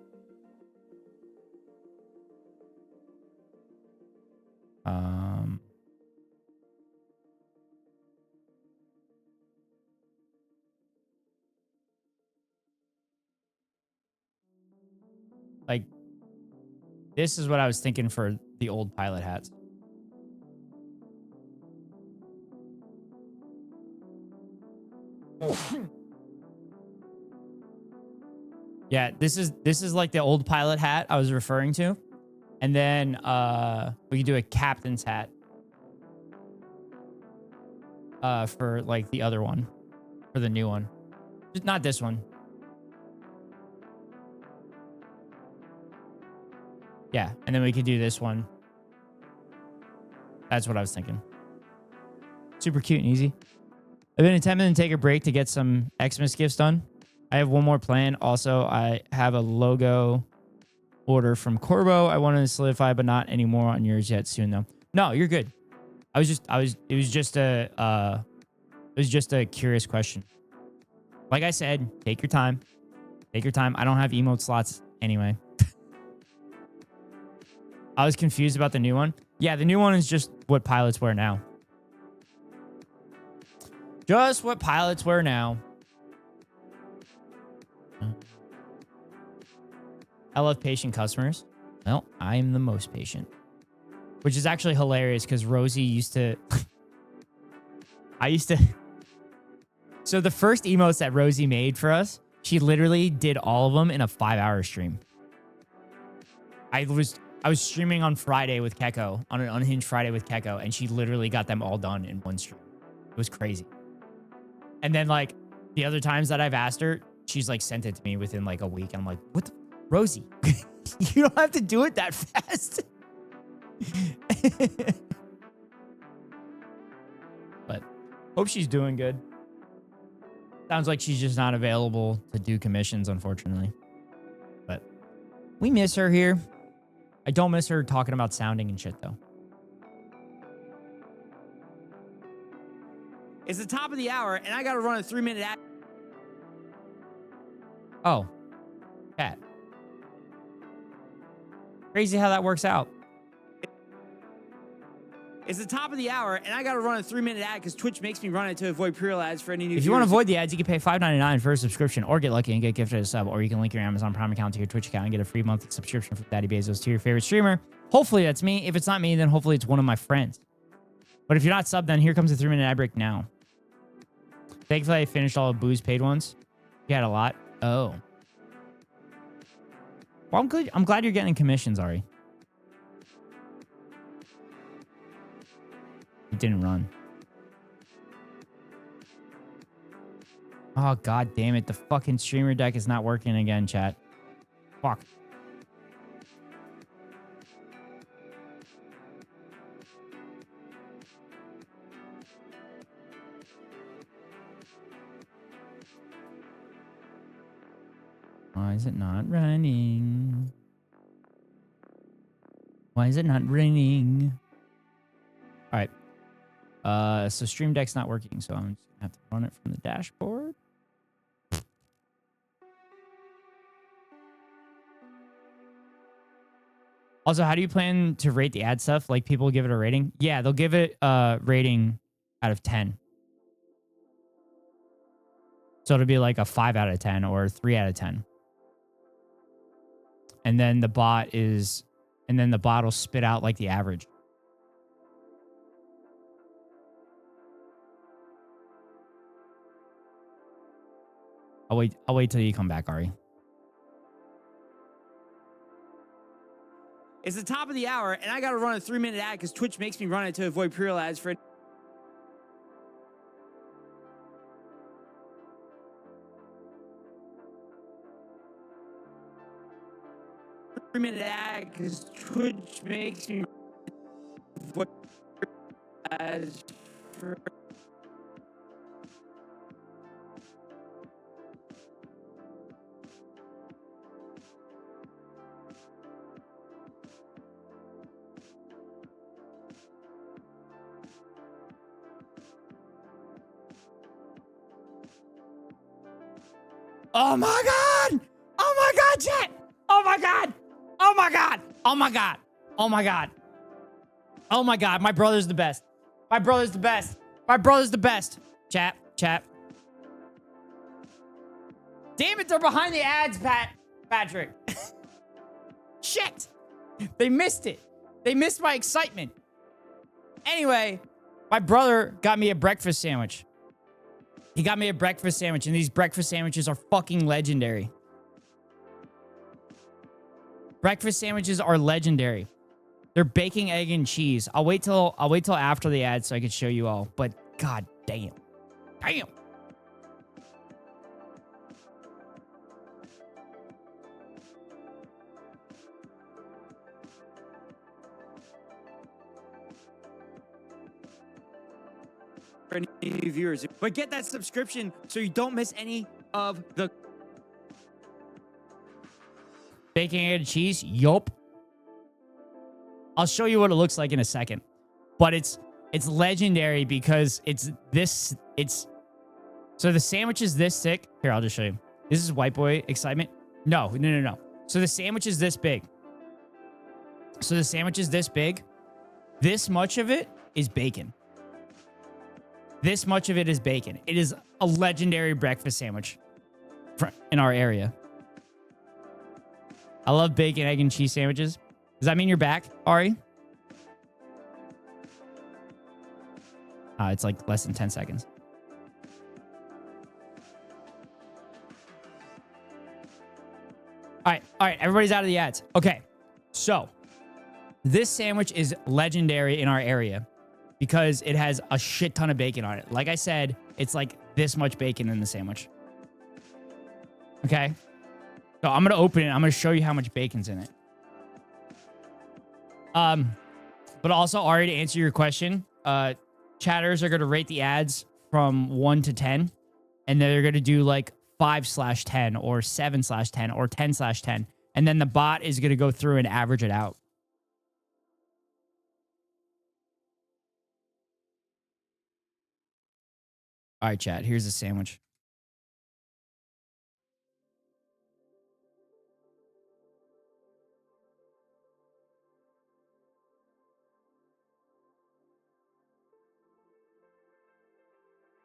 like this is what I was thinking for the old pilot hats. Yeah, this is like the old pilot hat I was referring to. And then we could do a captain's hat for like the other one, for the new one. Just not this one. Yeah, and then we could do this one. That's what I was thinking. Super cute and easy. I've been attempting to take a break to get some Xmas gifts done. I have one more plan. Also, I have a logo order from Corbo I wanted to solidify, but not anymore on yours yet. Soon though. No, you're good. It was just a curious question. Like I said, take your time. Take your time. I don't have emote slots anyway. I was confused about the new one. Yeah, the new one is just what pilots wear now. Just what pilots wear now. I love patient customers. Well, I am the most patient. Which is actually hilarious because Rosie used to... So the first emotes that Rosie made for us, she literally did all of them in a 5-hour stream. I was streaming on Friday with Keko, on an unhinged Friday with Keko, and she literally got them all done in one stream. It was crazy. And then like the other times that I've asked her, she's like sent it to me within like a week. I'm like, what the, Rosie, you don't have to do it that fast. But hope she's doing good. Sounds like she's just not available to do commissions, unfortunately. But we miss her here. I don't miss her talking about sounding and shit, though. It's the top of the hour, and I got to run a 3-minute ad. Oh. Cat. Crazy how that works out. It's the top of the hour, and I got to run a 3-minute ad because Twitch makes me run it to avoid pre-roll ads for any new If you want to viewers. avoid the ads, you can pay $5.99 for a subscription or get lucky and get gifted a sub, or you can link your Amazon Prime account to your Twitch account and get a free monthly subscription from Daddy Bezos to your favorite streamer. Hopefully that's me. If it's not me, then hopefully it's one of my friends. But if you're not subbed, then here comes a 3-minute ad break now. Thankfully, I finished all of Boo's paid ones. You had a lot. Oh. Well, I'm good. I'm glad you're getting commissions, Ari. It didn't run. Oh, god damn it. The fucking streamer deck is not working again, chat. Fuck. Why is it not running? Why is it not running? All right. So Stream Deck's not working, so I'm just gonna have to run it from the dashboard. Also, how do you plan to rate the ad stuff? Like, people give it a rating? Yeah, they'll give it a rating out of 10. So it'll be like a 5 out of 10 or a 3 out of 10. And then the bot will spit out like the average. I'll wait till you come back, Ari. It's the top of the hour, and I got to run a 3-minute ad because Twitch makes me run it to avoid pre-roll ads for... 3-minute ad because Twitch makes me avoid ads for... Oh my god! Oh my god! God, chat. Oh my God. Oh my God. Oh my God. Oh my God. Oh my God. My brother's the best. My brother's the best. My brother's the best. Chat. Damn it, they're behind the ads, Patrick. Shit. They missed it. They missed my excitement. Anyway, my brother got me a breakfast sandwich. He got me a breakfast sandwich, and these breakfast sandwiches are fucking legendary. Breakfast sandwiches are legendary. They're bacon, egg, and cheese. I'll wait till after the ad so I can show you all. But god damn. Damn. For any new viewers, but get that subscription so you don't miss any of the Bacon, egg, and cheese? Yup. I'll show you what it looks like in a second. But it's legendary because so the sandwich is this thick. Here, I'll just show you. This is white boy excitement. No. So the sandwich is this big. This much of it is bacon. This much of it is bacon. It is a legendary breakfast sandwich in our area. I love bacon, egg, and cheese sandwiches. Does that mean you're back, Ari? It's like less than 10 seconds. All right. Everybody's out of the ads. Okay. So this sandwich is legendary in our area because it has a shit ton of bacon on it. Like I said, it's like this much bacon in the sandwich. Okay. So I'm going to open it. I'm going to show you how much bacon's in it. But also, Ari, to answer your question, chatters are going to rate the ads from 1 to 10. And they're going to do like 5/10 or 7/10 or 10/10. And then the bot is going to go through and average it out. All right, chat. Here's the sandwich.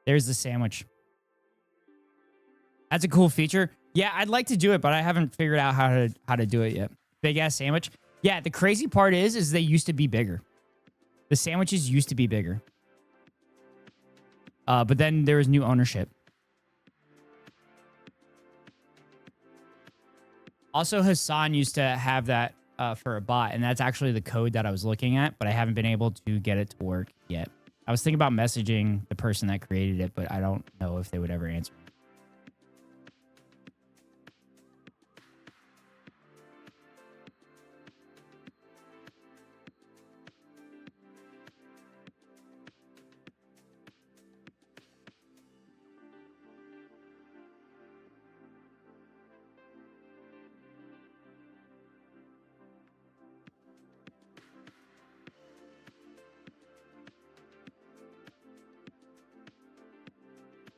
There's the sandwich. That's a cool feature. Yeah, I'd like to do it, but I haven't figured out how to do it yet. Big ass sandwich. Yeah, the crazy part is they used to be bigger. The sandwiches used to be bigger. But then there was new ownership. Also, Hassan used to have that for a bot, and that's actually the code that I was looking at, but I haven't been able to get it to work yet. I was thinking about messaging the person that created it, but I don't know if they would ever answer.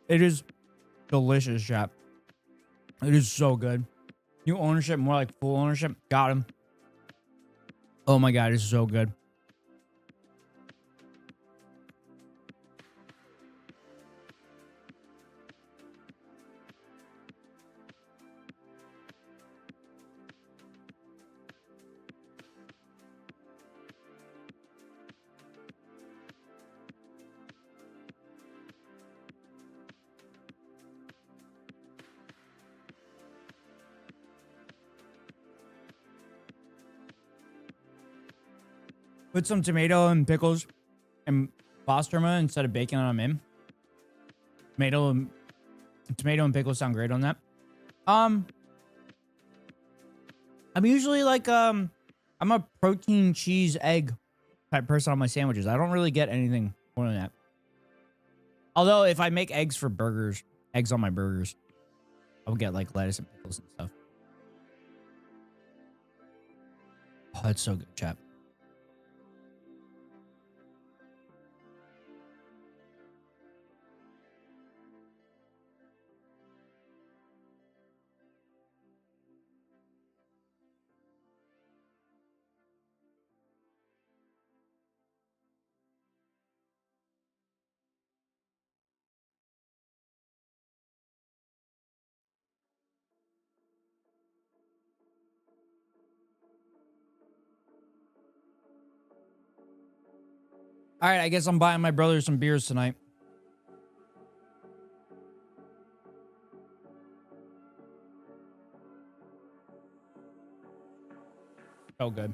It is delicious, chap. It is so good. New ownership, more like full ownership. Got him. Oh my god, it's so good. Put some tomato and pickles and pastırma instead of bacon on them in. Tomato and pickles sound great on that. I'm usually like I'm a protein cheese egg type person on my sandwiches. I don't really get anything more than that. Although if I make eggs for burgers, eggs on my burgers, I'll get like lettuce and pickles and stuff. Oh, that's so good, chap. All right, I guess I'm buying my brother some beers tonight. So good.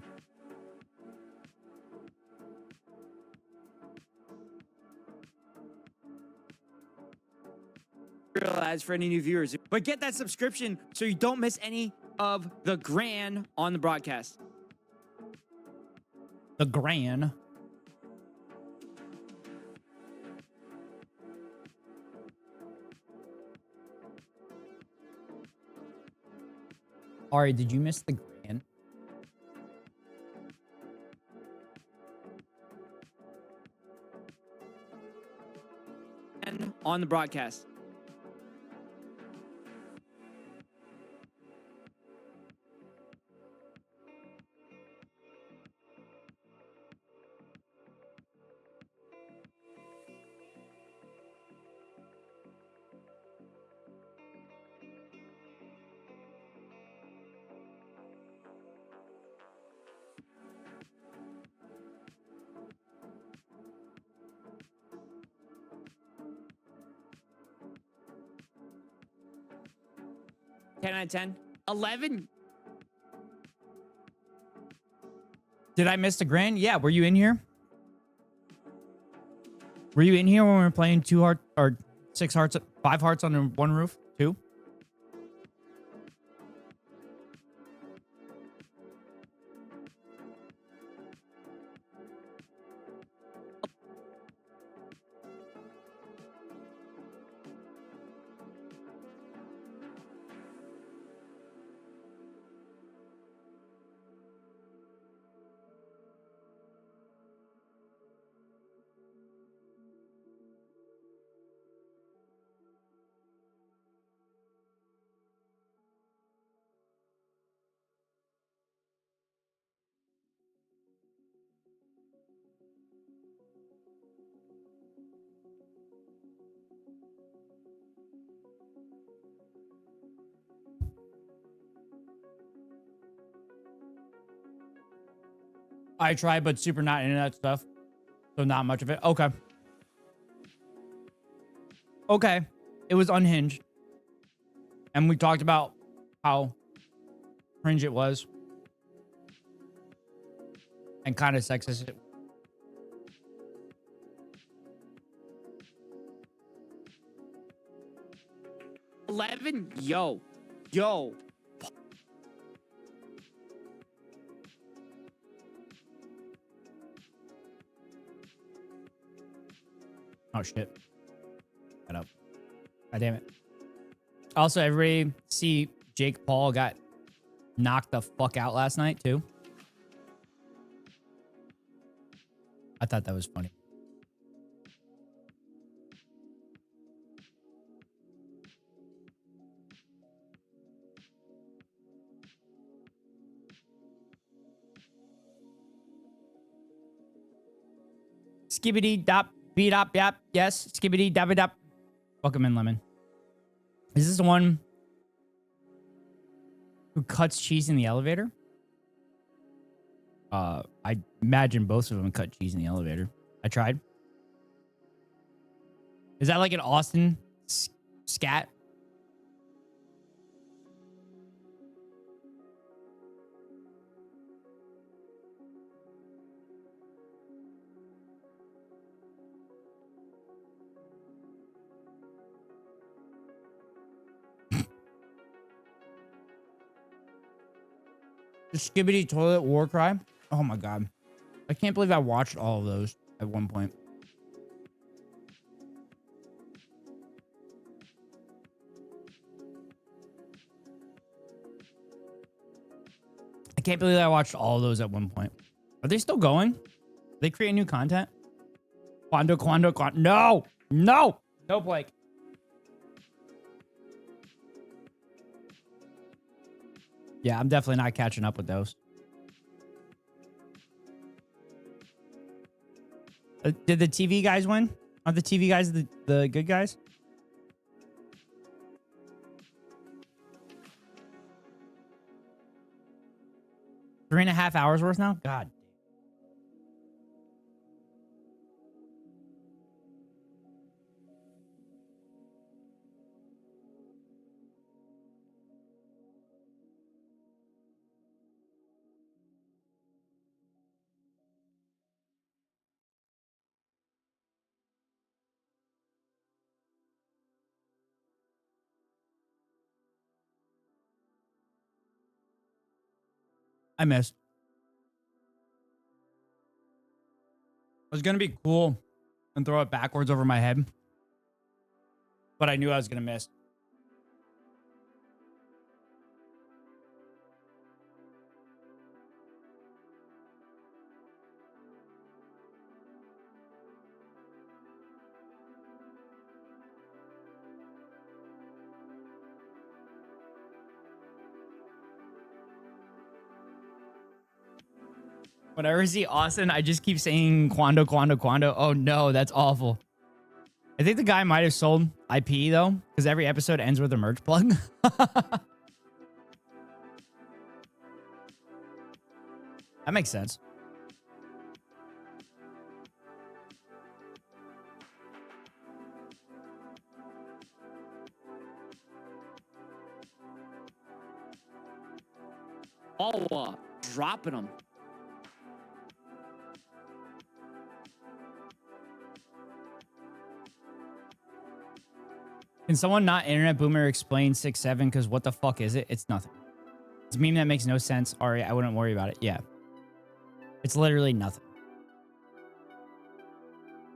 Ads for any new viewers, but get that subscription so you don't miss any of the gran on the broadcast. The Gran. Ari, did you miss the Gran? And on the broadcast. Ten out of 10. 11. Did I miss the Gran? Yeah, were you in here? Were you in here when we were playing 2 heart or 6 hearts, 5 hearts under one roof? 2? I tried, but super not into that stuff. So not much of it. Okay. Okay. It was unhinged. And we talked about how cringe it was. And kind of sexist. 11. Yo. Oh, shit. Shut up. God damn it. Also, everybody see Jake Paul got knocked the fuck out last night, too? I thought that was funny. Skibbity dop beat up yap. Yes, skibbity dabba dop. Welcome in, Lemon. Is this the one who cuts cheese in the elevator? I imagine both of them cut cheese in the elevator. I tried. Is that like an Austin scat? The Skibbity Toilet War Cry. Oh my god. I can't believe I watched all of those at one point. I can't believe I watched all of those at one point. Are they still going? They create new content? Quando. No! No! No, Blake. Yeah, I'm definitely not catching up with those. Did the TV guys win? Are the TV guys the good guys? Three and a half hours worth now? God. I missed. I was gonna be cool and throw it backwards over my head, but I knew I was gonna miss. Whenever I see Austin, I just keep saying Quando, Quando, Quando. Oh no, that's awful. I think the guy might have sold IP though, because every episode ends with a merch plug. That makes sense. Oh, dropping them. Can someone not internet boomer explain 6-7? Because what the fuck is it? It's nothing. It's a meme that makes no sense. Ari, I wouldn't worry about it. Yeah. It's literally nothing.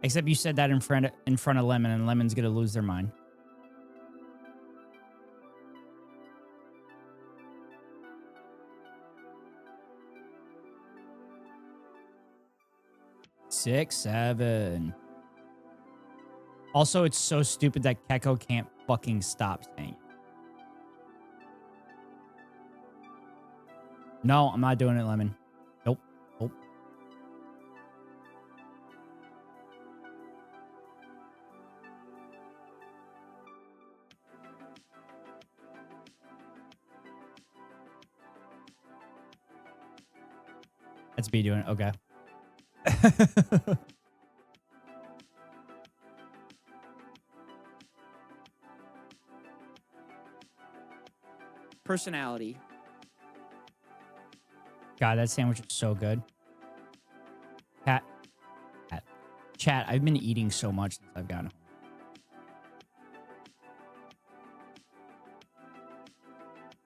Except you said that in front of Lemon, and Lemon's gonna lose their mind. Six, 7. Also, it's so stupid that Keko can't fucking stop saying it. No, I'm not doing it, Lemon. Nope. Nope. That's me doing it. Okay. Personality. God, that sandwich is so good. Cat. Chat, I've been eating so much since I've gotten home.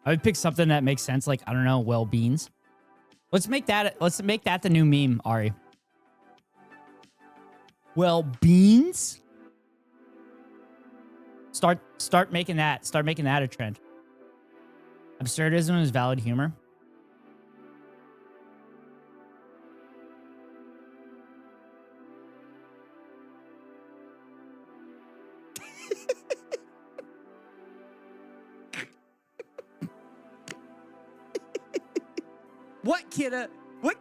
I would pick something that makes sense, like, I don't know, well, beans. Let's make that the new meme, Ari. Well, beans? Start making that a trend. Absurdism is valid humor. What, kidda? What?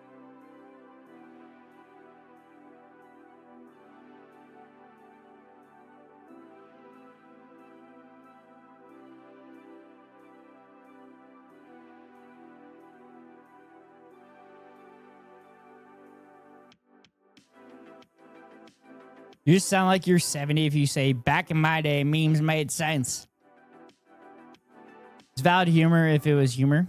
You just sound like you're 70 if you say, back in my day, memes made sense. It's valid humor if it was humor.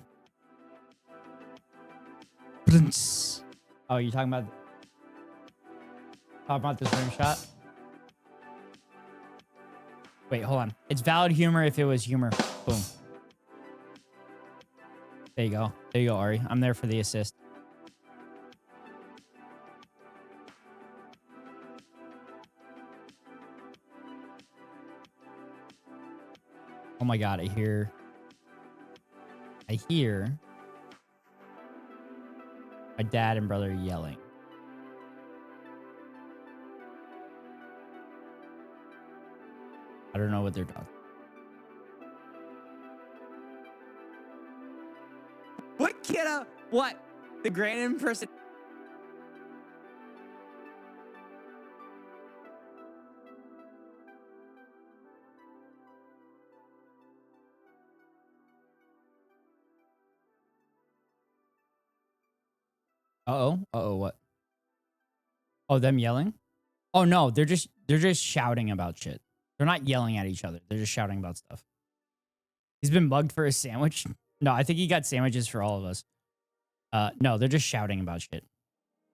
Oh, you're talking about this rim shot? Wait, hold on. It's valid humor if it was humor. Boom. There you go. There you go, Ari. I'm there for the assist. Oh my God, I hear my dad and brother yelling. I don't know what they're talking. What, kidda? What? The grand imperson. Uh-oh. Uh-oh, what? Oh, them yelling? Oh no, they're just shouting about shit. They're not yelling at each other. They're just shouting about stuff. He's been mugged for a sandwich. No, I think he got sandwiches for all of us. No, they're just shouting about shit.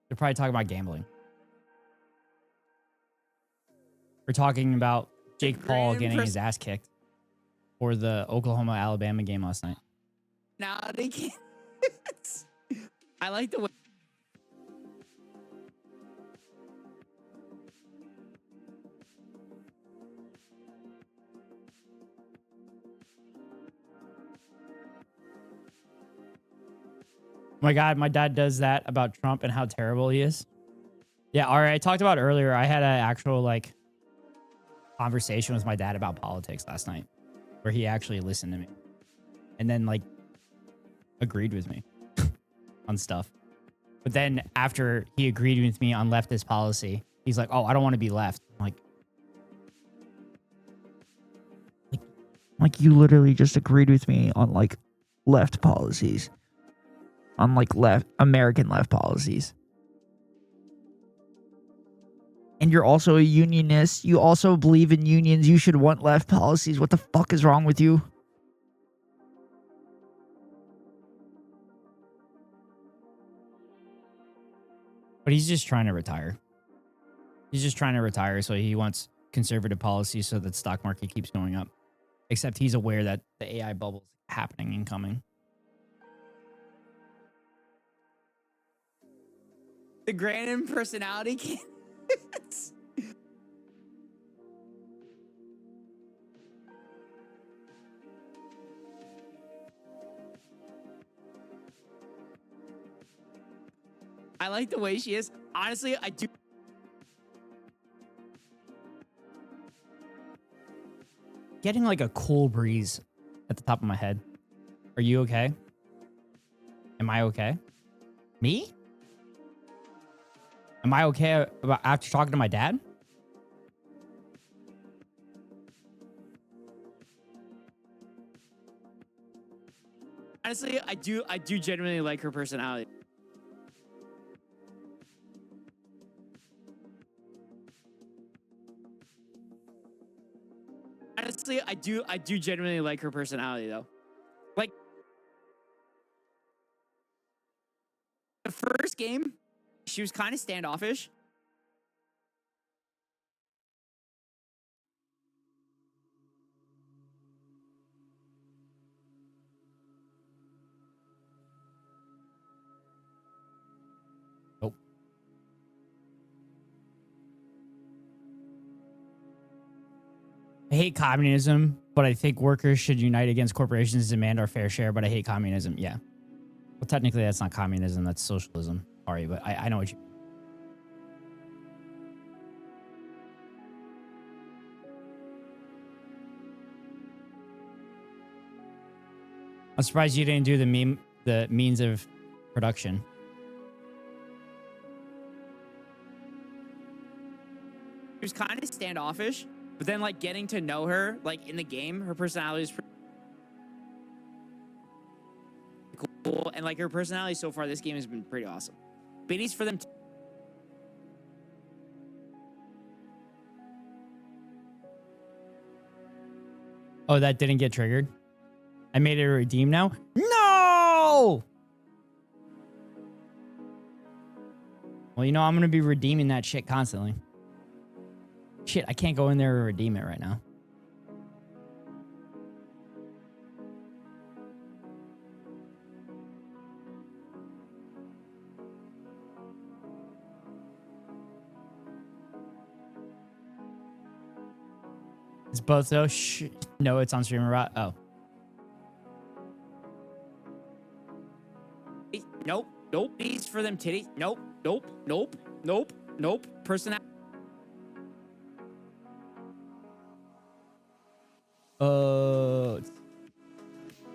They're probably talking about gambling. We're talking about Jake Paul getting his ass kicked for the Oklahoma-Alabama game last night. Nah, they can't. I like the way. My God, my dad does that about Trump and how terrible he is. Yeah, all right. I talked about earlier. I had an actual like conversation with my dad about politics last night, where he actually listened to me, and then like agreed with me on stuff. But then after he agreed with me on leftist policy, he's like, "Oh, I don't want to be left." I'm like you literally just agreed with me on like left policies. On like left American left policies. And you're also a unionist. You also believe in unions. You should want left policies. What the fuck is wrong with you? But he's just trying to retire. He's just trying to retire, so he wants conservative policies so that the stock market keeps going up. Except he's aware that the AI bubble is happening and coming. The grand personality candidates. I like the way she is. Honestly, I do. Getting like a cool breeze at the top of my head. Are you okay? Am I okay? Me? Am I okay after talking to my dad? Honestly, I do genuinely like her personality. Honestly, I do genuinely like her personality though. Like the first game, she was kind of standoffish. Nope. I hate communism, but I think workers should unite against corporations and demand our fair share, but I hate communism. Yeah. Well, technically, that's not communism. That's socialism. Sorry, but I know what you... I'm surprised you didn't do the means of production. She was kind of standoffish, but then like getting to know her, like in the game, her personality is pretty cool, and like her personality so far, this game has been pretty awesome. Biddies for them. Oh, that didn't get triggered? I made it a redeem now? No! Well, you know, I'm going to be redeeming that shit constantly. Shit, I can't go in there and redeem it right now. It's both though. No, it's on streamer rot. Oh. Nope. Nope. Biddies for them titties. Nope. Nope. Nope. Nope. Nope. Personality.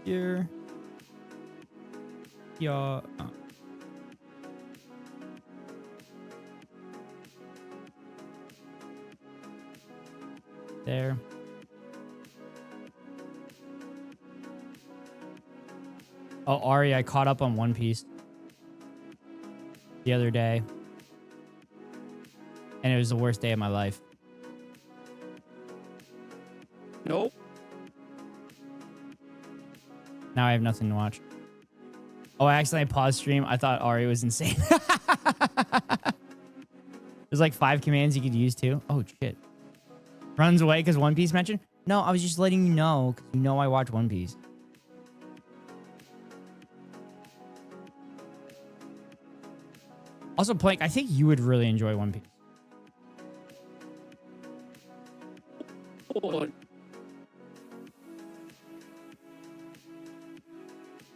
Here. Yeah. Oh. There. Oh, Ari, I caught up on One Piece the other day, and it was the worst day of my life. Nope. Now I have nothing to watch. Oh, I accidentally paused stream. I thought Ari was insane. There's like 5 commands you could use too. Oh, shit. Runs away because One Piece mentioned? No, I was just letting you know because you know I watch One Piece. Also, Plank, I think you would really enjoy One Piece.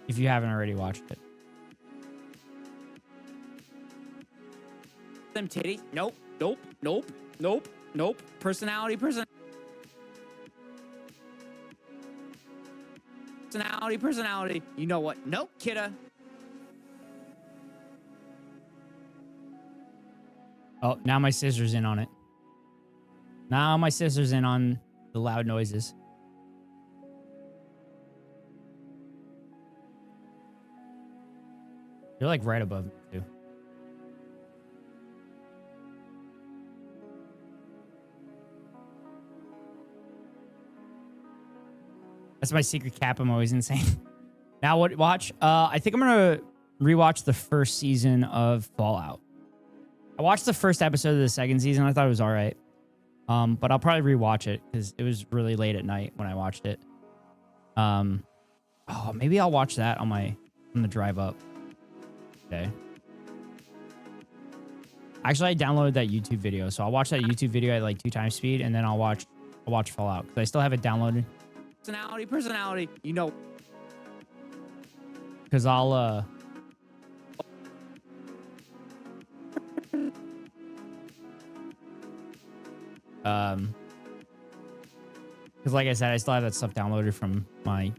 If you haven't already watched it. Them titty. Nope. Nope. Nope. Nope. Nope. Personality. Personality. You know what? Nope, kidda. Oh, now my sister's in on it. Now my sister's in on the loud noises. You're like right above me too. That's my secret cap. I'm always insane. Now what? Watch. I think I'm gonna rewatch the first season of Fallout. I watched the first episode of the second season. I thought it was all right. But I'll probably rewatch it because it was really late at night when I watched it. Oh, maybe I'll watch that on the drive up. Okay. Actually, I downloaded that YouTube video, so I'll watch that YouTube video at like 2 times speed, and then I'll watch Fallout because I still have it downloaded. Personality. You know. Because I'll because like I said, I still have that stuff downloaded from my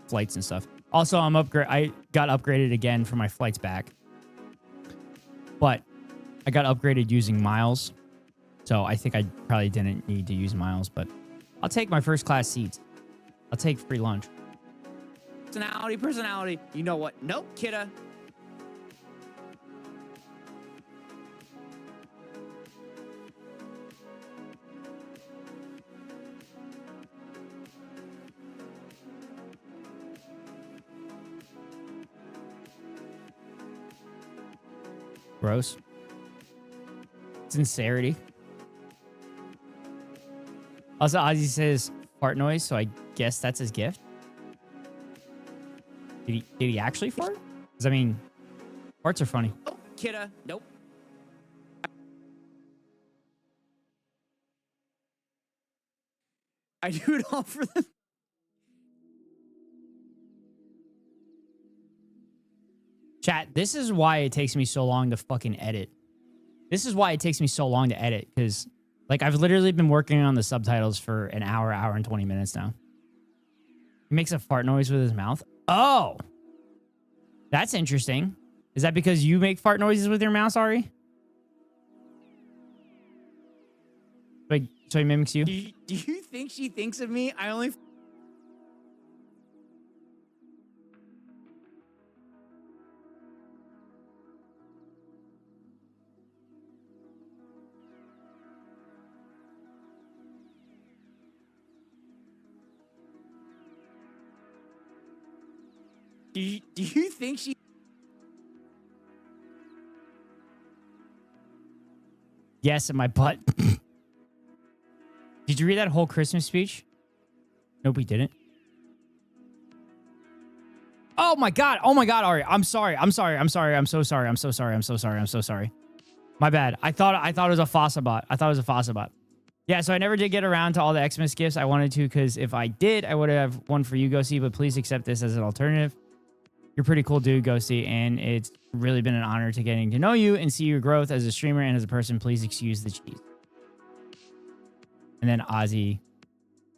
flights and stuff. Also, I got upgraded again for my flights back, but I got upgraded using miles, so I think I probably didn't need to use miles. But I'll take my first class seats. I'll take free lunch. Personality. You know what? Nope, kidda. Gross. Sincerity. Also, Ozzy says fart noise, so I guess that's his gift. Did he actually fart? Because I mean, farts are funny. Oh, kidda. Nope. I do it all for them. Chat, this is why it takes me so long to fucking edit. This is why it takes me so long to edit, because like I've literally been working on the subtitles for an hour and 20 minutes now. He makes a fart noise with his mouth. Oh, that's interesting. Is that because you make fart noises with your mouth, Ari? Like, so he mimics you? Do you think she thinks of me? I only... Do you think she... Yes, in my butt. Did you read that whole Christmas speech? Nope, we didn't. Oh my god, Ari. I'm sorry. I'm so sorry. My bad. I thought it was a Fossabot. Yeah, so I never did get around to all the Xmas gifts. I wanted to, because if I did, I would have one for you, Ghosty, but please accept this as an alternative. You're a pretty cool dude, Ghosty, and it's really been an honor to getting to know you and see your growth as a streamer and as a person. Please excuse the cheese. And then Ozzy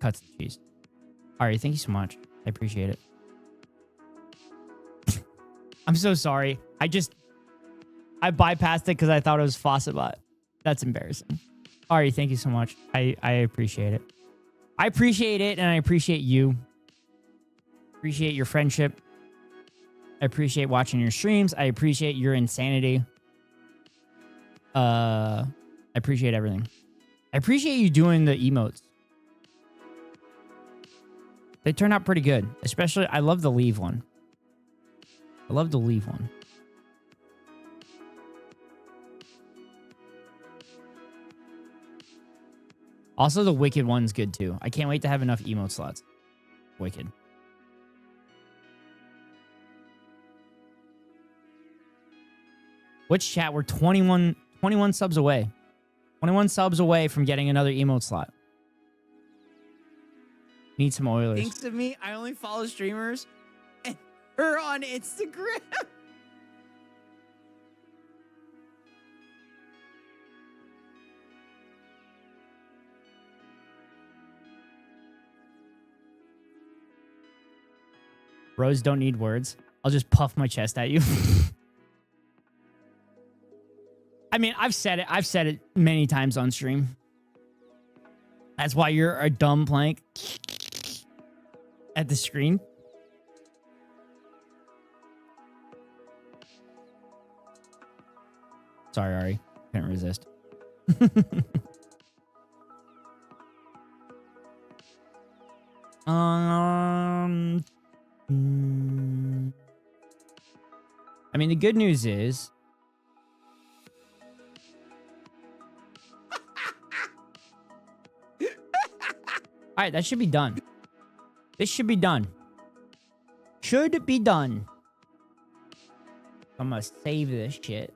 cuts the cheese. All right, thank you so much. I appreciate it. I'm so sorry. I bypassed it because I thought it was Fossabot. That's embarrassing. All right, thank you so much. I appreciate it. I appreciate it, and I appreciate you. Appreciate your friendship. I appreciate watching your streams. I appreciate your insanity. I appreciate everything. I appreciate you doing the emotes. They turned out pretty good. Especially, I love the leave one. Also, the Wicked one's good too. I can't wait to have enough emote slots. Wicked. Which chat? We're 21 subs away. 21 subs away from getting another emote slot. Need some Oilers. Thinks of me. I only follow streamers and her on Instagram. Bros don't need words. I'll just puff my chest at you. I mean, I've said it. I've said it many times on stream. That's why you're a dumb plank at the screen. Sorry, Ari. Couldn't resist. I mean, the good news is all right, that should be done. This should be done. Should be done. I'm gonna save this shit.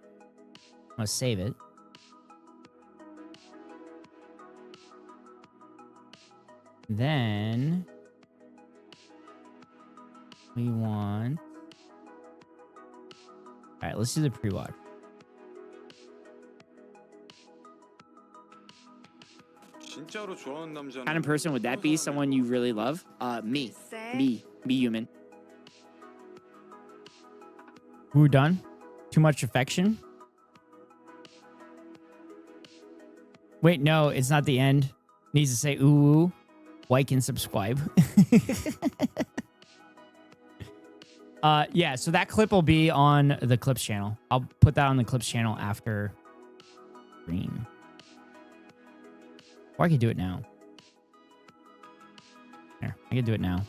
I'm gonna save it. Then we want... All right, let's do the pre-watch. What kind of person would that be? Someone you really love? Me. Me. Be human. Who done? Too much affection? Wait, no, it's not the end. Needs to say ooh, like and subscribe. Yeah, so that clip will be on the Clips channel. I'll put that on the Clips channel after stream. Or I could do it now. Here, I could do it now.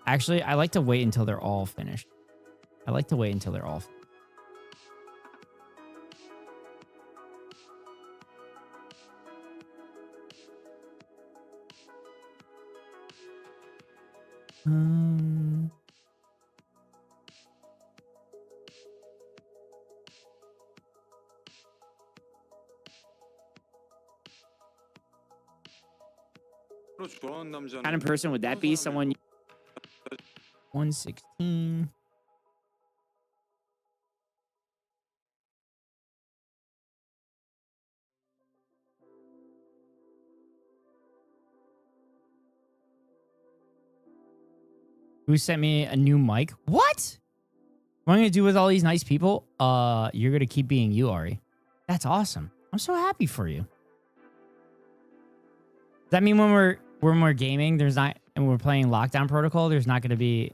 Actually, I like to wait until they're all finished. I like to wait until they're all finished. What kind of person would that be? Someone 116. Who sent me a new mic? What? What am I gonna do with all these nice people? You're gonna keep being you, Ari. That's awesome. I'm so happy for you. Does that mean when we're gaming, there's not, and we're playing Lockdown Protocol, there's not gonna be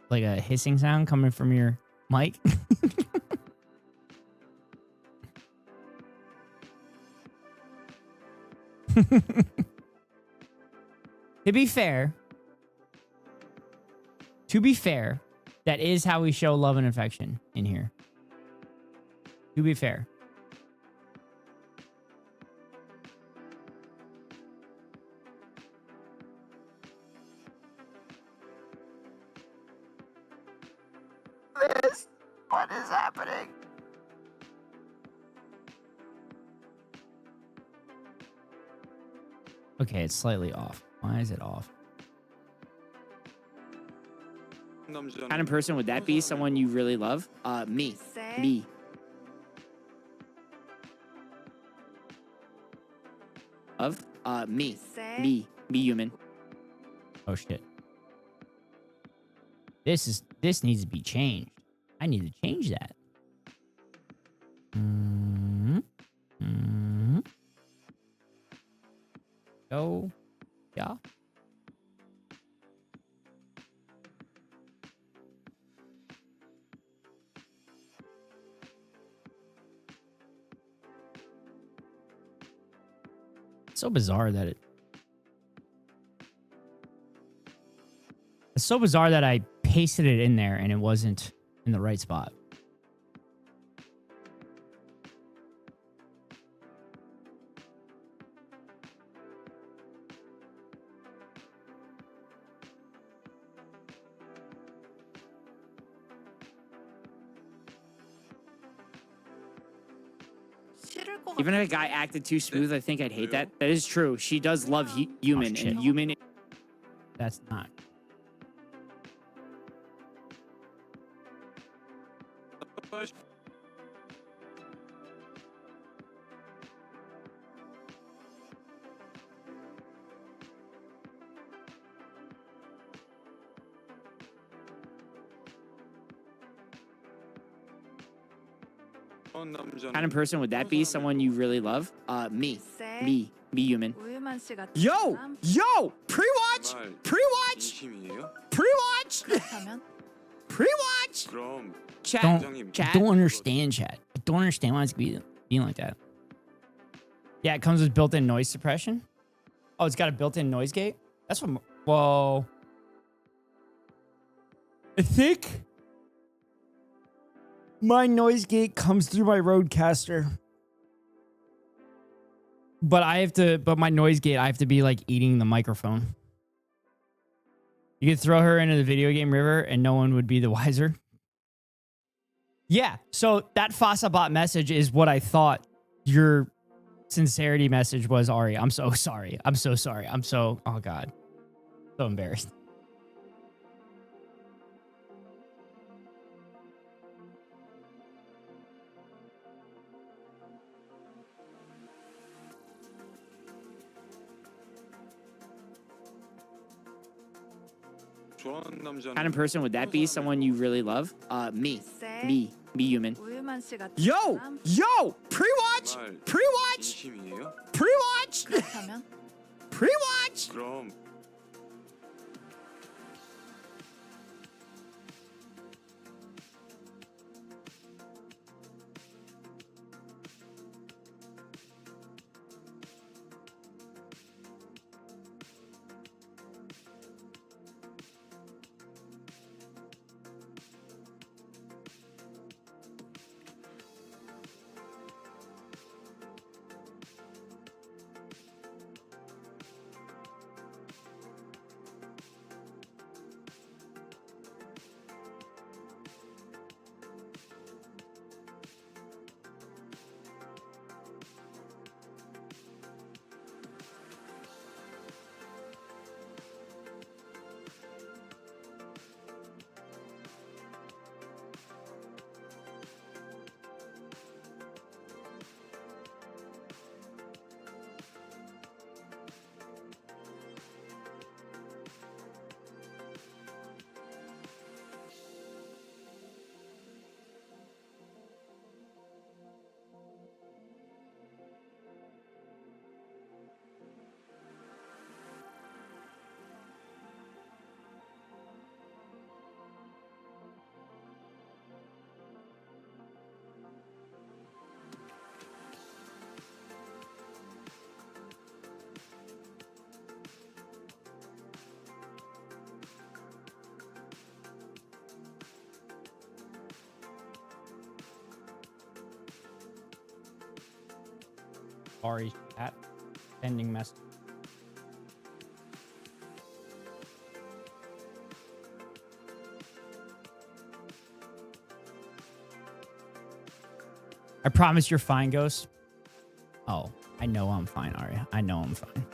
like a hissing sound coming from your mic? To be fair, that is how we show love and affection in here. To be fair. What is happening? Okay, it's slightly off. Why is it off? What kind of person would that be? Someone you really love? Me. Me. Of? Me. Me. Be human. Oh shit. This needs to be changed. I need to change that. Oh, yeah. It's so bizarre that it's so bizarre that I pasted it in there and it wasn't in the right spot. 싫을 것 Even 같아. if a guy acted too smooth, I think I'd hate that. That is true. She does love human, shit. and human. That's not. Kind of person would that be? Someone you really love? Me. 글쎄, Me human. 우유만 씨 같은 Yo, 사람? yo, pre-watch, pre-watch, 진심이에요? pre-watch, 그렇다면 pre-watch. 그럼 Chat, Don't chat. don't understand, chat. I don't understand why it's being like that. Yeah, it comes with built-in noise suppression. Oh, it's got a built-in noise gate. That's what. Whoa. I think my noise gate comes through my Rodecaster. But my noise gate, I have to be like eating the microphone. You could throw her into the video game river and no one would be the wiser. Yeah, so that Fasabot message is what I thought your sincerity message was, Ari. I'm so sorry. I'm so sorry. Oh God. So embarrassed. 좋아하는 남자는 Kind of person would that be? Someone you really love? Me. 글쎄, Me human. 우유만 씨 같은 Yo, 사람? yo, pre-watch, 정말 pre-watch, 진심이에요? pre-watch, 그렇다면 pre-watch. 그럼 Ari chat. Sending message. I promise you're fine, Ghost. Oh, I know I'm fine, Arya. I know I'm fine.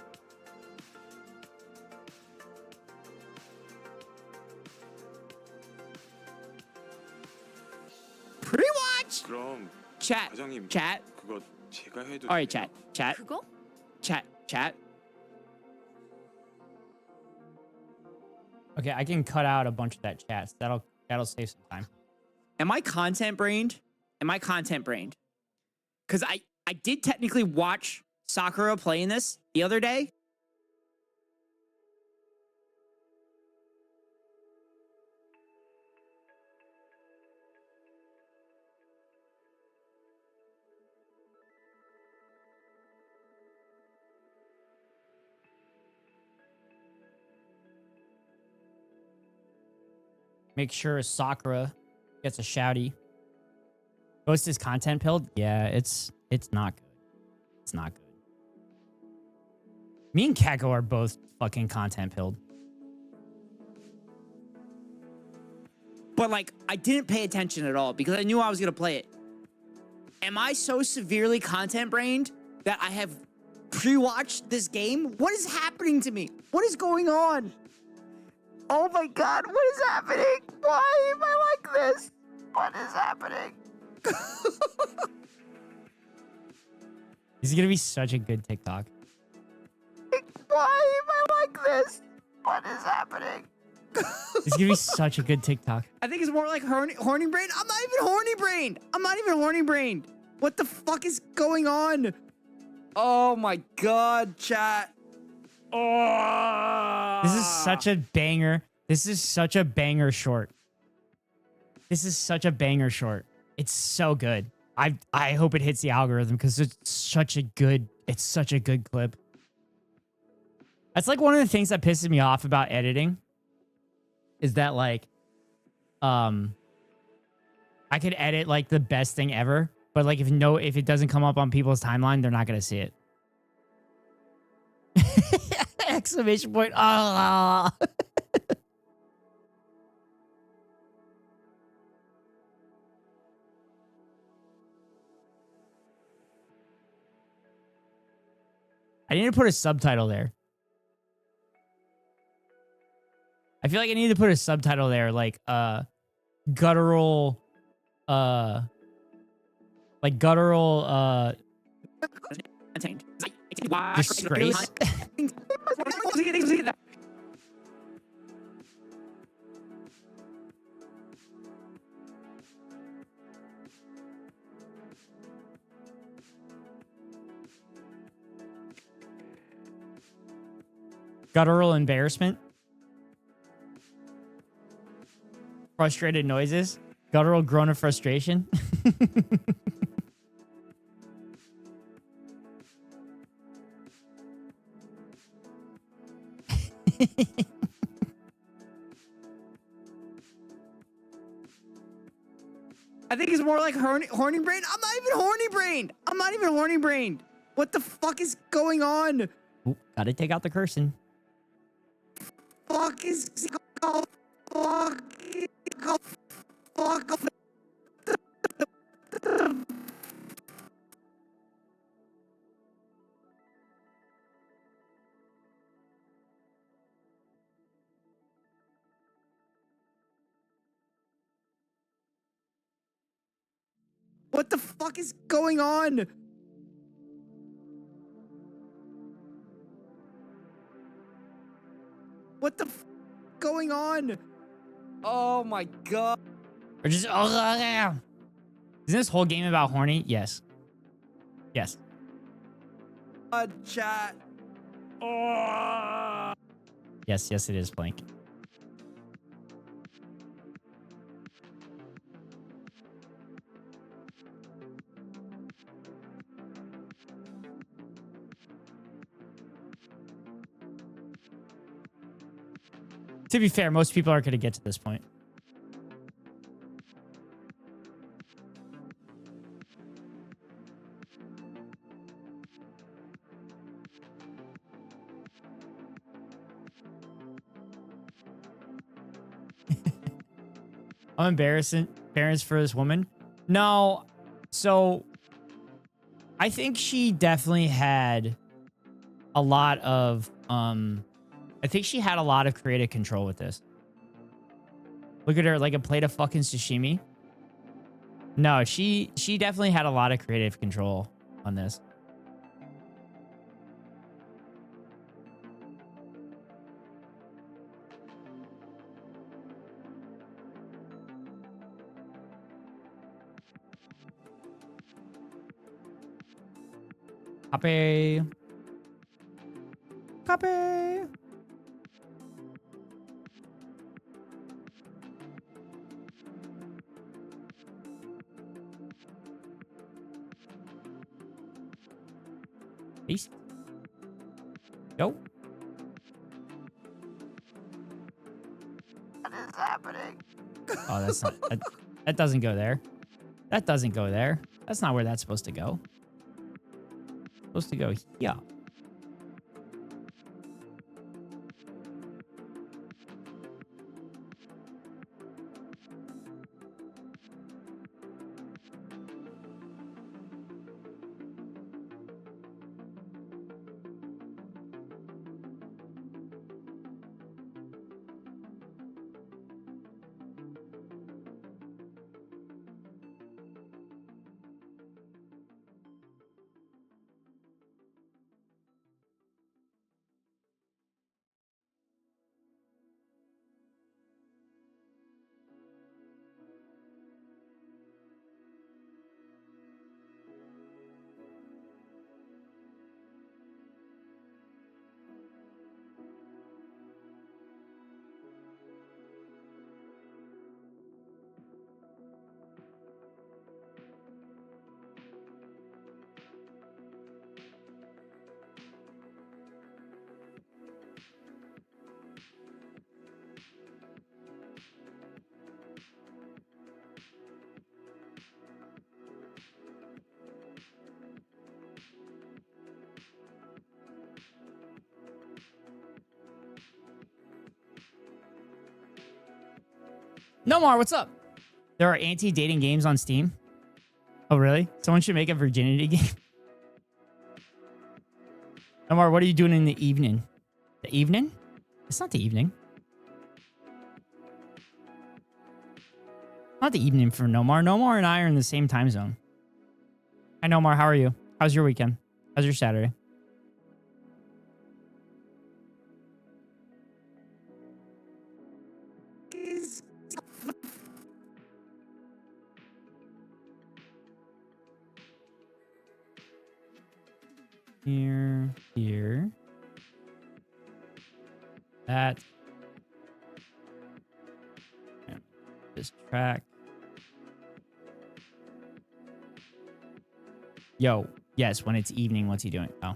Pre-watch. 그럼 Chat, 과장님 chat. 그거 제가 해도 All right, 돼요? chat, chat, 그거? chat. Okay, I can cut out a bunch of that chat. That'll save some time. Am I content brained? Am I content brained? Because I did technically watch Sakura playing this the other day. Make sure Sakura gets a shouty. Ghost is content pilled? Yeah, it's not good. It's not good. Me and Kako are both fucking content pilled. But like, I didn't pay attention at all because I knew I was gonna play it. Am I so severely content brained that I have pre-watched this game? What is happening to me? What is going on? Oh my god, what is happening? Why am I like this? What is happening? This is gonna be such a good TikTok. Why am I like this? What is happening? This is gonna be such a good TikTok. I think it's more like horny brained. I'm not even horny brained. I'm not even horny brained. What the fuck is going on? Oh my god, chat. Oh. This is such a banger. This is such a banger short. This is such a banger short. It's so good. I hope it hits the algorithm because it's such a good clip. That's like one of the things that pisses me off about editing is that like I could edit like the best thing ever, but like if it doesn't come up on people's timeline, they're not gonna see it. Exclamation point. Ah. I need to put a subtitle there. I feel like I need to put a subtitle there, like guttural disgrace. Guttural embarrassment. Frustrated noises. Guttural groan of frustration. I think it's more like horny brained. I'm not even horny brained. I'm not even horny brained. What the fuck is going on? Ooh, gotta take out the cursing. Fuck is fuck. What the fuck is going on? What the f going on? Oh my god. Or just isn't this whole game about horny? Yes. Yes. Chat. Oh. Yes, it is, Blank. To be fair, most people aren't going to get to this point. I'm embarrassed for this woman. No, so I think she definitely had a lot of I think she had a lot of creative control with this. Look at her, like a plate of fucking sashimi. No, she definitely had a lot of creative control on this. Copy. Copy. Peace. Go. What is happening? Oh, that's not. That doesn't go there. That doesn't go there. That's not where that's supposed to go. It's supposed to go here. Nomar, what's up? There are anti-dating games on Steam. Oh, really? Someone should make a virginity game. Nomar, what are you doing in the evening? The evening? It's not the evening. Not the evening for Nomar. Nomar and I are in the same time zone. Hi, Nomar. How are you? How's your weekend? How's your Saturday? Here. That. This track. Yo, yes, when it's evening, what's he doing? Oh.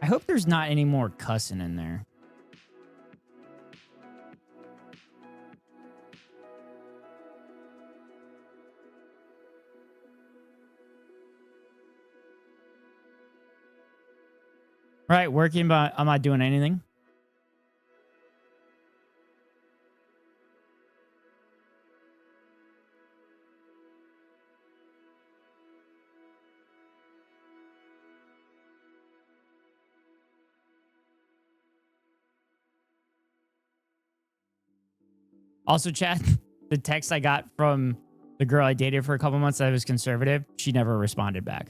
I hope there's not any more cussing in there. Right, working, but I'm not doing anything. Also, chat, the text I got from the girl I dated for a couple months that was conservative, she never responded back.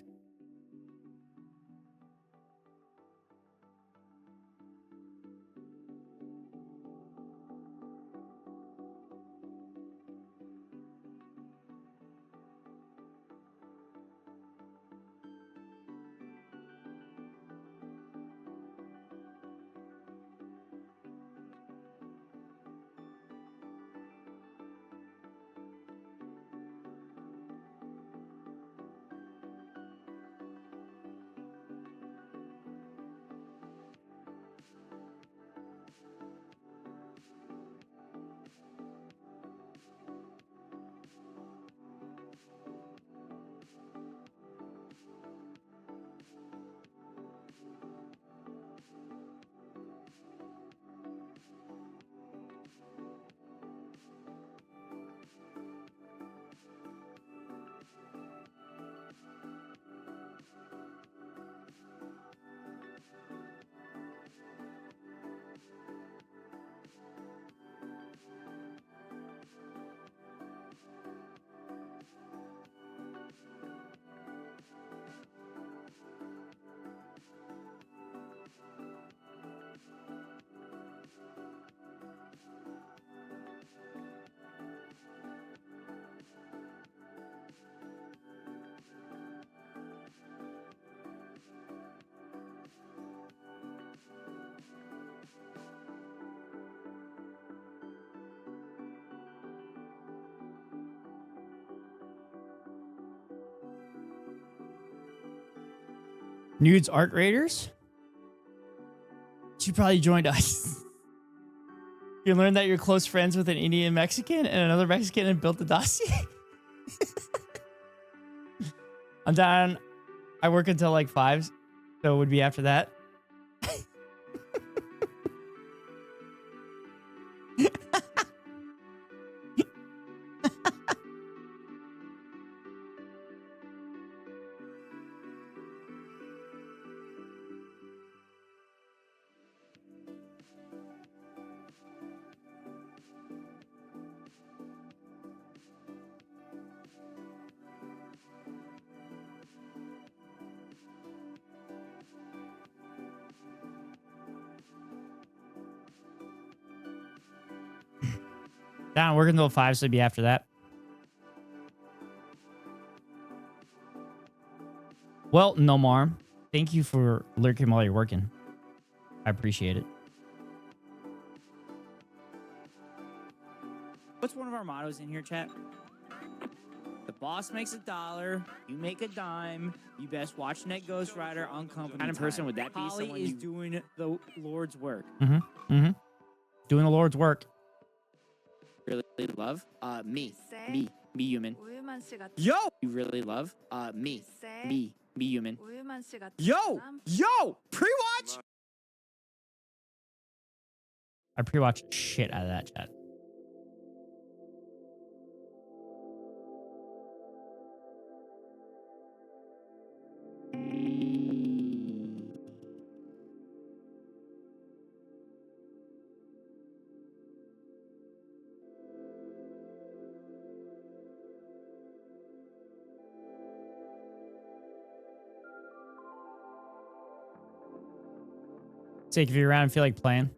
Nudes Art Raiders? She probably joined us. You learned that you're close friends with an Indian Mexican and another Mexican and built the dossier? I'm down. I work until like 5, so it would be after that. Down, working until 5, so it'd be after that. Well, Nomar, thank you for lurking while you're working. I appreciate it. What's one of our mottos in here, chat? The boss makes $1, you make a dime. You best watch Net Ghost Rider on company kind of person would that be? Holly is doing the Lord's work. Doing the Lord's work. Really love? Me. Say. Be human. 우유만 씨 같은 Yo, You really love? Me. 글쎄, Be human. 우유만 씨 같은 yo, 사람? yo, pre-watch. I pre-watched shit out of that chat. Take if you're around and feel like playing.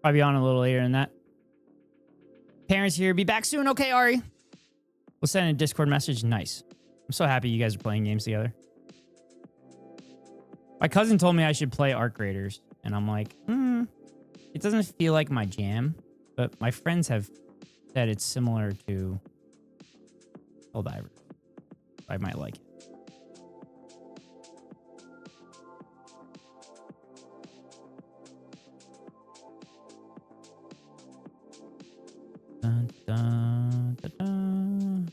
Probably on a little later than that. Parents here. Be back soon. Okay, Ari. We'll send a Discord message. Nice. I'm so happy you guys are playing games together. My cousin told me I should play Arc Raiders. And I'm like, it doesn't feel like my jam. But my friends have said it's similar to Helldivers. I might like it. Dun, dun, dun, dun.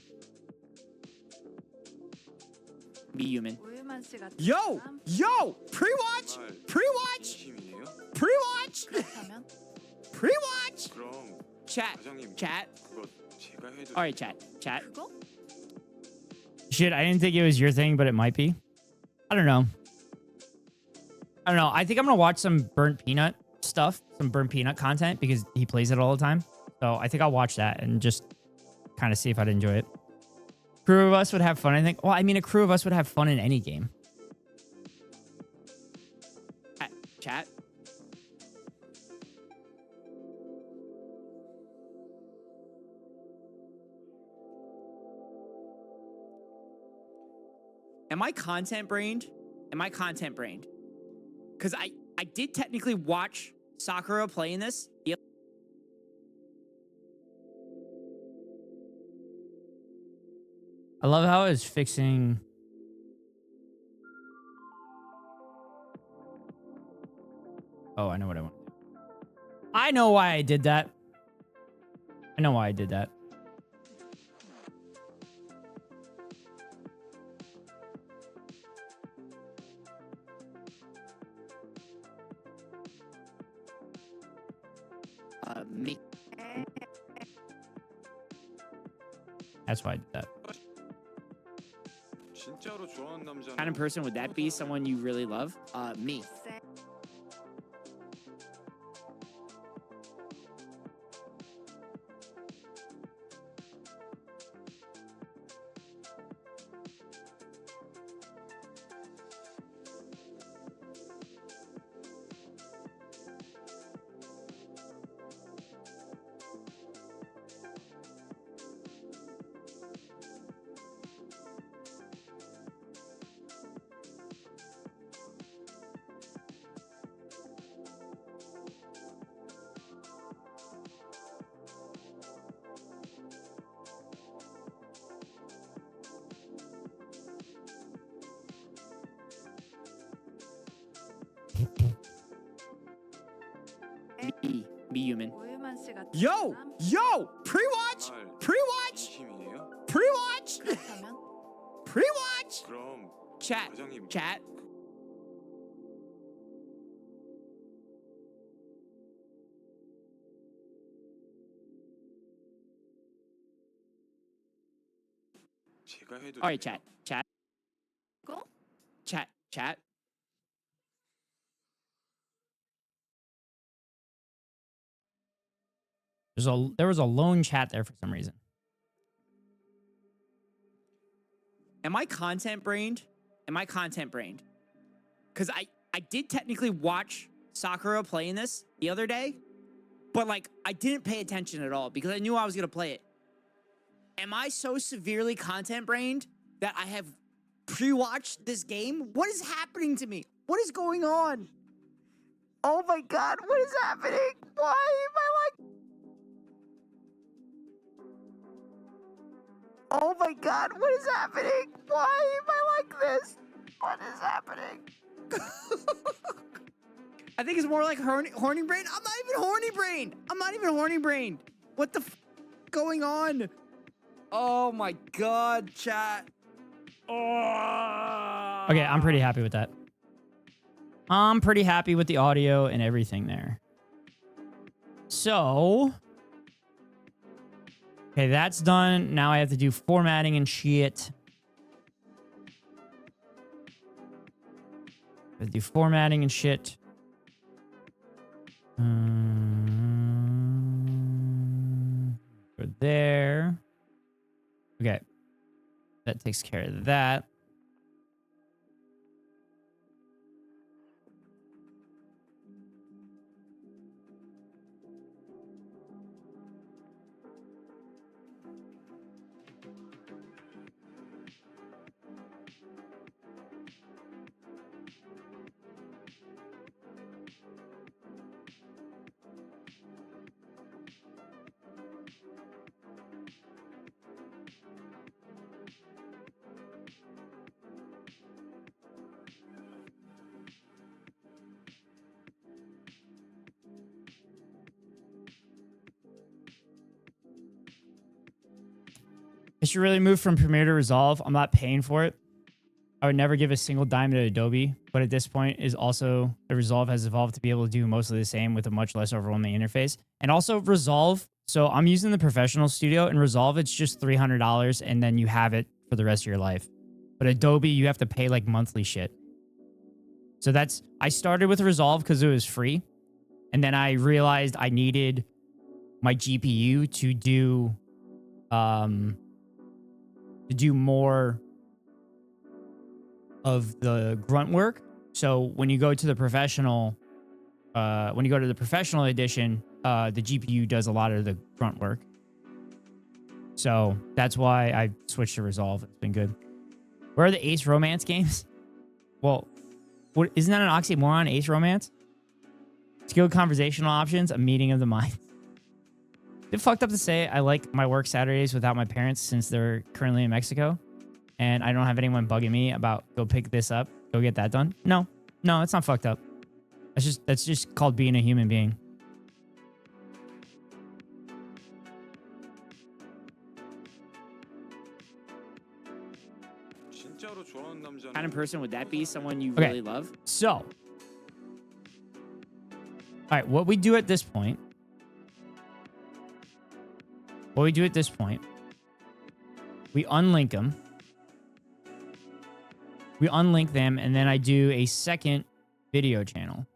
Be human. 우유만 씨 같은 Yo, 사람? yo, pre-watch, pre-watch, 진심이에요? pre-watch, 그렇다면 pre-watch. 그럼 Chat. 과장님 Chat. 그거 제가 해도 All right, chat. Chat. 그거? Shit, I didn't think it was your thing, but it might be. I don't know. I think I'm gonna watch some Burnt Peanut stuff, some Burnt Peanut content, because he plays it all the time. So I think I'll watch that and just kind of see if I'd enjoy it. Crew of us would have fun, I think. Well, I mean, a crew of us would have fun in any game. Chat. Am I content brained? Am I content brained? Because I did technically watch Sakura playing this. Yep. I love how it's fixing. Oh, I know what I want. I know why I did that. I know why I did that. Me. That's why I did that. 진짜로 좋아하는 남자는 Kind of person would that be? Someone you really love? Me. 글쎄, Be human. 우유만 씨 같은 Yo, 사람? yo, pre-watch, 정말 pre-watch, 진심이에요? pre-watch, 그렇다면 pre-watch. 그럼 Chat. 과장님 Chat. 제가 해도 All right, 돼요? chat. Chat. 그거? Chat. Chat. There was a lone chat there for some reason. Am I content brained? Am I content brained? Because I did technically watch Sakura playing this the other day, but like I didn't pay attention at all because I knew I was gonna play it. Am I so severely content brained that I have pre-watched this game? What is happening to me? What is going on? Oh my god, what is happening? Why am I like... Oh my god, what is happening? Why am I like this? What is happening? I think it's more like horny brain. I'm not even horny brained. I'm not even horny brained. What the f going on? Oh my god, chat. Oh. Okay, I'm pretty happy with that. I'm pretty happy with the audio and everything there. So, okay, that's done. Now I have to do formatting and shit. I have to do formatting and shit. Go there. Okay. That takes care of that. I should really move from Premiere to Resolve. I'm not paying for it. I would never give a single dime to Adobe, but at this point is also the Resolve has evolved to be able to do mostly the same with a much less overwhelming interface. And also Resolve, so I'm using the Professional Studio, and Resolve, it's just $300 and then you have it for the rest of your life. But Adobe, you have to pay like monthly shit. So that's, I started with Resolve because it was free. And then I realized I needed my GPU to do more of the grunt work. So when you go to the professional, edition, the GPU does a lot of the grunt work. So that's why I switched to Resolve. It's been good. Where are the Ace Romance games? Well, what, isn't that an oxymoron, Ace Romance? Skilled conversational options, a meeting of the mind. It fucked up to say I like my work Saturdays without my parents since they're currently in Mexico. And I don't have anyone bugging me about go pick this up, go get that done. No, it's not fucked up. That's just called being a human being. 진짜로 좋아하는 남자는 Kind of person would that be? Someone you Okay. really love? So, all right, what we do at this point, we unlink them. We unlink them, and then I do a second video channel.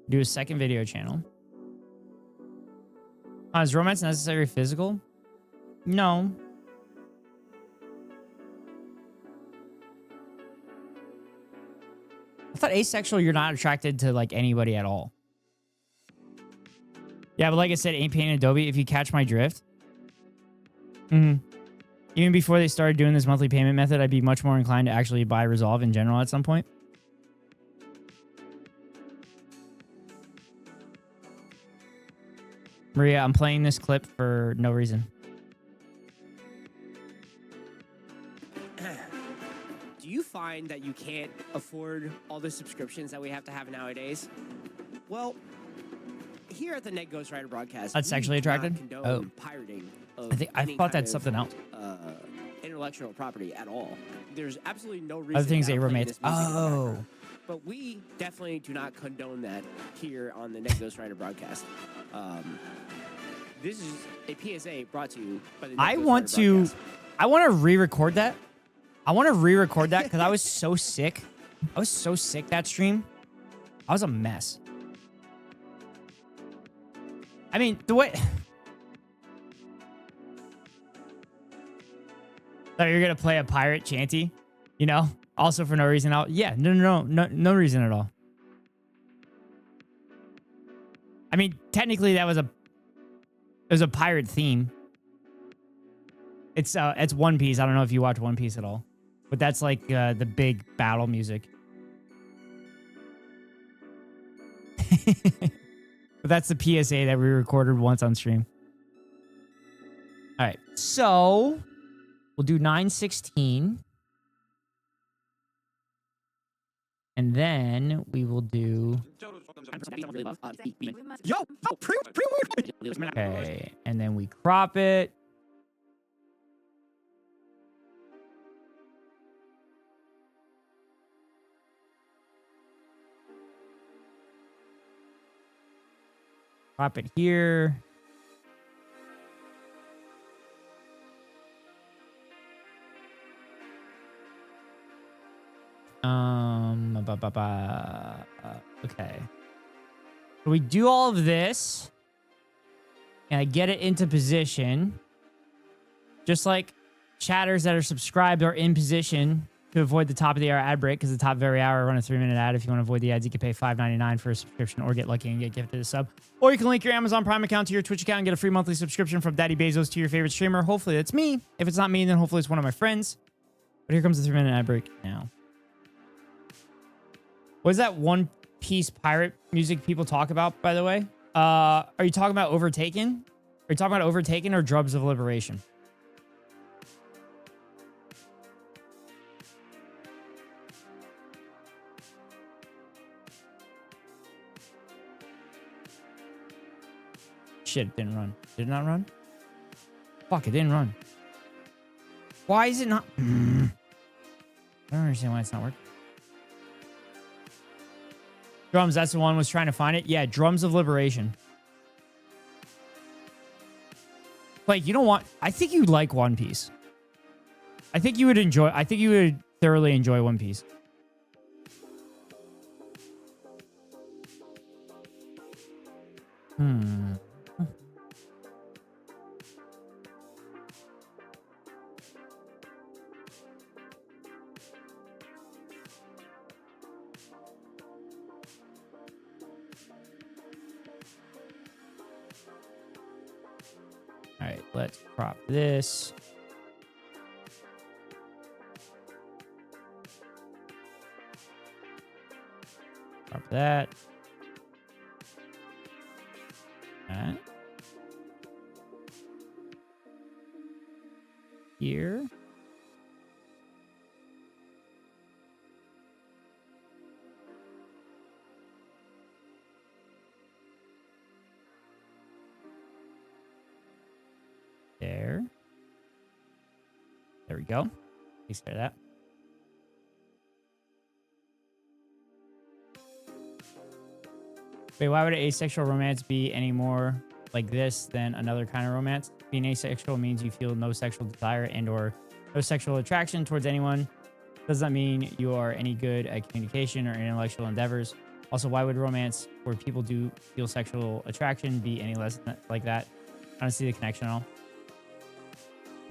Do a second video channel. Is romance necessary physical? No. I thought asexual, you're not attracted to like anybody at all. Yeah, but like I said, ain't paying Adobe if you catch my drift. Even before they started doing this monthly payment method, I'd be much more inclined to actually buy Resolve in general at some point. Maria, I'm playing this clip for no reason. Do you find that you can't afford all the subscriptions that we have to have nowadays? Well, here at the Net Ghost Rider broadcast, That's we sexually do not attracted? condone Oh. pirating of I any thought kind that's of, something else. Intellectual property at all. There's absolutely no reason. Other things to they have were playing made. this music in the Oh. background. But we definitely do not condone that here on the Net Ghost Rider broadcast. This is a PSA brought to you by the Net I Ghost want Rider to broadcast. I want to re-record that. I want to re-record that because I was so sick. I was so sick that stream. I was a mess. I mean, the way... Thought you were going to play a pirate chanty, you know? Also for no reason. Yeah, no reason at all. I mean, technically that was it was a pirate theme. It's One Piece. I don't know if you watch One Piece at all, but that's like the big battle music. But that's the PSA that we recorded once on stream. All right, so We'll do 916. And then we will do... 진짜로 좋아하는 남자는 Yo, Okay. And then we crop it. Crop it here. Okay. So we do all of this. And I get it into position. Just like chatters that are subscribed are in position to avoid the top of the hour ad break, because the top of every hour I run a 3-minute ad. If you want to avoid the ads, you can pay $5.99 for a subscription or get lucky and get gifted a sub. Or you can link your Amazon Prime account to your Twitch account and get a free monthly subscription from Daddy Bezos to your favorite streamer. Hopefully that's me. If it's not me, then hopefully it's one of my friends. But here comes the 3-minute ad break now. What is that One Piece pirate music people talk about, by the way? Are you talking about Overtaken? Are you talking about Overtaken or Drums of Liberation? Shit, it didn't run. Did it not run? Fuck, it didn't run. Why is it not? I don't understand why it's not working. Drums, that's the one was trying to find it. Yeah, Drums of Liberation. Like, you don't want... I think you'd like One Piece. I think you would enjoy... I think you would thoroughly enjoy One Piece. All right, let's crop this. Crop that. That. Here. There. There we go. Takes care of that. Wait, why would an asexual romance be any more like this than another kind of romance? Being asexual means you feel no sexual desire and or no sexual attraction towards anyone. Does not mean you are any good at communication or intellectual endeavors. Also, why would romance where people do feel sexual attraction be any less like that? I don't see the connection at all.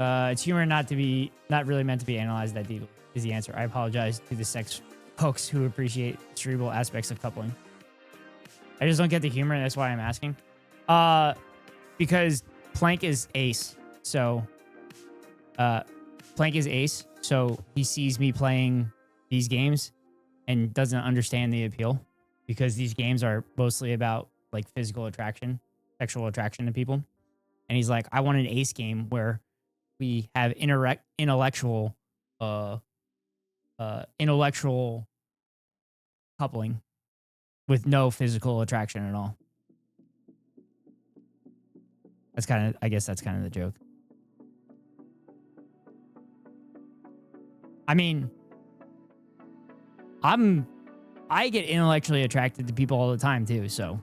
It's humor not really meant to be analyzed that deeply is the answer. I apologize to the sex folks who appreciate cerebral aspects of coupling. I just don't get the humor, and that's why I'm asking. Because Plank is ace, so he sees me playing these games and doesn't understand the appeal, because these games are mostly about like physical attraction, sexual attraction to people. And he's like, I want an ace game where we have intellectual coupling with no physical attraction at all. I guess that's kind of the joke. I mean, I get intellectually attracted to people all the time too, so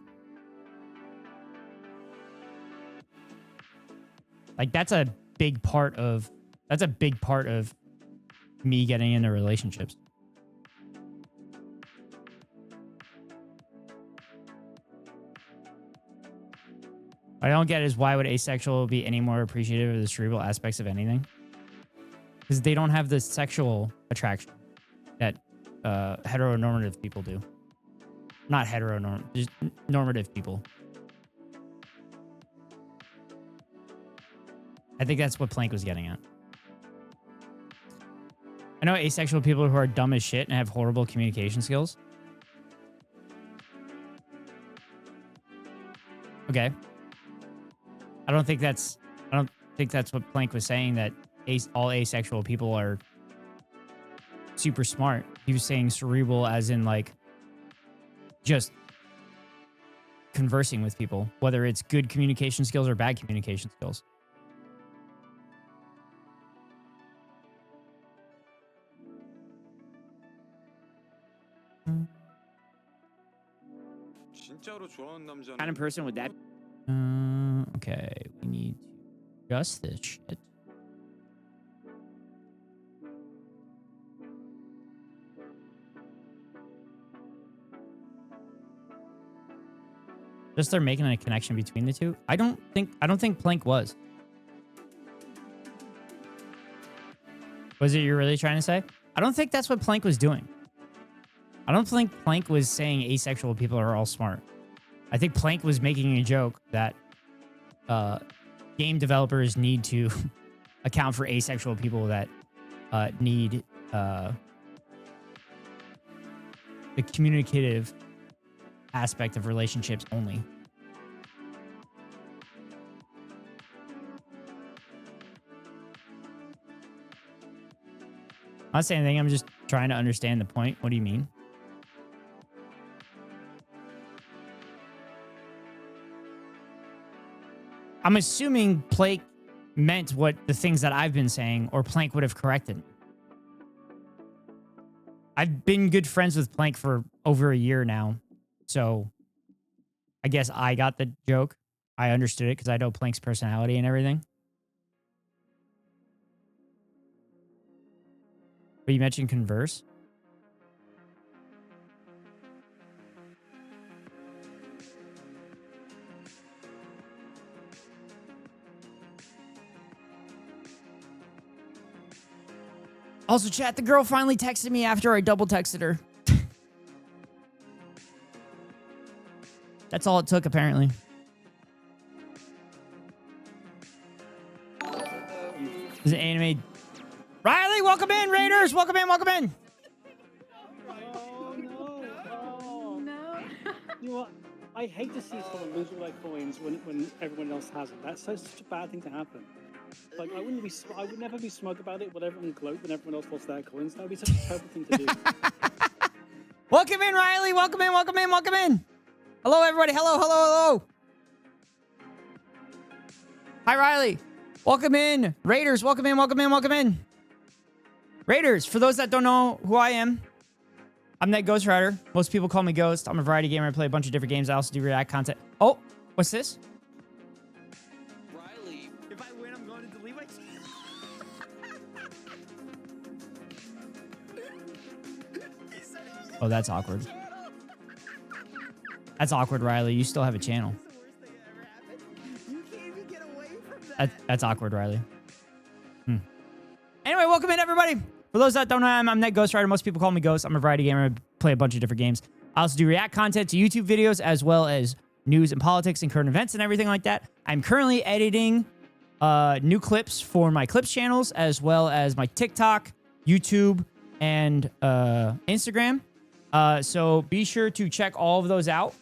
like that's a big part of me getting into relationships. What I don't get is why would asexual be any more appreciative of the cerebral aspects of anything? Because they don't have the sexual attraction that heteronormative people do. Not heteronormative, just normative people. I think that's what Plank was getting at. I know asexual people who are dumb as shit and have horrible communication skills. Okay. I don't think that's what Plank was saying, that all asexual people are super smart. He was saying cerebral as in like just conversing with people, whether it's good communication skills or bad communication skills. What kind of person would that? Okay, we need to adjust this shit. Just they're making a connection between the two. I don't think Plank was. Was it you're really trying to say? I don't think that's what Plank was doing. I don't think Plank was saying asexual people are all smart. I think Plank was making a joke that game developers need to account for asexual people that need the communicative aspect of relationships only. I'm not saying anything. I'm just trying to understand the point. What do you mean? I'm assuming Plank meant what the things that I've been saying, or Plank would have corrected me. I've been good friends with Plank for over a year now, so I guess I got the joke. I understood it because I know Plank's personality and everything. But you mentioned converse. Also, chat, the girl finally texted me after I double texted her. That's all it took, apparently. Is it anime? Riley, welcome in, Raiders! Welcome in, welcome in! Oh, no. Oh. No. You know what? I hate to see someone lose all their coins when everyone else has it. That's such a bad thing to happen. Like, I would never be smug about it, but everyone gloat when everyone else lost their coins. That would be such a terrible thing to do. Welcome in, Riley! Welcome in, welcome in, welcome in! Hello, everybody! Hello, hello, hello! Hi, Riley! Welcome in! Raiders, welcome in, welcome in, welcome in! Raiders, for those that don't know who I am, I'm that Ghost Rider. Most people call me Ghost. I'm a variety gamer. I play a bunch of different games. I also do React content. Oh, what's this? Riley, if I win, I'm going to delete my channel. Oh, that's awkward. That's awkward, Riley. You still have a channel. You can't even get away from that. That's awkward, Riley. Anyway, welcome in, everybody. For those that don't know, I'm Ned Ghost Rider. Most people call me Ghost. I'm a variety gamer. I play a bunch of different games. I also do React content to YouTube videos, as well as news and politics and current events and everything like that. I'm currently editing new clips for my clips channels, as well as my TikTok, YouTube, and Instagram. So be sure to check all of those out.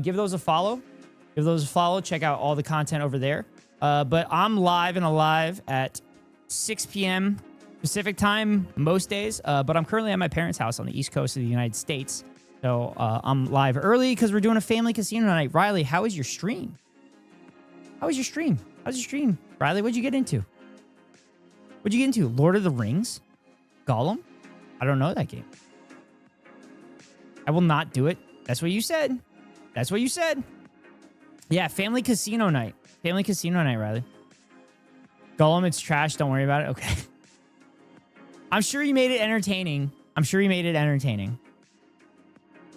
Give those a follow. Check out all the content over there. But I'm live and alive at 6 p.m. Pacific time most days. But I'm currently at my parents' house on the East Coast of the United States. So I'm live early because we're doing a family casino night. Riley, how is your stream? How's your stream? Riley, what'd you get into? Lord of the Rings? Gollum? I don't know that game. I will not do it. That's what you said. Yeah, family casino night. Riley. Gollum, it's trash. Don't worry about it. Okay. I'm sure you made it entertaining.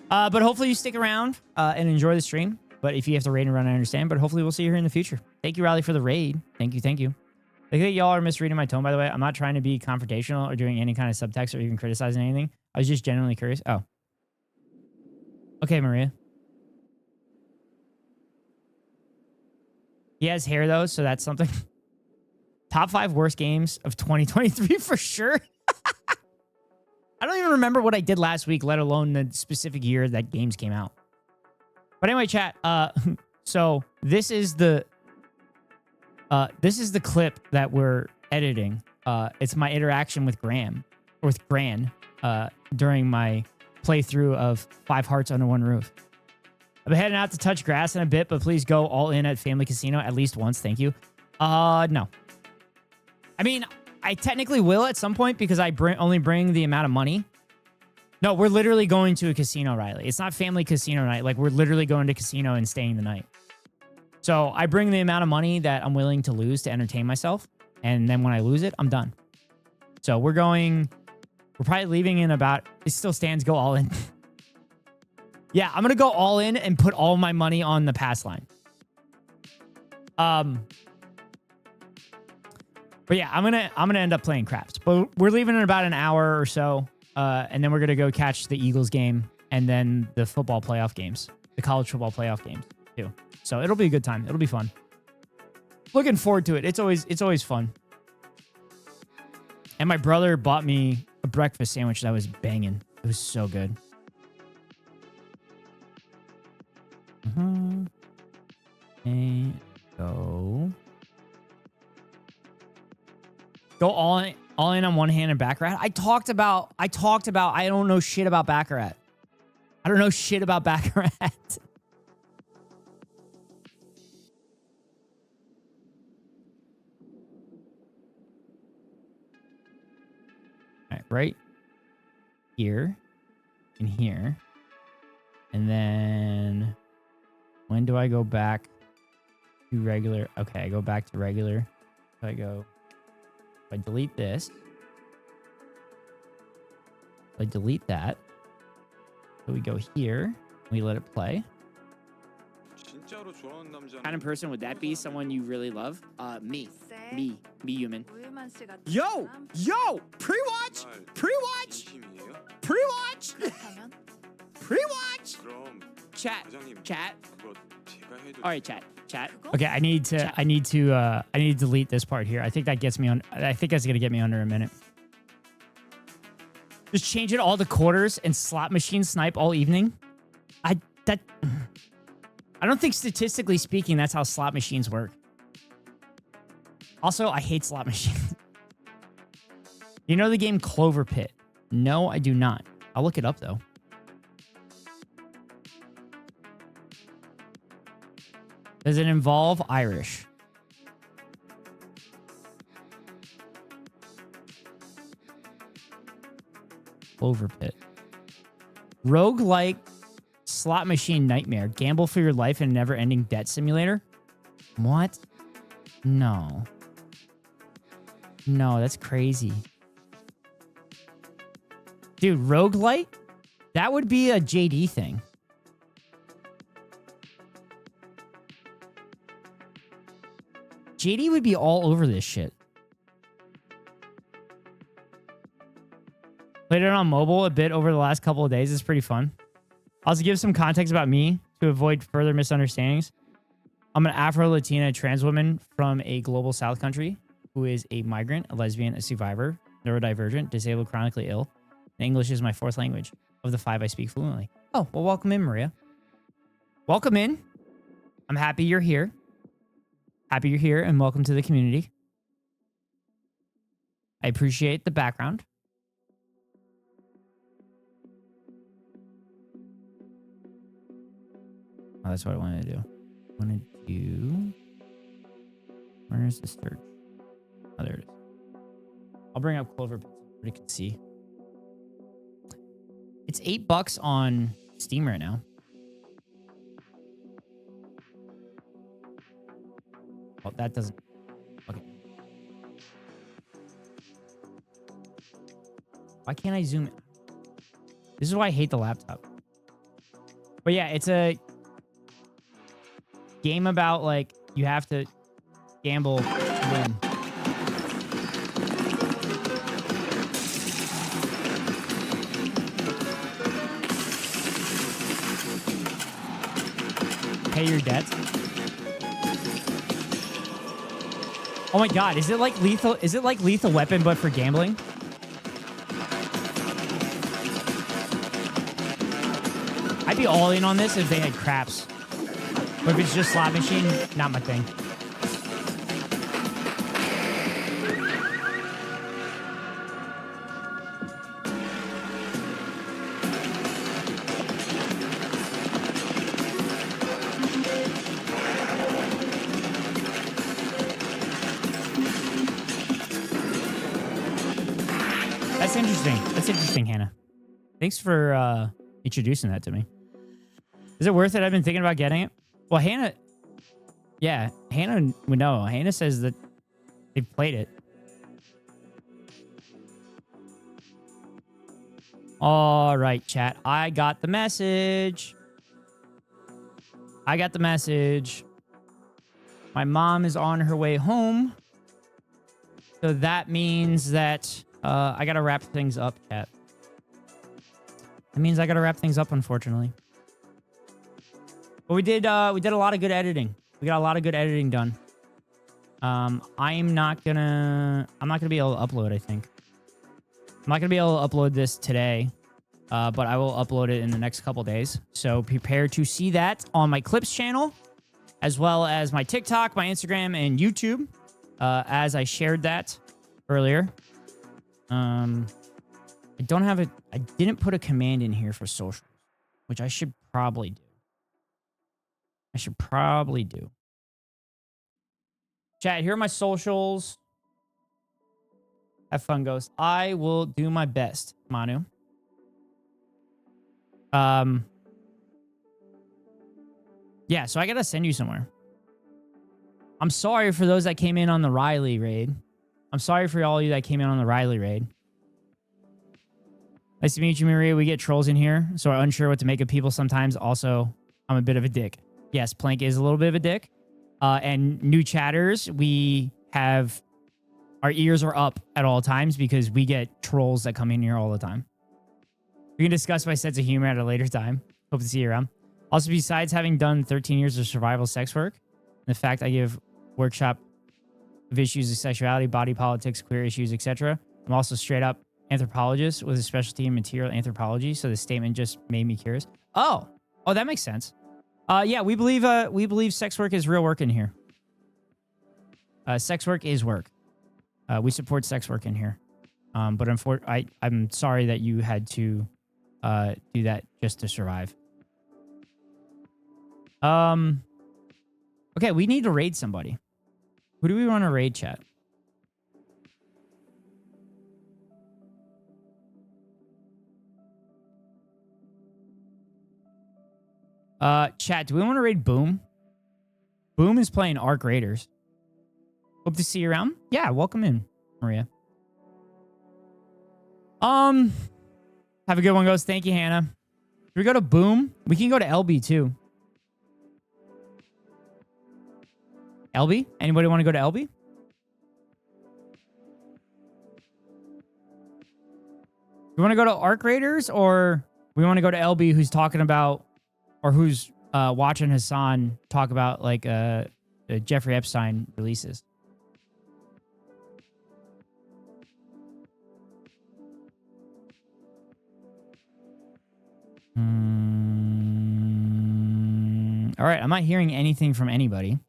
But hopefully you stick around and enjoy the stream. But if you have to raid and run, I understand. But hopefully we'll see you here in the future. Thank you, Riley, for the raid. Thank you. I think y'all are misreading my tone, by the way. I'm not trying to be confrontational or doing any kind of subtext or even criticizing anything. I was just genuinely curious. Oh. Okay, Maria. He has hair, though, so that's something. Top 5 worst games of 2023 for sure. I don't even remember what I did last week, let alone the specific year that games came out. But anyway, chat. So this is the clip that we're editing It's my interaction with Gran during my playthrough of 5 Hearts Under One Roof. I've been heading out to touch grass in a bit, but please go all in at Family Casino at least once. Thank you. No. I mean, I technically will at some point because I only bring the amount of money. No, we're literally going to a casino, Riley. It's not family casino night. Like, we're literally going to casino and staying the night. So I bring the amount of money that I'm willing to lose to entertain myself. And then when I lose it, I'm done. So we're probably leaving in about, it still stands, go all in. Yeah, I'm going to go all in and put all my money on the pass line. But yeah, I'm gonna end up playing craps. But we're leaving in about an hour or so. And then we're gonna go catch the Eagles game and then the football playoff games, the college football playoff games too. So it'll be a good time. It'll be fun. Looking forward to it. It's always fun. And my brother bought me a breakfast sandwich that was banging. It was so good. And go all in on one hand and Baccarat. I talked about I don't know shit about Baccarat. I don't know shit about Baccarat. All right, right here and here. And then when do I go back to regular? Okay, I go back to regular. So if I delete this, if I delete that, so we go here, we let it play. What kind of person would that be? Someone you really love? Me, human. 우유만 씨 같은 Yo, 사람? pre-watch, 그렇다면 pre-watch. Chat. All right, chat. 그거? Okay, I need to delete this part here. I think that gets me on. I think that's gonna get me under a minute. Just change it all to quarters and slot machine snipe all evening. I don't think statistically speaking that's how slot machines work. Also, I hate slot machines. You know the game Clover Pit? No, I do not. I'll look it up though. Does it involve Irish? Clover Pit. Roguelike slot machine nightmare. Gamble for your life in a never-ending debt simulator? What? No. No, that's crazy. Dude, roguelike? That would be a JD thing. JD would be all over this shit. Played it on mobile a bit over the last couple of days. It's pretty fun. I'll also give some context about me to avoid further misunderstandings. I'm an Afro-Latina trans woman from a global South country who is a migrant, a lesbian, a survivor, neurodivergent, disabled, chronically ill. And English is my 4th language. Of the 5, I speak fluently. Oh, well, welcome in, Maria. Welcome in. I'm happy you're here. Happy you're here and welcome to the community. I appreciate the background. Oh, that's what I wanted to do. I want to do... Where is the search? Oh, there it is. I'll bring up Clover so you can see. It's $8 on Steam right now. Oh, that doesn't... Okay. Why can't I zoom in? This is why I hate the laptop. But yeah, it's a game about, like, you have to gamble to win. Pay your debts. Oh my god, is it like Lethal Weapon but for gambling? I'd be all in on this if they had craps. But if it's just slot machine, not my thing. That's interesting. That's interesting, Hannah. Thanks for introducing that to me. Is it worth it? I've been thinking about getting it. Well, Hannah... Yeah, Hannah would know. Hannah says that they've played it. All right, chat. I got the message. I got the message. My mom is on her way home. So that means that I got to wrap things up, chat. That means I got to wrap things up, unfortunately. But we did a lot of good editing. We got a lot of good editing done. I'm not gonna be able to upload, I think. I'm not gonna be able to upload this today, but I will upload it in the next couple days. So prepare to see that on my Clips channel, as well as my TikTok, my Instagram, and YouTube, as I shared that earlier. I didn't put a command in here for social, which I should probably do. Chat, here are my socials. Have fun, Ghost. I will do my best, Manu. Yeah, so I gotta send you somewhere. I'm sorry for those that came in on the Riley raid. I'm sorry for all of you that came in on the Riley raid. Nice to meet you, Maria. We get trolls in here, so I'm unsure what to make of people sometimes. Also, I'm a bit of a dick. Yes, Plank is a little bit of a dick. And new chatters, we have... Our ears are up at all times because we get trolls that come in here all the time. We can discuss my sense of humor at a later time. Hope to see you around. Also, besides having done 13 years of survival sex work, and the fact I give workshop of issues of sexuality, body politics, queer issues, etc., I'm also straight up anthropologist with a specialty in material anthropology. So the statement just made me curious. Oh, that makes sense. Yeah, we believe sex work is real work in here. Sex work is work. We support sex work in here. But I'm sorry that you had to do that just to survive. Okay, we need to raid somebody. Who do we want to raid, chat? Chat, do we want to raid Boom? Boom is playing Arc Raiders. Hope to see you around. Yeah, welcome in, Maria. Have a good one, Ghost. Thank you, Hannah. Should we go to Boom? We can go to LB too. LB? Anybody want to go to LB? We want to go to Arc Raiders, or we want to go to LB, who's talking about, or who's watching Hassan talk about like Jeffrey Epstein releases. All right, I'm not hearing anything from anybody.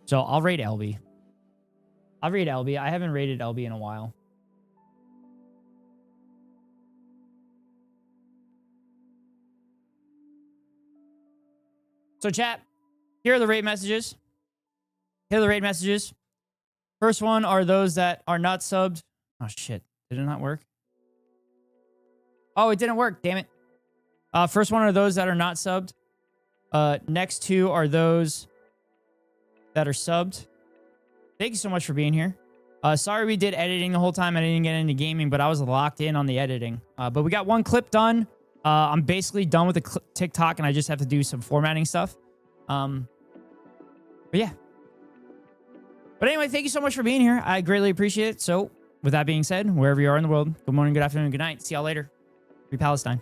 So I'll rate LB. I'll rate LB. I haven't rated LB in a while. So chat, here are the rate messages. First one are those that are not subbed. Oh shit, did it not work? Oh, it didn't work, damn it. First one are those that are not subbed. Next two are those that are subbed. Thank you so much for being here. Sorry we did editing the whole time. I didn't get into gaming, but I was locked in on the editing. But we got one clip done. I'm basically done with the TikTok, and I just have to do some formatting stuff. But yeah. But anyway, thank you so much for being here. I greatly appreciate it. So with that being said, wherever you are in the world, good morning, good afternoon, good night. See y'all later. Free Palestine.